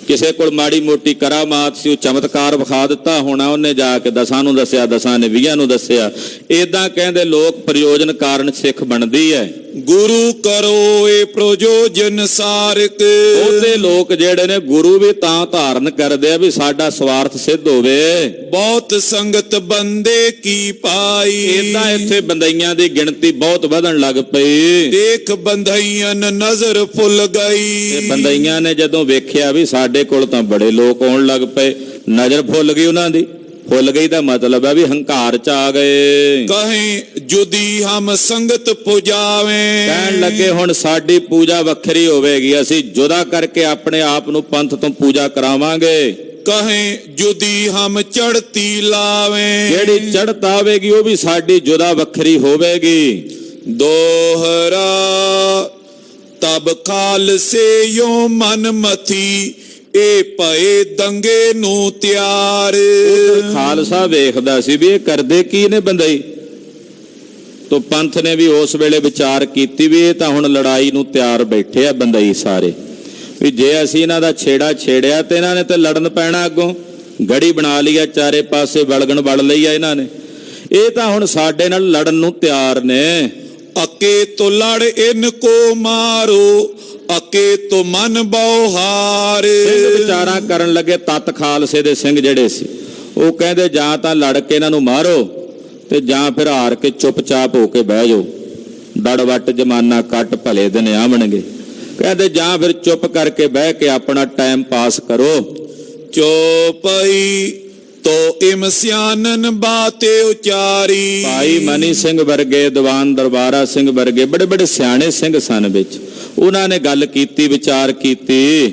ਕਿਸੇ ਕੋਲ ਮਾੜੀ ਮੋਟੀ ਕਰਾਮਾਤ ਸੀ, ਉਹ ਚਮਤਕਾਰ ਵਿਖਾ ਦਿੱਤਾ ਹੋਣਾ, ਉਹਨੇ ਜਾ ਕੇ 10 ਨੂੰ ਦੱਸਿਆ, 10 ਨੇ 20 ਨੂੰ ਦੱਸਿਆ। ਏਦਾਂ ਕਹਿੰਦੇ ਲੋਕ ਪ੍ਰਯੋਜਨ ਕਾਰਨ ਸਿੱਖ ਬਣਦੀ ਹੈ। ਗੁਰੂ ਕਰੋ ਏ ਪ੍ਰਯੋਜਨ ਸਾਰਕ। ਉਹਦੇ ਲੋਕ ਜਿਹੜੇ ਨੇ ਗੁਰੂ ਵੀ ਤਾਂ ਧਾਰਨ ਕਰਦੇ ਆ ਵੀ ਸਾਡਾ ਸਵਾਰਥ ਸਿੱਧ ਹੋਵੇ। ਬਹੁਤ ਸੰਗਤ ਬੰਦੇ ਕੀ ਪਾਈ। ਇਦਾਂ ਇੱਥੇ ਬੰਦਈਆਂ ਦੀ ਗਿਣਤੀ ਬਹੁਤ ਵਧਣ ਲੱਗ ਪਈ। ਦੇਖ ਬੰਧਈਆਂ ਨਜ਼ਰ ਫੁੱਲ ਗਈ। ਤੇ ਬੰਦਈਆਂ ਨੇ ਜਦੋਂ ਵੇਖਿਆ ਵੀ ਸਾਡੇ ਕੋਲ ਤਾਂ ਬੜੇ ਲੋਕ ਆਉਣ ਲੱਗ ਪਏ, ਨਜ਼ਰ ਫੁੱਲ ਗਈ ਉਹਨਾਂ ਦੀ। ਫੁੱਲ ਗਈ ਦਾ ਮਤਲਬ ਹੈ ਵੀ ਹੰਕਾਰ ਚ ਆ ਗਏ। ਕਹੇ ਜੁਦੀ ਹਮ ਸੰਗਤ ਪੁਜਾਵੇਂ। ਕਹਿਣ ਲੱਗੇ ਹੁਣ ਸਾਡੀ ਪੂਜਾ ਵੱਖਰੀ ਹੋਵੇਗੀ, ਅਸੀਂ ਜੁਦਾ ਕਰਕੇ ਆਪਣੇ ਆਪ ਨੂੰ ਪੰਥ ਤੋਂ ਪੂਜਾ ਕਰਾਵਾਂਗੇ। ਕਹੇ ਜੁਦੀ ਹਮ ਚੜਤੀ ਲਾਵੇਂ। ਜਿਹੜੀ ਚੜ੍ਹਤ ਆਵੇਗੀ ਉਹ ਵੀ ਸਾਡੀ ਜੁਦਾ ਵੱਖਰੀ ਹੋਵੇਗੀ। ਦੋਹਰਾ ਤਬ ਖਾਲਸੇ ਯੋ ਮਨ ਮਥੀ ਇਹ ਭਏ ਦੰਗੇ ਨੂੰ ਤਿਆਰ। ਖਾਲਸਾ ਵੇਖਦਾ ਸੀ ਵੀ ਇਹ ਕਰਦੇ ਕੀ ਨੇ ਬੰਦਈ। ਤੋ ਪੰਥ ਨੇ ਵੀ ਉਸ ਵੇਲੇ ਵਿਚਾਰ ਕੀਤੀ ਵੀ ਇਹ ਤਾਂ ਹੁਣ ਲੜਾਈ ਨੂੰ ਤਿਆਰ ਬੈਠੇ ਆ ਬੰਦਈ ਸਾਰੇ, ਵੀ ਜੇ ਅਸੀਂ ਇਹਨਾਂ ਦਾ ਛੇੜਾ ਛੇੜਿਆ ਤੇ ਇਹਨਾਂ ਨੇ ਤੇ ਲੜਨ ਪੈਣਾ। ਅੱਗੋਂ ਗੜੀ ਬਣਾ ਲਈ ਆ, ਚਾਰੇ ਪਾਸੇ ਵਲਗਣ ਵੜ ਲਈ ਆ ਇਹਨਾਂ ਨੇ। ਇਹ ਤਾਂ ਹੁਣ ਸਾਡੇ ਨਾਲ ਲੜਨ ਨੂੰ ਤਿਆਰ ਨੇ। ਅਕੇ ਤੋ ਲੜ ਇਨ ਕੋ ਮਾਰੋ ਅਕੇ ਤੋ ਮਨ ਬਹੁਹਾਰ। ਸਿੰਘ ਵਿਚਾਰਾਂ ਕਰਨ ਲੱਗੇ। ਤਤ ਖਾਲਸੇ ਦੇ ਸਿੰਘ ਜਿਹੜੇ ਸੀ ਉਹ ਕਹਿੰਦੇ ਜਾਂ ਤਾਂ ਲੜ ਕੇ ਇਹਨਾਂ ਨੂੰ ਮਾਰੋ ਤੇ ਜਾਂ ਫਿਰ ਹਾਰ ਕੇ ਚੁੱਪਚਾਪ ਹੋ ਕੇ ਬਹਿ ਜਾਓ। ਦੜ ਵੱਟ ਜਮਾਨਾ ਕੱਟ ਭਲੇ ਦਿਨ ਆਵਣਗੇ। ਕਹਿੰਦੇ ਜਾਂ ਫਿਰ ਚੁੱਪ ਕਰਕੇ ਬਹਿ ਕੇ ਆਪਣਾ ਟਾਈਮ ਪਾਸ ਕਰੋ। ਚੋਪਈ ਤੋ ਇਮ ਸਿਆਨਨ ਬਾਤੇ ਉਚਾਰੀ। ਭਾਈ ਮਨੀ ਸਿੰਘ ਵਰਗੇ, ਦੀਵਾਨ ਦਰਬਾਰਾ ਸਿੰਘ ਵਰਗੇ ਬੜੇ ਬੜੇ ਸਿਆਣੇ ਸਿੰਘ ਸਨ ਵਿੱਚ। ਉਹਨਾਂ ਨੇ ਗੱਲ ਕੀਤੀ, ਵਿਚਾਰ ਕੀਤੀ।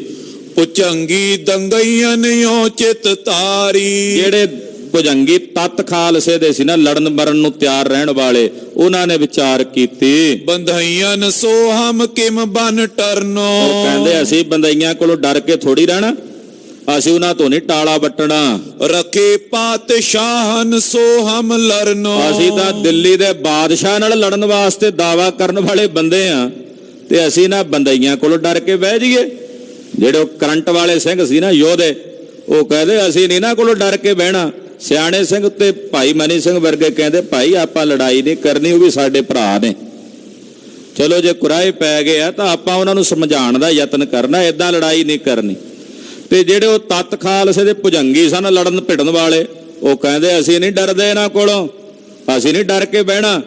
ਪੁਚੰਗੀ ਦੰਗਈਆਂ ਨਿਉ ਚਿਤ ਤਾਰੀ। ਜਿਹੜੇ ਭੁਜੰਗੀ ਤਤ ਖਾਲਸੇ ਦੇ ਸੀ ਨਾ, ਲੜਨ ਮਰਨ ਨੂੰ ਤਿਆਰ ਰਹਿਣ ਵਾਲੇ, ਉਹਨਾਂ ਨੇ ਵਿਚਾਰ ਕੀਤੀ। ਬੰਧਈਆਂ ਸੋ ਹਮ ਕਿਮ ਬਨ ਟਰਨੋ। ਉਹ ਕਹਿੰਦੇ ਅਸੀਂ ਬੰਦਈਆਂ ਕੋਲੋਂ ਡਰ ਕੇ ਥੋੜੀ ਰਹਿਣਾ, ਅਸੀਂ ਉਹਨਾਂ ਤੋਂ ਨਹੀਂ ਟਾਲਾ ਵੱਟਣਾ। ਰਖੇ ਪਾਤਸ਼ਾਹਨ ਸੋ ਹਮ ਲਰਨੋ। ਅਸੀਂ ਤਾਂ ਦਿੱਲੀ ਦੇ ਬਾਦਸ਼ਾਹ ਨਾਲ ਲੜਨ ਵਾਸਤੇ ਦਾਵਾ ਕਰਨ ਵਾਲੇ ਬੰਦੇ ਆ ਤੇ ਅਸੀਂ ਨਾ ਬੰਦਈਆਂ ਕੋਲੋਂ ਡਰ ਕੇ ਬਹਿ ਜਾਈਏ। ਜਿਹੜੇ ਉਹ ਕਰੰਟ ਵਾਲੇ ਸਿੰਘ ਸੀ ਨਾ, ਯੋਧੇ, ਉਹ ਕਹਿੰਦੇ ਅਸੀਂ ਨਹੀਂ ਨਾ ਕੋਲੋਂ ਡਰ ਕੇ ਬਹਿਣਾ। ਸਿਆਣੇ ਸਿੰਘ ਤੇ ਭਾਈ ਮਨੀ ਸਿੰਘ ਵਰਗੇ ਕਹਿੰਦੇ ਭਾਈ ਆਪਾਂ ਲੜਾਈ ਨਹੀਂ ਕਰਨੀ, ਉਹ ਵੀ ਸਾਡੇ ਭਰਾ ਨੇ। ਚਲੋ ਜੇ ਕੁਰਾਏ ਪੈ ਗਏ ਆ ਤਾਂ ਆਪਾਂ ਉਹਨਾਂ ਨੂੰ ਸਮਝਾਉਣ ਦਾ ਯਤਨ ਕਰਨਾ, ਏਦਾਂ ਲੜਾਈ ਨਹੀਂ ਕਰਨੀ। ਤੇ ਜਿਹੜੇ ਉਹ ਤਤ ਖਾਲਸੇ ਦੇ ਭੁਜੰਗੀ ਸਨ, ਲੜਨ ਭਿੜਨ ਵਾਲੇ, ਉਹ ਕਹਿੰਦੇ ਅਸੀਂ ਨਹੀਂ ਡਰਦੇ ਇਹਨਾਂ ਕੋਲੋਂ, ਅਸੀਂ ਨਹੀਂ ਡਰ ਕੇ ਬਹਿਣਾ,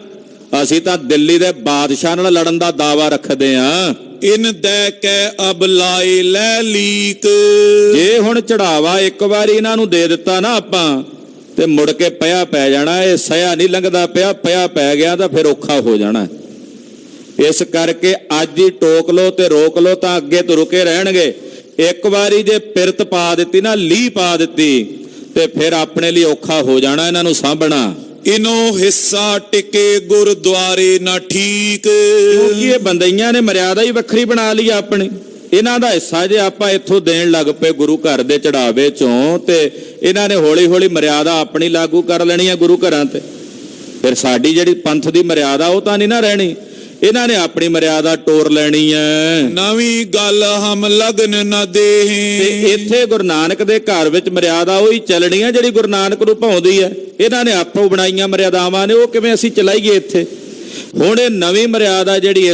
ਅਸੀਂ ਤਾਂ ਦਿੱਲੀ ਦੇ ਬਾਦਸ਼ਾਹ ਨਾਲ ਲੜਨ ਦਾ ਦਾਵਾ ਰੱਖਦੇ ਆ। ਇਨ ਦੇ ਕੈ ਅਬ ਲਾਏ ਲੈ ਲੀਕ। ਜੇ ਹੁਣ ਚੜਾਵਾ ਇੱਕ ਵਾਰੀ ਇਹਨਾਂ ਨੂੰ ਦੇ ਦਿੱਤਾ ਨਾ ਆਪਾਂ, ਤੇ ਮੁੜ ਕੇ ਪਿਆ ਪੈ ਜਾਣਾ। ਇਹ ਸਿਆ ਨਹੀਂ ਲੰਘਦਾ ਪਿਆ, ਪਿਆ ਪੈ ਗਿਆ ਤਾਂ ਫਿਰ ਔਖਾ ਹੋ ਜਾਣਾ। ਇਸ ਕਰਕੇ ਅੱਜ ਹੀ ਟੋਕ ਲੋ ਤੇ ਰੋਕ ਲੋ ਤਾਂ ਅੱਗੇ ਤੋਂ ਰੁਕੇ ਰਹਿਣਗੇ। ਇੱਕ ਵਾਰੀ ਜੇ ਪਿਰਤ ਪਾ ਦਿੱਤੀ ਨਾ, ਲੀਹ ਪਾ ਦਿੱਤੀ, ਤੇ ਫਿਰ ਆਪਣੇ ਲਈ ਔਖਾ ਹੋ ਜਾਣਾ ਇਹਨਾਂ ਨੂੰ ਸਾਂਭਣਾ। ਇਨੋ ਹਿੱਸਾ ਟਿਕੇ ਗੁਰਦੁਆਰੇ ਨਾ ਠੀਕ। ਕਿਉਂਕਿ ਇਹ ਬੰਦਈਆਂ ਨੇ ਮਰਿਆਦਾ ਹੀ ਵੱਖਰੀ ਬਣਾ ਲਈ ਆਪਣੀ। ਇਹਨਾਂ ਦਾ ਹਿੱਸਾ ਜੇ ਆਪਾਂ ਇੱਥੋਂ ਦੇਣ ਲੱਗ ਪਏ ਗੁਰੂ ਘਰ ਦੇ ਚੜਾਵੇ ਚੋਂ, ਤੇ ਇਹਨਾਂ ਨੇ ਹੌਲੀ ਹੌਲੀ ਮਰਿਆਦਾ ਆਪਣੀ ਲਾਗੂ ਕਰ ਲੈਣੀ ਹੈ ਗੁਰੂ ਘਰਾਂ ਤੇ। ਫਿਰ ਸਾਡੀ ਜਿਹੜੀ ਪੰਥ ਦੀ ਮਰਿਆਦਾ ਉਹ ਤਾਂ ਨਹੀਂ ਨਾ ਰਹਿਣੀ, ਇਹਨਾਂ ਨੇ ਆਪਣੀ ਮਰਿਆਦਾ ਟੋਰ ਲੈਣੀ ਹੈ। ਨਵੀਂ ਗੱਲ ਹਮ ਲਗਨ ਨਾ ਦੇਹੇ। ਤੇ ਇੱਥੇ ਗੁਰੂ ਨਾਨਕ ਦੇ ਘਰ ਵਿੱਚ ਮਰਿਆਦਾ ਉਹੀ ਚੱਲਣੀ ਹੈ ਜਿਹੜੀ ਗੁਰੂ ਨਾਨਕ ਨੂੰ ਭਾਉਂਦੀ ਹੈ। ਇਹਨਾਂ ਨੇ ਆਪੋ ਬਣਾਈਆਂ ਮਰਿਆਦਾਵਾਂ ਨੇ, ਉਹ ਕਿਵੇਂ ਅਸੀਂ ਚਲਾਈਏ ਇੱਥੇ। ਹੁਣ ਇਹ ਨਵੀਂ ਮਰਿਆਦਾ ਜਿਹੜੀ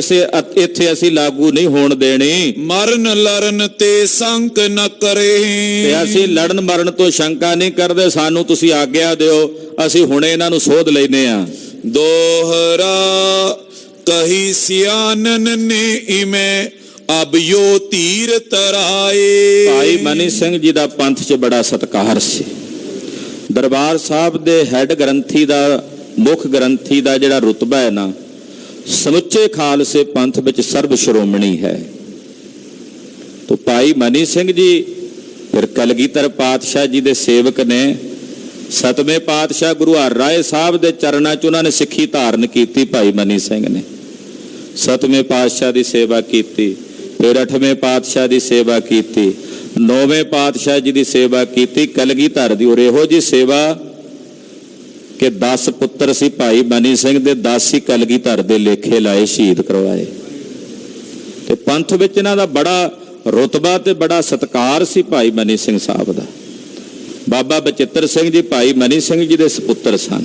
ਇੱਥੇ ਅਸੀਂ ਲਾਗੂ ਨਹੀਂ ਹੋਣ ਦੇਣੀ। ਮਰਨ ਲਰਨ ਤੇ ਸੰਕ ਨ ਕਰੇ। ਤੇ ਅਸੀਂ ਲੜਨ ਮਰਨ ਤੋਂ ਸ਼ੰਕਾ ਨਹੀਂ ਕਰਦੇ, ਸਾਨੂੰ ਤੁਸੀਂ ਆਗਿਆ ਦਿਓ, ਅਸੀਂ ਹੁਣੇ ਇਹਨਾਂ ਨੂੰ ਸੋਧ ਲੈਨੇ ਆ। ਦੋਹਰਾ ਕਹੀ ਸਿਆਨਨ ਨੇ ਇਵੇਂ ਅਬ ਯੋ ਤੀਰ ਤਰਾਏ। ਭਾਈ ਮਨੀ ਸਿੰਘ ਜੀ ਦਾ ਪੰਥ 'ਚ ਬੜਾ ਸਤਿਕਾਰ ਸੀ। ਦਰਬਾਰ ਸਾਹਿਬ ਦੇ ਹੈੱਡ ਗ੍ਰੰਥੀ ਦਾ, ਮੁੱਖ ਗ੍ਰੰਥੀ ਦਾ ਜਿਹੜਾ ਰੁਤਬਾ ਹੈ ਨਾ, ਸਮੁੱਚੇ ਖਾਲਸੇ ਪੰਥ ਵਿੱਚ ਸਰਬ ਸ਼੍ਰੋਮਣੀ ਹੈ। ਤੋ ਭਾਈ ਮਨੀ ਸਿੰਘ ਜੀ ਫਿਰ ਕਲਗੀਧਰ ਪਾਤਸ਼ਾਹ ਜੀ ਦੇ ਸੇਵਕ ਨੇ। ਸਤਵੇਂ ਪਾਤਸ਼ਾਹ ਗੁਰੂ ਹਰਿਰਾਏ ਸਾਹਿਬ ਦੇ ਚਰਨਾਂ 'ਚ ਉਹਨਾਂ ਨੇ ਸਿੱਖੀ ਧਾਰਨ ਕੀਤੀ। ਭਾਈ ਮਨੀ ਸਿੰਘ ਨੇ ਸਤਵੇਂ ਪਾਤਸ਼ਾਹ ਦੀ ਸੇਵਾ ਕੀਤੀ, ਫਿਰ 8ਵੇਂ ਪਾਤਸ਼ਾਹ ਦੀ ਸੇਵਾ ਕੀਤੀ, 9ਵੇਂ ਪਾਤਸ਼ਾਹ ਜੀ ਦੀ ਸੇਵਾ ਕੀਤੀ। ਕਲਗੀਧਰ ਦੀ ਔਰ ਇਹੋ ਜੀ ਸੇਵਾ ਕਿ 10 ਪੁੱਤਰ ਸੀ ਭਾਈ ਮਨੀ ਸਿੰਘ ਦੇ, 10 ਹੀ ਕਲਗੀਧਰ ਦੇ ਲੇਖੇ ਲਾਏ, ਸ਼ਹੀਦ ਕਰਵਾਏ। ਤੇ ਪੰਥ ਵਿੱਚ ਇਹਨਾਂ ਦਾ ਬੜਾ ਰੁਤਬਾ ਤੇ ਬੜਾ ਸਤਿਕਾਰ ਸੀ ਭਾਈ ਮਨੀ ਸਿੰਘ ਸਾਹਿਬ ਦਾ। ਬਾਬਾ ਬਚਿੱਤਰ ਸਿੰਘ ਜੀ ਭਾਈ ਮਨੀ ਸਿੰਘ ਜੀ ਦੇ ਸਪੁੱਤਰ ਸਨ।